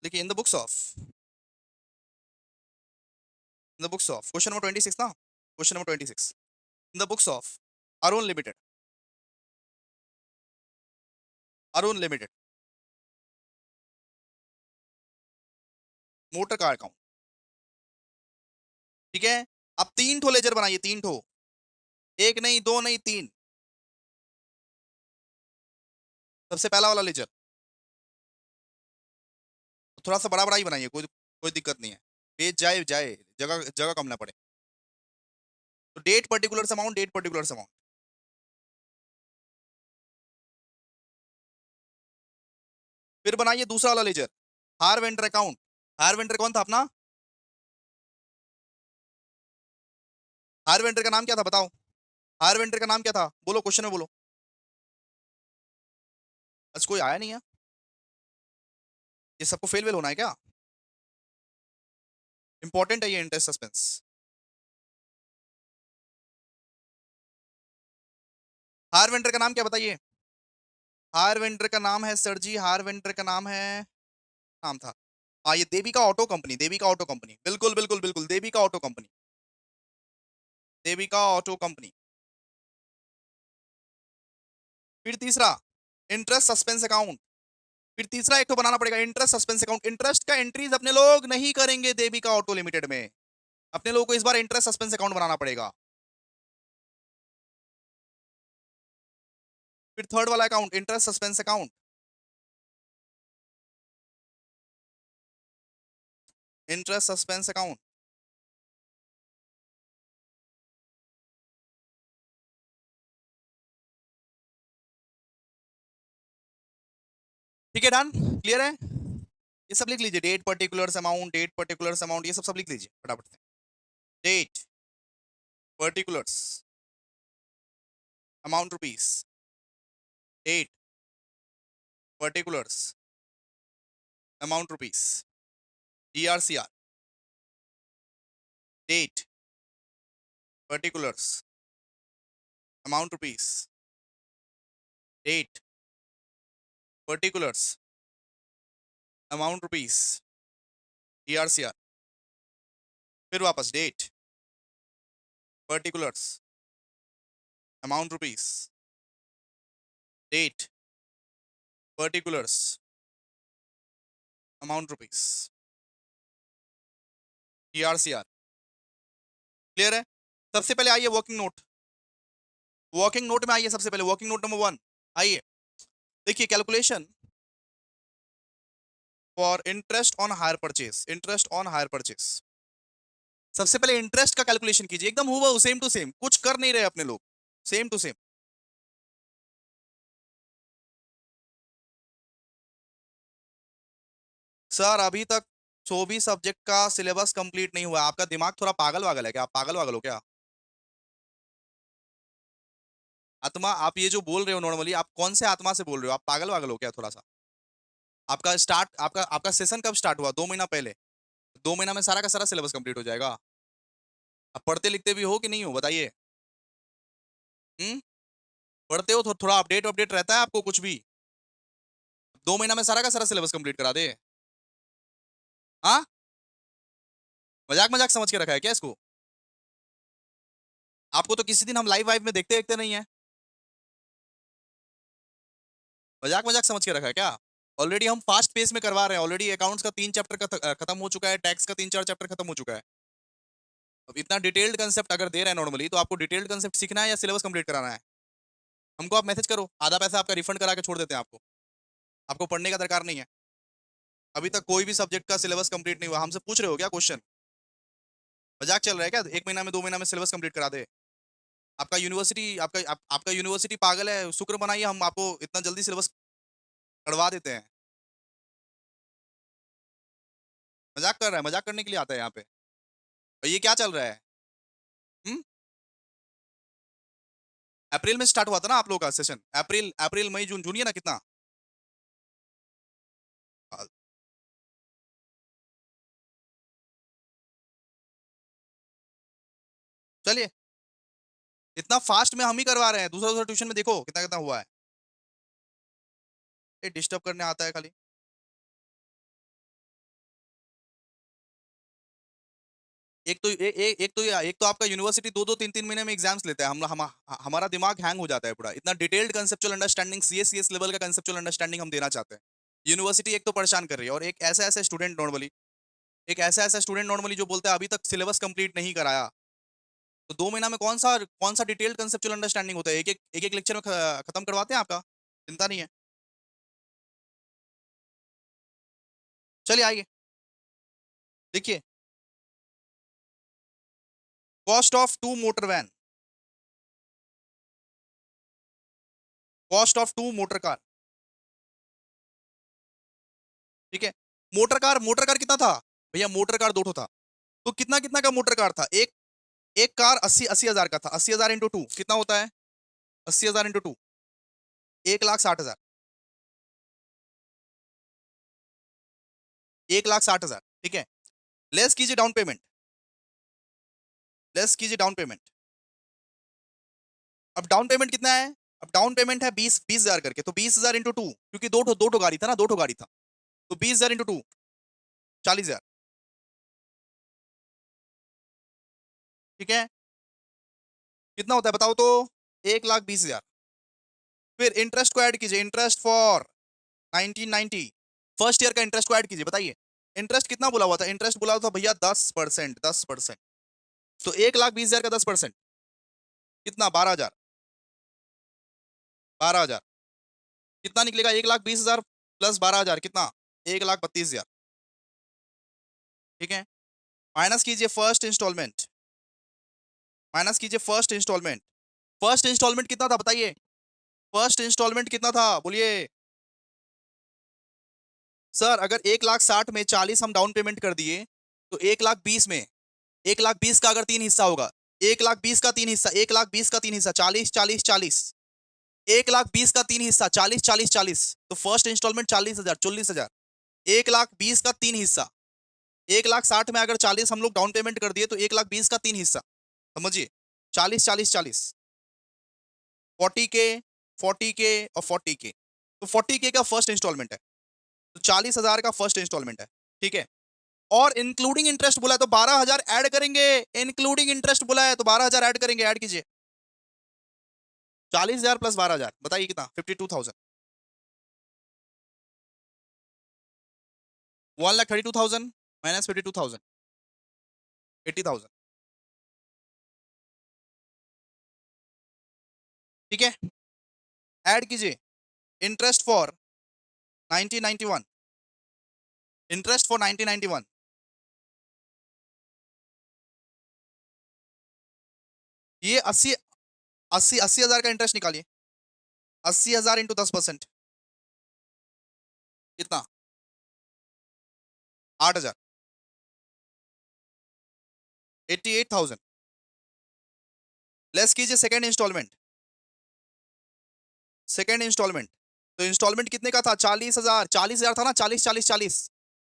देखिए, in the books of question number 26 ना, question number 26 in the books of Arun limited, Arun limited motor car account, ठीक है। अब 3 ठो लेजर बनाइए, 3 ठो, एक नहीं, दो नहीं, 3। सबसे पहला वाला लेजर थोड़ा सा बड़ा बड़ा ही बनाइए, कोई कोई दिक्कत नहीं है, पेज जाए जाए, जगह जगह कम ना पड़े। तो date particular amount, date particular amount. फिर बनाइए दूसरा वाला लेजर, हार वेंडर अकाउंट। हार वेंडर कौन था अपना, हार वेंडर का नाम क्या था बताओ, हार वेंडर का नाम क्या था, बोलो क्वेश्चन में बोलो। आज कोई आया नहीं है, ये सबको फेल वेल होना है क्या? इंपॉर्टेंट है ये इंटरेस्ट सस्पेंस। हार वेंडर का नाम क्या बताइए, हार वेंडर का नाम है सर जी, हार वेंडर का नाम है, नाम था, हाँ ये Devika auto company, Devika auto company, बिल्कुल बिल्कुल बिल्कुल, Devika auto company, Devika auto company. फिर तीसरा इंटरेस्ट सस्पेंस अकाउंट, फिर तीसरा एक तो बनाना पड़ेगा इंटरेस्ट सस्पेंस अकाउंट। इंटरेस्ट का एंट्रीज अपने लोग नहीं करेंगे देविका ऑटो लिमिटेड में, अपने लोगों को इस बार इंटरेस्ट सस्पेंस अकाउंट बनाना पड़ेगा। फिर थर्ड वाला account interest suspense account, interest suspense account. ठीक है, डन, क्लियर है। ये सब लिख लीजिए, date particulars amount, date particulars amount, ये सब सब लिख लीजिए फटाफट से। Date particulars amount rupees, date particulars amount rupees, DRCR, date particulars amount rupees, date particulars amount rupees, DRCR। फिर वापस date particulars amount rupees, date particulars amount rupees, DRCR। Clear है। सबसे पहले आइए वर्किंग नोट, वर्किंग नोट में आइए, सबसे पहले वर्किंग नोट नंबर 1 आइए। देखिए calculation for interest on hire purchase, interest on hire purchase. सबसे पहले इंटरेस्ट का कैलकुलेशन कीजिए, एकदम हुआ सेम टू सेम, कुछ कर नहीं रहे अपने लोग, सेम टू सेम। सर अभी तक 24 सब्जेक्ट का सिलेबस कंप्लीट नहीं हुआ। आपका दिमाग थोड़ा पागल वागल है क्या? आप पागल वागल हो क्या? आत्मा, आप ये जो बोल रहे हो नॉर्मली, आप कौन से आत्मा से बोल रहे हो? आप पागल वागल हो क्या थोड़ा सा? आपका सेशन कब स्टार्ट हुआ? 2 महीना पहले। 2 महीना में सारा का सारा सिलेबस कंप्लीट हो जाएगा? आप पढ़ते लिखते भी हो कि नहीं हो, बताइए। हम्म। पढ़ते हो तो थोड़ा अपडेट अपडेट रहता है आपको कुछ भी? 2 महीना में सारा का सारा सिलेबस कंप्लीट करा दे? हाँ। मजाक मजाक समझ के रखा है क्या इसको? आपको तो किसी दिन हम लाइव वाइव में देखते देखते नहीं है। मजाक मजाक समझ के रखा है क्या? ऑलरेडी हम फास्ट पेस में करवा रहे हैं। ऑलरेडी अकाउंट्स का 3 चैप्टर खत्म हो चुका है, टैक्स का 3 4 चैप्टर खत्म हो चुका है। अब इतना डिटेल्ड कंसेप्ट अगर दे रहे हैं नॉर्मली, तो आपको डिटेल्ड कंसेप्ट सीखना है या सिलेबस कंप्लीट कराना है? हमको आप मैसेज करो, आधा पैसा आपका रिफंड करा के छोड़ देते हैं आपको। आपको पढ़ने का दरकार नहीं है। अभी तक कोई भी सब्जेक्ट का सिलेबस कंप्लीट नहीं हुआ, हमसे पूछ रहे हो क्या क्वेश्चन? मजाक चल रहा है क्या? 1 महीना में 2 महीना में सिलेबस कंप्लीट करा दे? आपका यूनिवर्सिटी पागल है? शुक्र बनाइए हम आपको इतना जल्दी सिलेबस करवा देते हैं। मजाक कर रहा है, मजाक करने के लिए आता है यहाँ पे। और ये क्या चल रहा है? हम्म। अप्रैल में स्टार्ट हुआ था ना आप लोगों का सेशन? अप्रैल अप्रैल मई जून, जून ही है ना कितना? चलिए, इतना फास्ट में हम ही करवा रहे हैं, दूसरा दूसरा ट्यूशन में देखो कितना कितना हुआ है। ये डिस्टर्ब करने आता है खाली। एक तो आपका यूनिवर्सिटी 2 2 3 3 महीने में एग्जाम्स लेता है। हमारा दिमाग हैंग हो जाता है पूरा। इतना detailed conceptual understanding, CS level का कंसेप्चुअल अंडरस्टैंडिंग हम देना चाहते हैं। यूनिवर्सिटी एक तो परेशान कर रही है, और एक ऐसा ऐसा स्टूडेंट नॉर्मली जो बोलता है अभी तक सिलेबस कंप्लीट नहीं कराया। तो 2 महीना में कौन सा डिटेल्ड कंसेप्चुअल अंडरस्टैंडिंग होता है? एक लेक्चर में खत्म करवाते हैं आपका। चिंता नहीं है। चलिए आइए, देखिए। Cost of 2 motor van, cost of 2 motor car. ठीक है। मोटर कार कितना था? भैया मोटर कार 2 था। तो कितना कितना का मोटर कार था? एक एक कार 80 80 हजार का था। 80 हजार इंटू 2 कितना होता है? 80 हजार इंटू 2, 1,60,000। 1,60,000, ठीक है। लेस कीजिए डाउन पेमेंट, लेस कीजिए डाउन पेमेंट। अब डाउन पेमेंट कितना है? अब डाउन पेमेंट है 20 20 हजार करके, तो 20 हजार इंटू 2, क्योंकि दो ठो गाड़ी था ना, 2 ठो गाड़ी था। तो 20 हजार इंटू 2, 40 हजार। ठीक है। कितना होता है बताओ तो? 1,20,000। फिर इंटरेस्ट को ऐड कीजिए, इंटरेस्ट फॉर 1990, फर्स्ट ईयर का इंटरेस्ट को ऐड कीजिए, बताइए। इंटरेस्ट कितना बोला हुआ था? इंटरेस्ट बोला हुआ था भैया 10%, 10%। तो 1,20,000 का 10% कितना? 12,000। 12,000 कितना निकलेगा? 1,20,000 प्लस 12,000 कितना? 1,32,000। ठीक है। माइनस कीजिए फर्स्ट इंस्टॉलमेंट, माइनस कीजिए फर्स्ट इंस्टॉलमेंट। फर्स्ट इंस्टॉलमेंट कितना था बताइए? फर्स्ट इंस्टॉलमेंट कितना था बोलिए? सर अगर 1,60,000 में 40 हम डाउन पेमेंट कर दिए, तो 1,20,000 में, 1,20,000 का अगर 3 हिस्सा होगा, 1,20,000 का 3 हिस्सा, 1,20,000 का 3 हिस्सा, 40 40 40, 1,20,000 का 3 हिस्सा, 40 40 40। तो फर्स्ट इंस्टॉलमेंट 40,000, 40,000। 1,20,000 का 3 हिस्सा, 1,60,000 में अगर 40 हम लोग डाउन पेमेंट कर दिए, तो 1,20,000 का 3 हिस्सा, समझिए। 40 40 40, 40 के, 40 के और 40 के। तो 40 के का फर्स्ट इंस्टॉलमेंट है, तो 40,000 का फर्स्ट इंस्टॉलमेंट है। ठीक है। और इंक्लूडिंग इंटरेस्ट बोला है तो 12,000 ऐड करेंगे। इंक्लूडिंग इंटरेस्ट बोला है तो 12,000 ऐड करेंगे, ऐड कीजिए। 40,000 प्लस 12,000 बताइए कितना? 52,000। 1,32,000 माइनस 52,000, 80,000। ठीक है। ऐड कीजिए इंटरेस्ट फॉर 1991, इंटरेस्ट फॉर 1991। ये 80,000 का इंटरेस्ट निकालिए। 80,000 इंटू 10%, कितना? 8,000, 88,000। लेस कीजिए सेकेंड इंस्टॉलमेंट, सेकेंड इंस्टॉलमेंट। तो इंस्टॉलमेंट कितने का था? 40,000, 40,000 था ना, 40 40 40।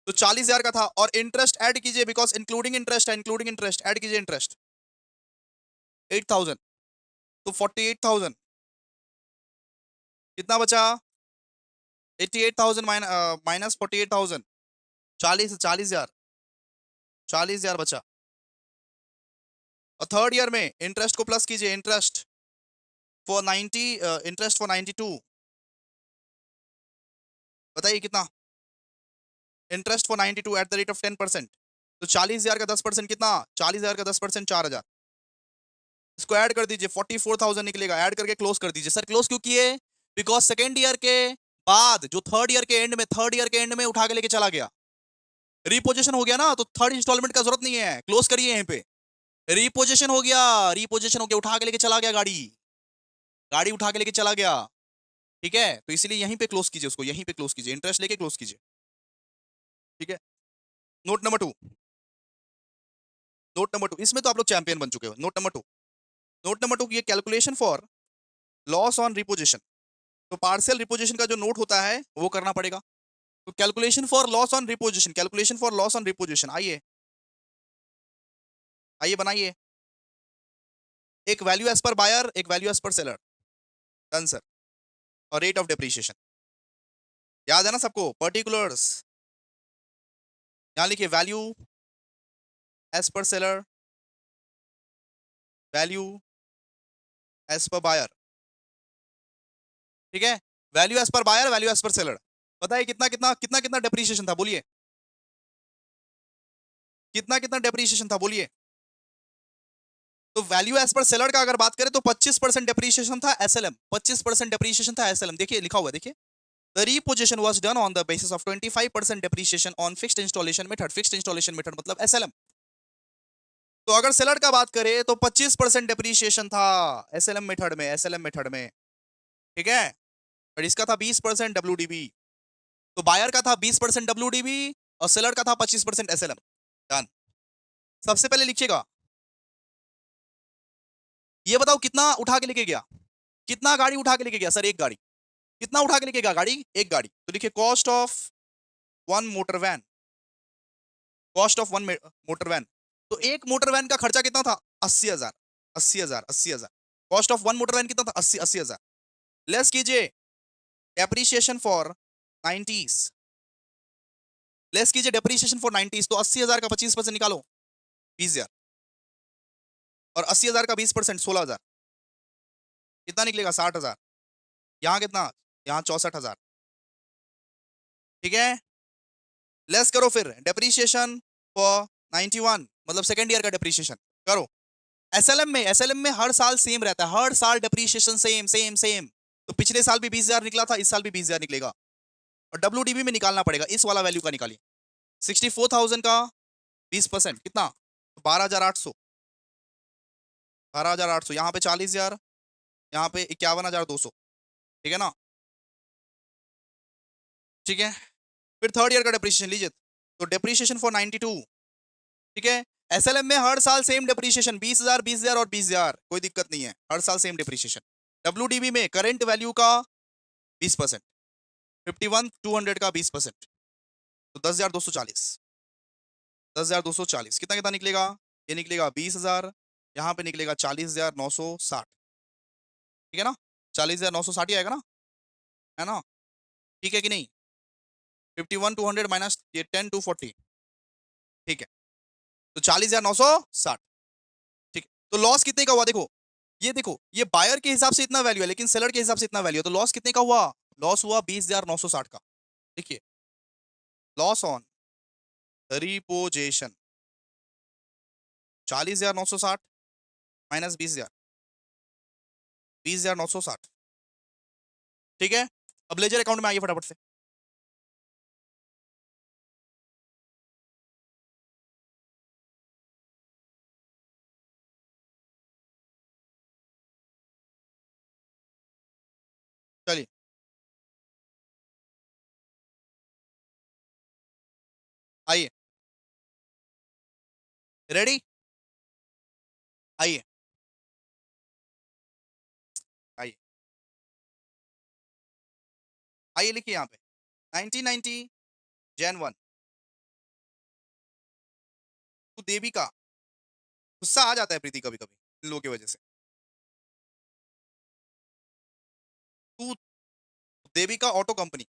तो 40,000 का था, और इंटरेस्ट ऐड कीजिए, बिकॉज इंक्लूडिंग इंटरेस्ट है, इंक्लूडिंग इंटरेस्ट ऐड कीजिए इंटरेस्ट, 8,000। तो 48,000, कितना बचा? 88,000 माइनस 48,000, 40,000, 40,000 बचा। और थर्ड ईयर में इंटरेस्ट को प्लस कीजिए, इंटरेस्ट फॉर 90, इंटरेस्ट फॉर 92, बताइए कितना? Interest for 92 eight the rate of 10%। तो 40,000 का 10% कितना? 40,000 का 10% 4,000। इसको ऐड कर दीजिए, 44,000 निकलेगा। ऐड करके क्लोज कर दीजिए। सर क्लोज क्यों किए? बिकॉज सेकेंड ईयर के बाद जो थर्ड ईयर के एंड में, थर्ड ईयर के एंड में उठा के लेके चला गया, रिपोजिशन हो गया ना, तो थर्ड इंस्टॉलमेंट का जरूरत नहीं है, क्लोज करिए यहीं पे। रिपोजिशन हो गया, रिपोजिशन हो गया, उठा के लेके चला गया गाड़ी, गाड़ी उठा के लेके चला गया। ठीक है, तो इसलिए यहीं पे क्लोज कीजिए उसको, यहीं पे क्लोज कीजिए, इंटरेस्ट लेके क्लोज कीजिए। ठीक है। नोट नंबर 2, नोट नंबर 2, इसमें तो आप लोग चैंपियन बन चुके हो। नोट नंबर 2, नोट नंबर 2, ये calculation for loss on repossession. तो पार्शियल रिपोजिशन का जो नोट होता है वो करना पड़ेगा। तो calculation for loss on repossession, calculation for loss on repossession, आइए आइए बनाइए। एक वैल्यू एज पर बायर, एक value as per seller. Done sir. और रेट ऑफ डेप्रिसिएशन याद है ना सबको? पर्टिकुलर्स यहां लिखिए, value as per seller, value as per buyer. ठीक है, value as per buyer, value as per seller. बताइए कितना कितना कितना कितना डेप्रिसिएशन था, बोलिए कितना कितना डेप्रिसिएशन था, बोलिए। तो वैल्यू एज पर सेलर का अगर बात करें तो 25% डेप्रिसिएशन था एसएलएम, 25% डेप्रिसिएशन था एसएलएम। देखिए लिखा हुआ है, देखिए। The reposition was done on the basis of 25% depreciation on fixed installation method. Fixed installation method मतलब SLM। तो अगर सेलर का बात करें तो 25% डेप्रीशिएशन था एसएलएम मेथड में, एसएलएम मेथड में। ठीक है, और इसका था 20% डब्ल्यूडीबी। तो बायर का था 20% डब्ल्यूडीबी और सेलर का था 25% एसएलएम। डन। सबसे पहले लिखिएगा, ये बताओ कितना उठा के लेके गया, कितना गाड़ी उठा के लेके गया? सर एक गाड़ी। कितना उठा के लेके गया गाड़ी? एक गाड़ी। तो लिखिए cost of one motor van, cost of one motor van. तो एक मोटर वैन का खर्चा कितना था? 80,000, 80,000, 80,000। Cost of one motor van कितना था? 80,000। लेस कीजिए डेप्रीशिएशन फॉर 90s, लेस कीजिए डेप्रीशिएशन फॉर 90s। तो 80,000 का 25% निकालो, 20,000। और 80,000 का 20% 16,000, कितना निकलेगा? 60,000। यहाँ कितना? यहाँ 64,000। ठीक है, लेस करो फिर डेप्रीशिएशन फॉर 91, मतलब सेकेंड ईयर का डेप्रीशिएशन करो। एसएलएम में, एसएलएम में हर साल सेम रहता है, हर साल डेप्रीशिएशन सेम सेम सेम। तो पिछले साल भी 20,000 निकला था, इस साल भी 20,000 निकलेगा। और डब्ल्यूडीबी में निकालना पड़ेगा, इस वाला वैल्यू का निकालिए। 64,000 का 20% कितना? 12,800, 12,800। यहाँ पे 40,000, यहाँ पे 51,200। ठीक है ना? ठीक है, फिर थर्ड ईयर का डेप्रीशिएशन लीजिए। तो डेप्रीशिएशन फॉर 92। ठीक है, एसएलएम में हर साल सेम डेप्रीशिएशन, 20,000, 20,000 और 20,000, कोई दिक्कत नहीं है, हर साल सेम डेप्रीशिएशन। डब्ल्यूडीबी में करंट वैल्यू का 20%, 51,200 का 20%, तो 10,240, 10,240 कितना कितना निकलेगा? ये निकलेगा 20,000, यहाँ पे निकलेगा 40,960। ठीक है ना? 40,960 ही आएगा ना, है ना? ठीक है कि नहीं? 51,200 माइनस ये 10,240। ठीक है, तो 40,960। ठीक है, तो लॉस कितने का हुआ? देखो, ये देखो, ये बायर के हिसाब से इतना वैल्यू है, लेकिन सेलर के हिसाब से इतना वैल्यू है, तो लॉस कितने का हुआ? लॉस हुआ 20,960 का। देखिए, लॉस ऑन रिपोजेशन 40,960 माइनस 20,000, 20,960। ठीक है, अब लेजर अकाउंट में आइए फटाफट से। रेडी? आइए, आइए, आइए लिखिए यहाँ पे 1990 जैन 1। तू देविका, गुस्सा आ जाता है प्रीति कभी कभी इन लोगों की वजह से। तू देविका ऑटो कंपनी,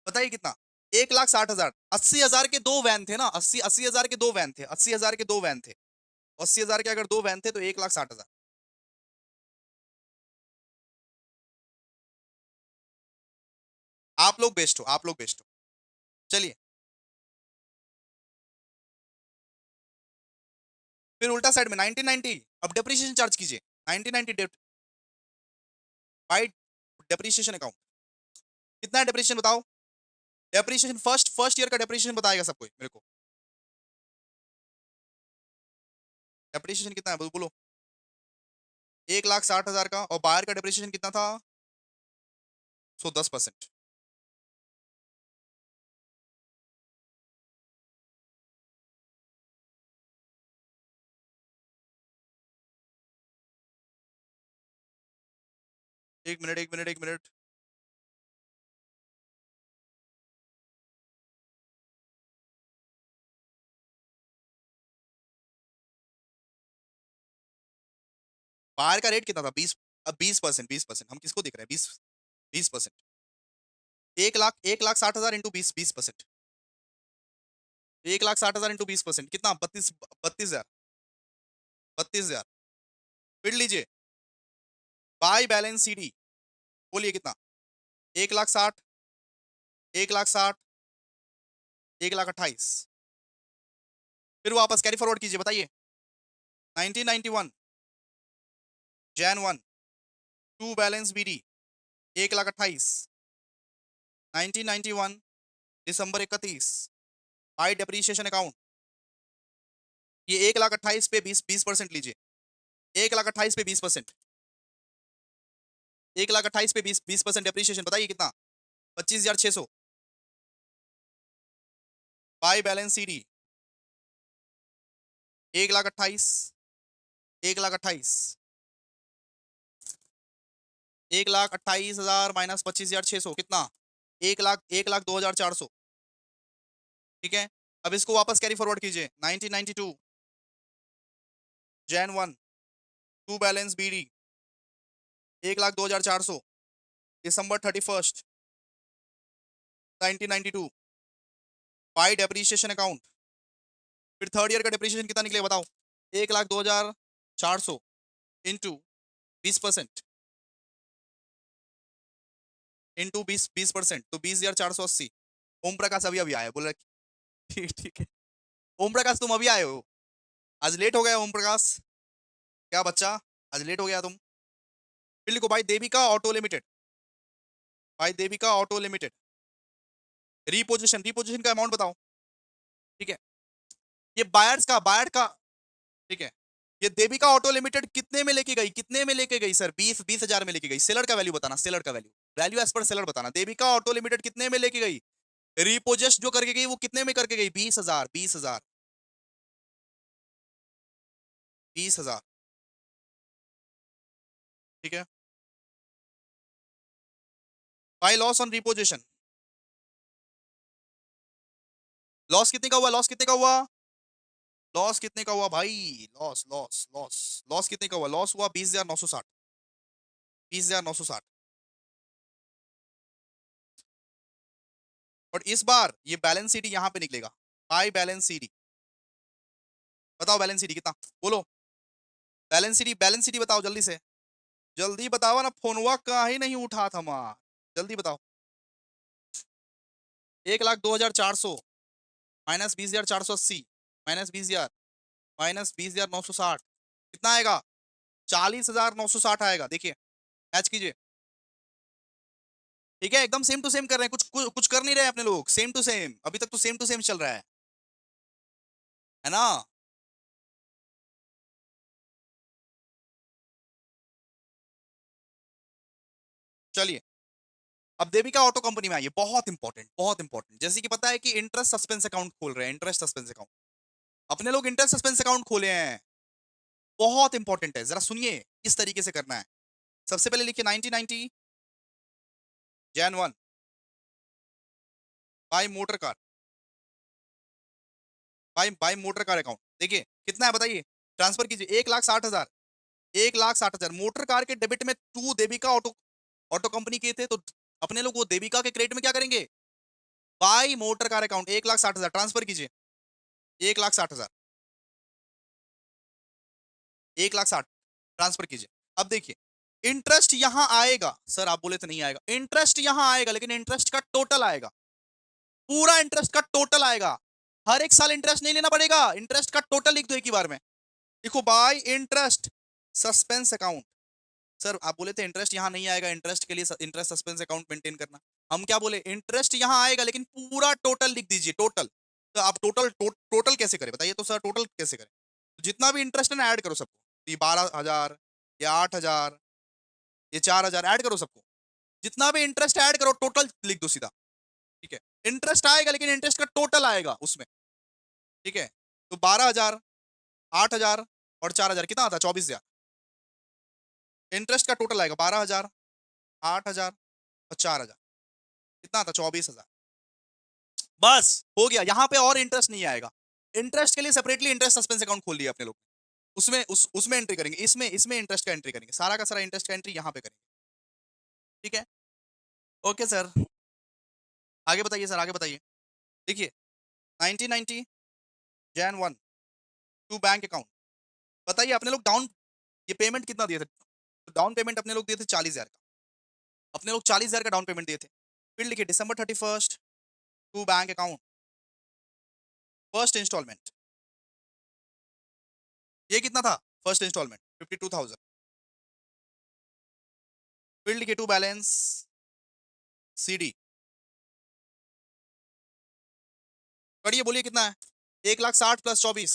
बताइए कितना? 1,60,000। 80,000 के दो वैन थे ना, 80,000 के दो वैन थे, 80,000 के दो वैन थे। 80,000 के अगर दो वैन थे तो 1,60,000। आप लोग बेस्ट हो, आप लोग बेस्ट हो। चलिए, फिर उल्टा साइड में 1990, अब डेप्रिसिएशन चार्ज कीजिए। 1990 बाई डेप्रिसिएशन अकाउंट, कितना है डेप्रिसिएशन बताओ? डेप्रिसिएशन फर्स्ट ईयर का डेप्रिसिएशन बताएगा सब कोई मेरे को। डेप्रिसिएशन कितना है बोलो बोलो? 1,60,000 का, और बाहर का डेप्रिसिएशन कितना था? सो 10%। एक मिनट, एक मिनट, एक मिनट। बाहर का रेट कितना था? 20। अब 20%, 20%, हम किसको देख रहे हैं? 20%। 1,60,000 इंटू 20%। 1,60,000 इंटू 20%, कितना? 32,000। 32,000। फिर लीजिए, बाई बैलेंस सीडी, बोलिए कितना? 1,60,000, 1,60,000, 1,28,000। फिर वापस कैरी फॉरवर्ड कीजिए, बताइए। 1991 जैन 1, टू बैलेंस बीडी, 1,28,000। 1991 दिसंबर 31, बाई डेप्रीशिएशन अकाउंट, ये 1,28,000 पे 20% लीजिए। 1,28,000 पे 20%, 1,28,000 पे 20% डेप्रीशिएशन, बताइए कितना? 25,600। बाई बैलेंस सीडी, 1,28,000, 1,28,000, 1,28,000 माइनस 25,600, कितना? 1,02,400। ठीक है, अब इसको वापस कैरी फॉरवर्ड कीजिए। 1992 जैन 1, टू बैलेंस बीडी, 1,02,400, दिसंबर 31, 1992, बाई डेप्रीशिएशन अकाउंट। फिर थर्ड ईयर का डेप्रीशिएशन कितना निकलेगा बताओ? 1,02,400 इंटू 20%, इंटू 20%, तो 20,480। ओम प्रकाश अभी अभी आया, बोल रहा ठीक ठीक है। ओम प्रकाश तुम अभी आए हो? आज लेट हो गया ओम प्रकाश। क्या बच्चा, आज लेट हो गया तुम? फिर लिखो, भाई देविका ऑटो लिमिटेड, भाई Devika auto limited, reposition, reposition का अमाउंट बताओ। ठीक है, ये बायर का, ठीक है। ये देविका ऑटो लिमिटेड कितने में लेके गई, कितने में लेके गई सर? 20,000 में लेके गई। सेलर का वैल्यू बताना, सेलर का value, value as per seller बताना। देविका ऑटो लिमिटेड कितने में लेके गई? रिपोजेस्ट जो करके गई वो कितने में करके गई? 20,000, 20,000, 20,000। ठीक है, by loss on reposition, loss कितने का हुआ? लॉस कितने का हुआ? लॉस कितने का हुआ भाई? लॉस लॉस लॉस लॉस कितने का हुआ? लॉस हुआ 20,960, 20,960। और इस बार ये बैलेंस सीडी यहां पे निकलेगा, बाय बैलेंस सीडी। बताओ बैलेंस सीडी कितना, बोलो। बैलेंस सीडी, बैलेंस सीडी बताओ जल्दी से, जल्दी बताओ ना, फोनवा का ही नहीं उठा था माँ। जल्दी बताओ। 1,02,400 माइनस 20,480 माइनस 20,000 माइनस 20,960, कितना आएगा? 40,960 आएगा। देखिए, मैच कीजिए। ठीक है, एकदम सेम टू सेम कर रहे हैं, कुछ कर नहीं रहे अपने लोग, सेम टू सेम। अभी तक तो सेम टू सेम चल रहा है ना? चलिए, अब देविका ऑटो कंपनी में आइए, बहुत इंपॉर्टेंट, बहुत इंपॉर्टेंट। जैसे कि पता है कि इंटरेस्ट सस्पेंस अकाउंट खोल रहे हैं, इंटरेस्ट सस्पेंस अकाउंट। अपने लोग इंटरेस्ट सस्पेंस अकाउंट खोले हैं, बहुत इंपॉर्टेंट है, जरा सुनिए किस तरीके से करना है। सबसे पहले लिखिए 1990 Jan 1 by motor car, by motor car account. देखिए कितना है बताइए, ट्रांसफर कीजिए 1,60,000, 1,60,000 मोटर कार के डेबिट में to Devika auto auto company के थे, तो अपने लोग वो देविका के क्रेडिट में क्या करेंगे, by motor car account 1,60,000 transfer कीजिए, 1,60,000, 1,60,000 ट्रांसफर कीजिए। अब देखिए इंटरेस्ट यहां आएगा, सर आप बोले तो नहीं आएगा, इंटरेस्ट यहां आएगा लेकिन इंटरेस्ट का टोटल आएगा, पूरा इंटरेस्ट का टोटल आएगा। हर एक साल इंटरेस्ट नहीं लेना पड़ेगा, इंटरेस्ट का टोटल लिख दो एक ही बार में। देखो bye interest suspense account, sir आप बोले थे इंटरेस्ट यहां नहीं आएगा, इंटरेस्ट के लिए इंटरेस्ट सस्पेंस अकाउंट मेंटेन करना। हम क्या बोले, इंटरेस्ट यहां आएगा लेकिन पूरा टोटल लिख दीजिए, टोटल। तो आप टोटल कैसे करें बताइए, तो सर टोटल कैसे करें, जितना भी इंटरेस्ट है ना ऐड करो सबको, ये 12,000, ये 8,000, ये 4,000 ऐड करो सबको, जितना भी इंटरेस्ट ऐड करो टोटल लिख दो सीधा। ठीक है, इंटरेस्ट आएगा लेकिन इंटरेस्ट का टोटल आएगा उसमें। ठीक है, तो 12,000, 8,000 और 4,000 कितना आता है, 24,000। इंटरेस्ट का टोटल आएगा 12,000, 8,000 और 4,000, कितना आता है, 24,000। बस हो गया, यहां पे और इंटरेस्ट नहीं आएगा। इंटरेस्ट के लिए सेपरेटली इंटरेस्ट सस्पेंस अकाउंट खोल लिया अपने लोग, उसमें उसमें एंट्री करेंगे, इसमें इंटरेस्ट का एंट्री करेंगे, सारा का सारा इंटरेस्ट का एंट्री यहां पे करेंगे। ठीक है, ओके सर, आगे बताइए सर, आगे बताइए। देखिए 1990 जैन 1 टू बैंक अकाउंट, बताइए अपने लोग डाउन, ये पेमेंट कितना दिए थे, तो डाउन पेमेंट अपने लोग दिए थे 40,000 का, अपने लोग 40,000 का डाउन पेमेंट दिए थे। फिर लिखिए December 31 to bank account first instalment, ये कितना था, फर्स्ट इंस्टॉलमेंट 52,000। फिर लिखिए टू बैलेंस सीडी, करिए बोलिए कितना है, 1,60,000 प्लस 24,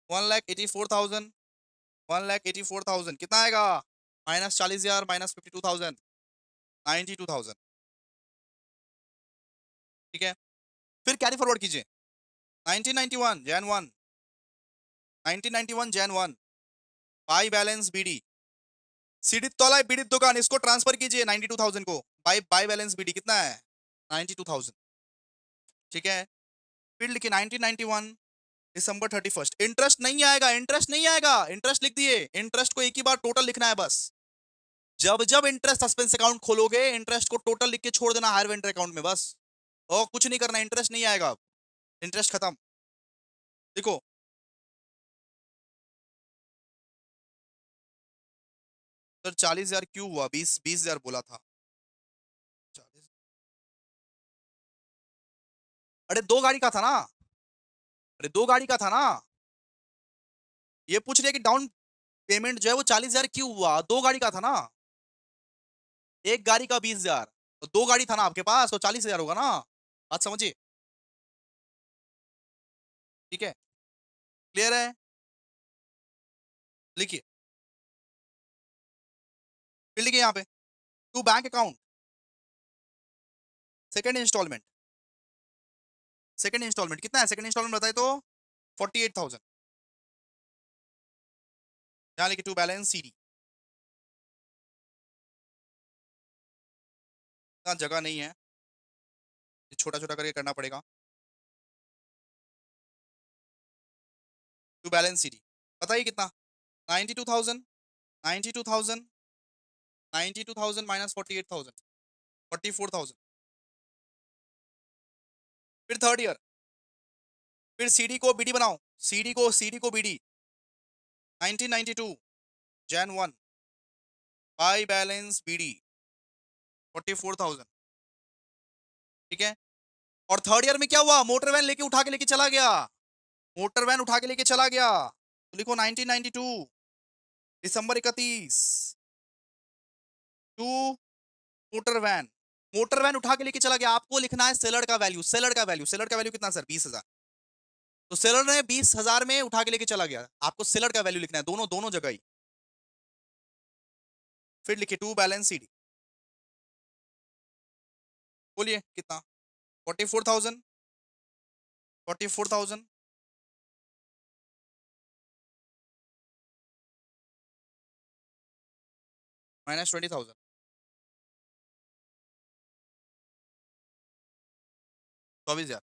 1,84,000, 1,84,000 कितना आएगा, माइनस 40,000 माइनस 52,000, 92,000। ठीक है, फिर कैरी फॉरवर्ड कीजिए 1991 Jan 1, 1991 Jan 1 by balance BD, CD तोला बीडी दुकान, इसको ट्रांसफर कीजिए 92,000 को, बाई बाई बैलेंस बीडी कितना है, 92,000। ठीक है, फिर लिखिए 1991 December 31, इंटरेस्ट नहीं आएगा, इंटरेस्ट नहीं आएगा, इंटरेस्ट लिख दिए, इंटरेस्ट को एक ही बार टोटल लिखना है बस। जब जब इंटरेस्ट सस्पेंस अकाउंट खोलोगे इंटरेस्ट को टोटल लिख के छोड़ देना हायर वेंडर अकाउंट में बस, और कुछ नहीं करना, इंटरेस्ट नहीं आएगा, इंटरेस्ट खत्म। देखो सर 40,000 क्यों हुआ, 20,000 बोला था, 40, अरे दो गाड़ी का था ना, अरे दो गाड़ी का था ना, ये पूछ रहे कि डाउन पेमेंट जो है वो 40,000 क्यों हुआ, दो गाड़ी का था ना, एक गाड़ी का 20,000, तो दो गाड़ी था ना आपके पास, तो 40,000 होगा ना, बात समझिए। ठीक है, क्लियर है, लिखिए, फिर लिखिए यहाँ पे to bank account second instalment, second instalment कितना है, सेकंड इंस्टॉलमेंट बताए तो 48,000, यहाँ लिखिए टू बैलेंस सीडी, इतना जगह नहीं है, ये छोटा छोटा करके करना पड़ेगा, टू बैलेंस सीडी बताइए कितना, 92,000, 92,000, 92,000 माइनस 48,000, 44,000। फिर थर्ड ईयर, फिर सीडी को बीडी बनाओ, सीडी को BD 1992 Jan 1 by balance BD 44,000। ठीक है, और थर्ड ईयर में क्या हुआ, मोटर वैन लेके उठा के लेके चला गया, मोटर वैन उठा के लेके चला गया, तो लिखो 1992 December 31 to motor van, motor van उठा के लेके चला गया, आपको लिखना है सेलर का वैल्यू, सेलर का वैल्यू, सेलर का वैल्यू कितना सर, 20,000, तो सेलर ने 20,000 में उठा के लेके चला गया, आपको सेलर का वैल्यू लिखना है, दोनों दोनों जगह ही। फिर लिखिए टू बैलेंस सीडी, बोलिए कितना, 44,000, 44,000 माइनस 20,000, 24,000।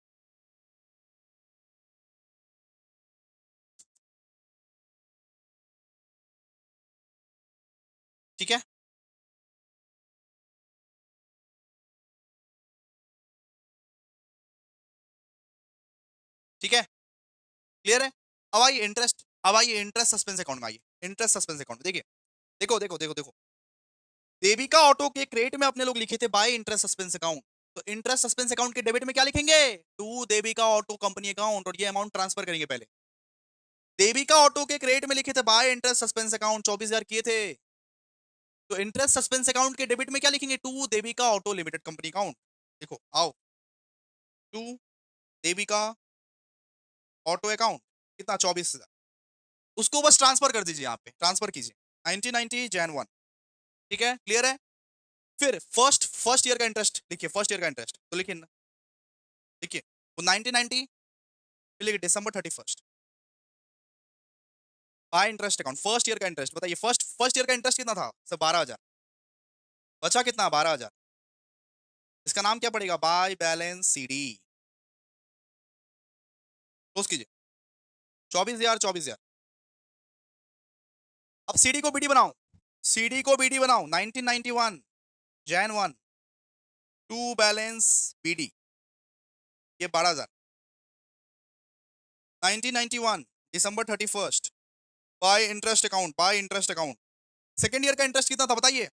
ठीक है, ठीक है, क्लियर है। अब आइए इंटरेस्ट सस्पेंस अकाउंट में आइए। इंटरेस्ट सस्पेंस अकाउंट देखिए, देखो देखो देखो देखो, देविका ऑटो के क्रेडिट में अपने लोग लिखे थे बाय इंटरेस्ट सस्पेंस अकाउंट। तो इंटरेस्ट सस्पेंस अकाउंट के डेबिट में क्या लिखेंगे? To Devika auto company account, और ये अमाउंट ट्रांसफर करेंगे पहले। देविका ऑटो के क्रेडिट में लिखे थे बाय इंटरेस्ट सस्पेंस अकाउंट, 24,000 किए थे। तो इंटरेस्ट सस्पेंस अकाउंट के डेबिट में क्या लिखेंगे? To Devika auto limited company account. देखो आओ, टू देविका ऑटो अकाउंट, कितना? 24,000। उसको बस ट्रांसफर कर दीजिए, यहाँ पे ट्रांसफर कीजिए 1990 जैन 1। ठीक है, क्लियर है। फिर फर्स्ट ईयर का इंटरेस्ट लिखिए, फर्स्ट ईयर का इंटरेस्ट तो लिखिए ना, लिखिए वो 1990, फिर लिखिए December 31 by interest account, first year का इंटरेस्ट बताइए। फर्स्ट ईयर का इंटरेस्ट कितना था सर? 12,000। बचा कितना? 12,000। इसका नाम क्या पड़ेगा? By balance CD. क्लोज कीजिए, 24,000 24,000। अब सीडी को बीडी बनाओ, सीडी को बीडी बनाओ 1991 जैन 1, टू बैलेंस बीडी, ये 12,000। 1991 December 31 by interest account, bye interest account. Second year का इंटरेस्ट कितना था बताइए?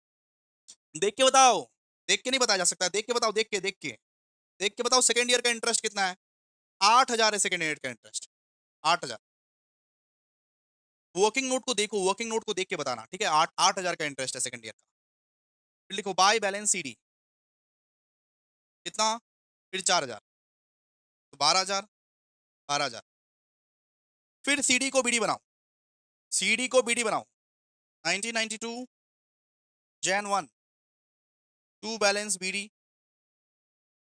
देख के बताओ, देख के नहीं बताया जा सकता है, देख के बताओ, देख के बताओ सेकेंड ईयर का इंटरेस्ट कितना है? 8,000 है सेकेंड ईयर का इंटरेस्ट, 8,000। वर्किंग नोट को देखो, वर्किंग नोट को देख के बताना, ठीक है। 8,000 का इंटरेस्ट है सेकेंड ईयर का। फिर लिखो बाय बैलेंस सीडी कितना? फिर 4,000, तो 12,000, 12,000। फिर सीडी को बीडी बनाओ, सीडी को बीडी बनाओ 1992 जैन 1, टू बैलेंस बीडी,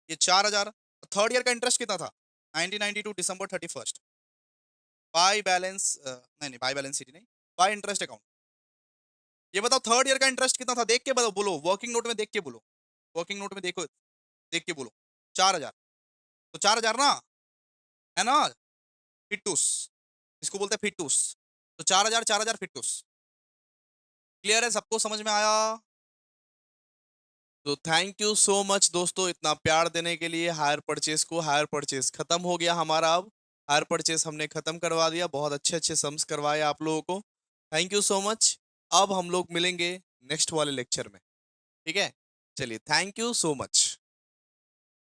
ये 4,000। थर्ड ईयर का इंटरेस्ट कितना था? 1992 December 31 बाय बैलेंस नहीं नहीं, बाय बैलेंस सीडी नहीं, बाय इंटरेस्ट अकाउंट। ये बताओ थर्ड ईयर का इंटरेस्ट कितना था? देख के बताओ, बोलो वर्किंग नोट में देख के बोलो, वर्किंग नोट में देखो, देख के बोलो। 4,000, तो 4,000 ना, है ना? फिट्टूस, इसको बोलते हैं फिट्टूस। तो 4,000 4,000 फिट्टूस। क्लियर है? सबको समझ में आया? तो थैंक यू सो मच दोस्तों, इतना प्यार देने के लिए। हायर परचेस को, हायर परचेस खत्म हो गया हमारा। अब हायर परचेस हमने खत्म करवा दिया, बहुत अच्छे अच्छे सम्स करवाए आप लोगों को। Thank you so much. अब हम लोग मिलेंगे नेक्स्ट वाले लेक्चर में, ठीक है? चलिए, थैंक यू सो मच।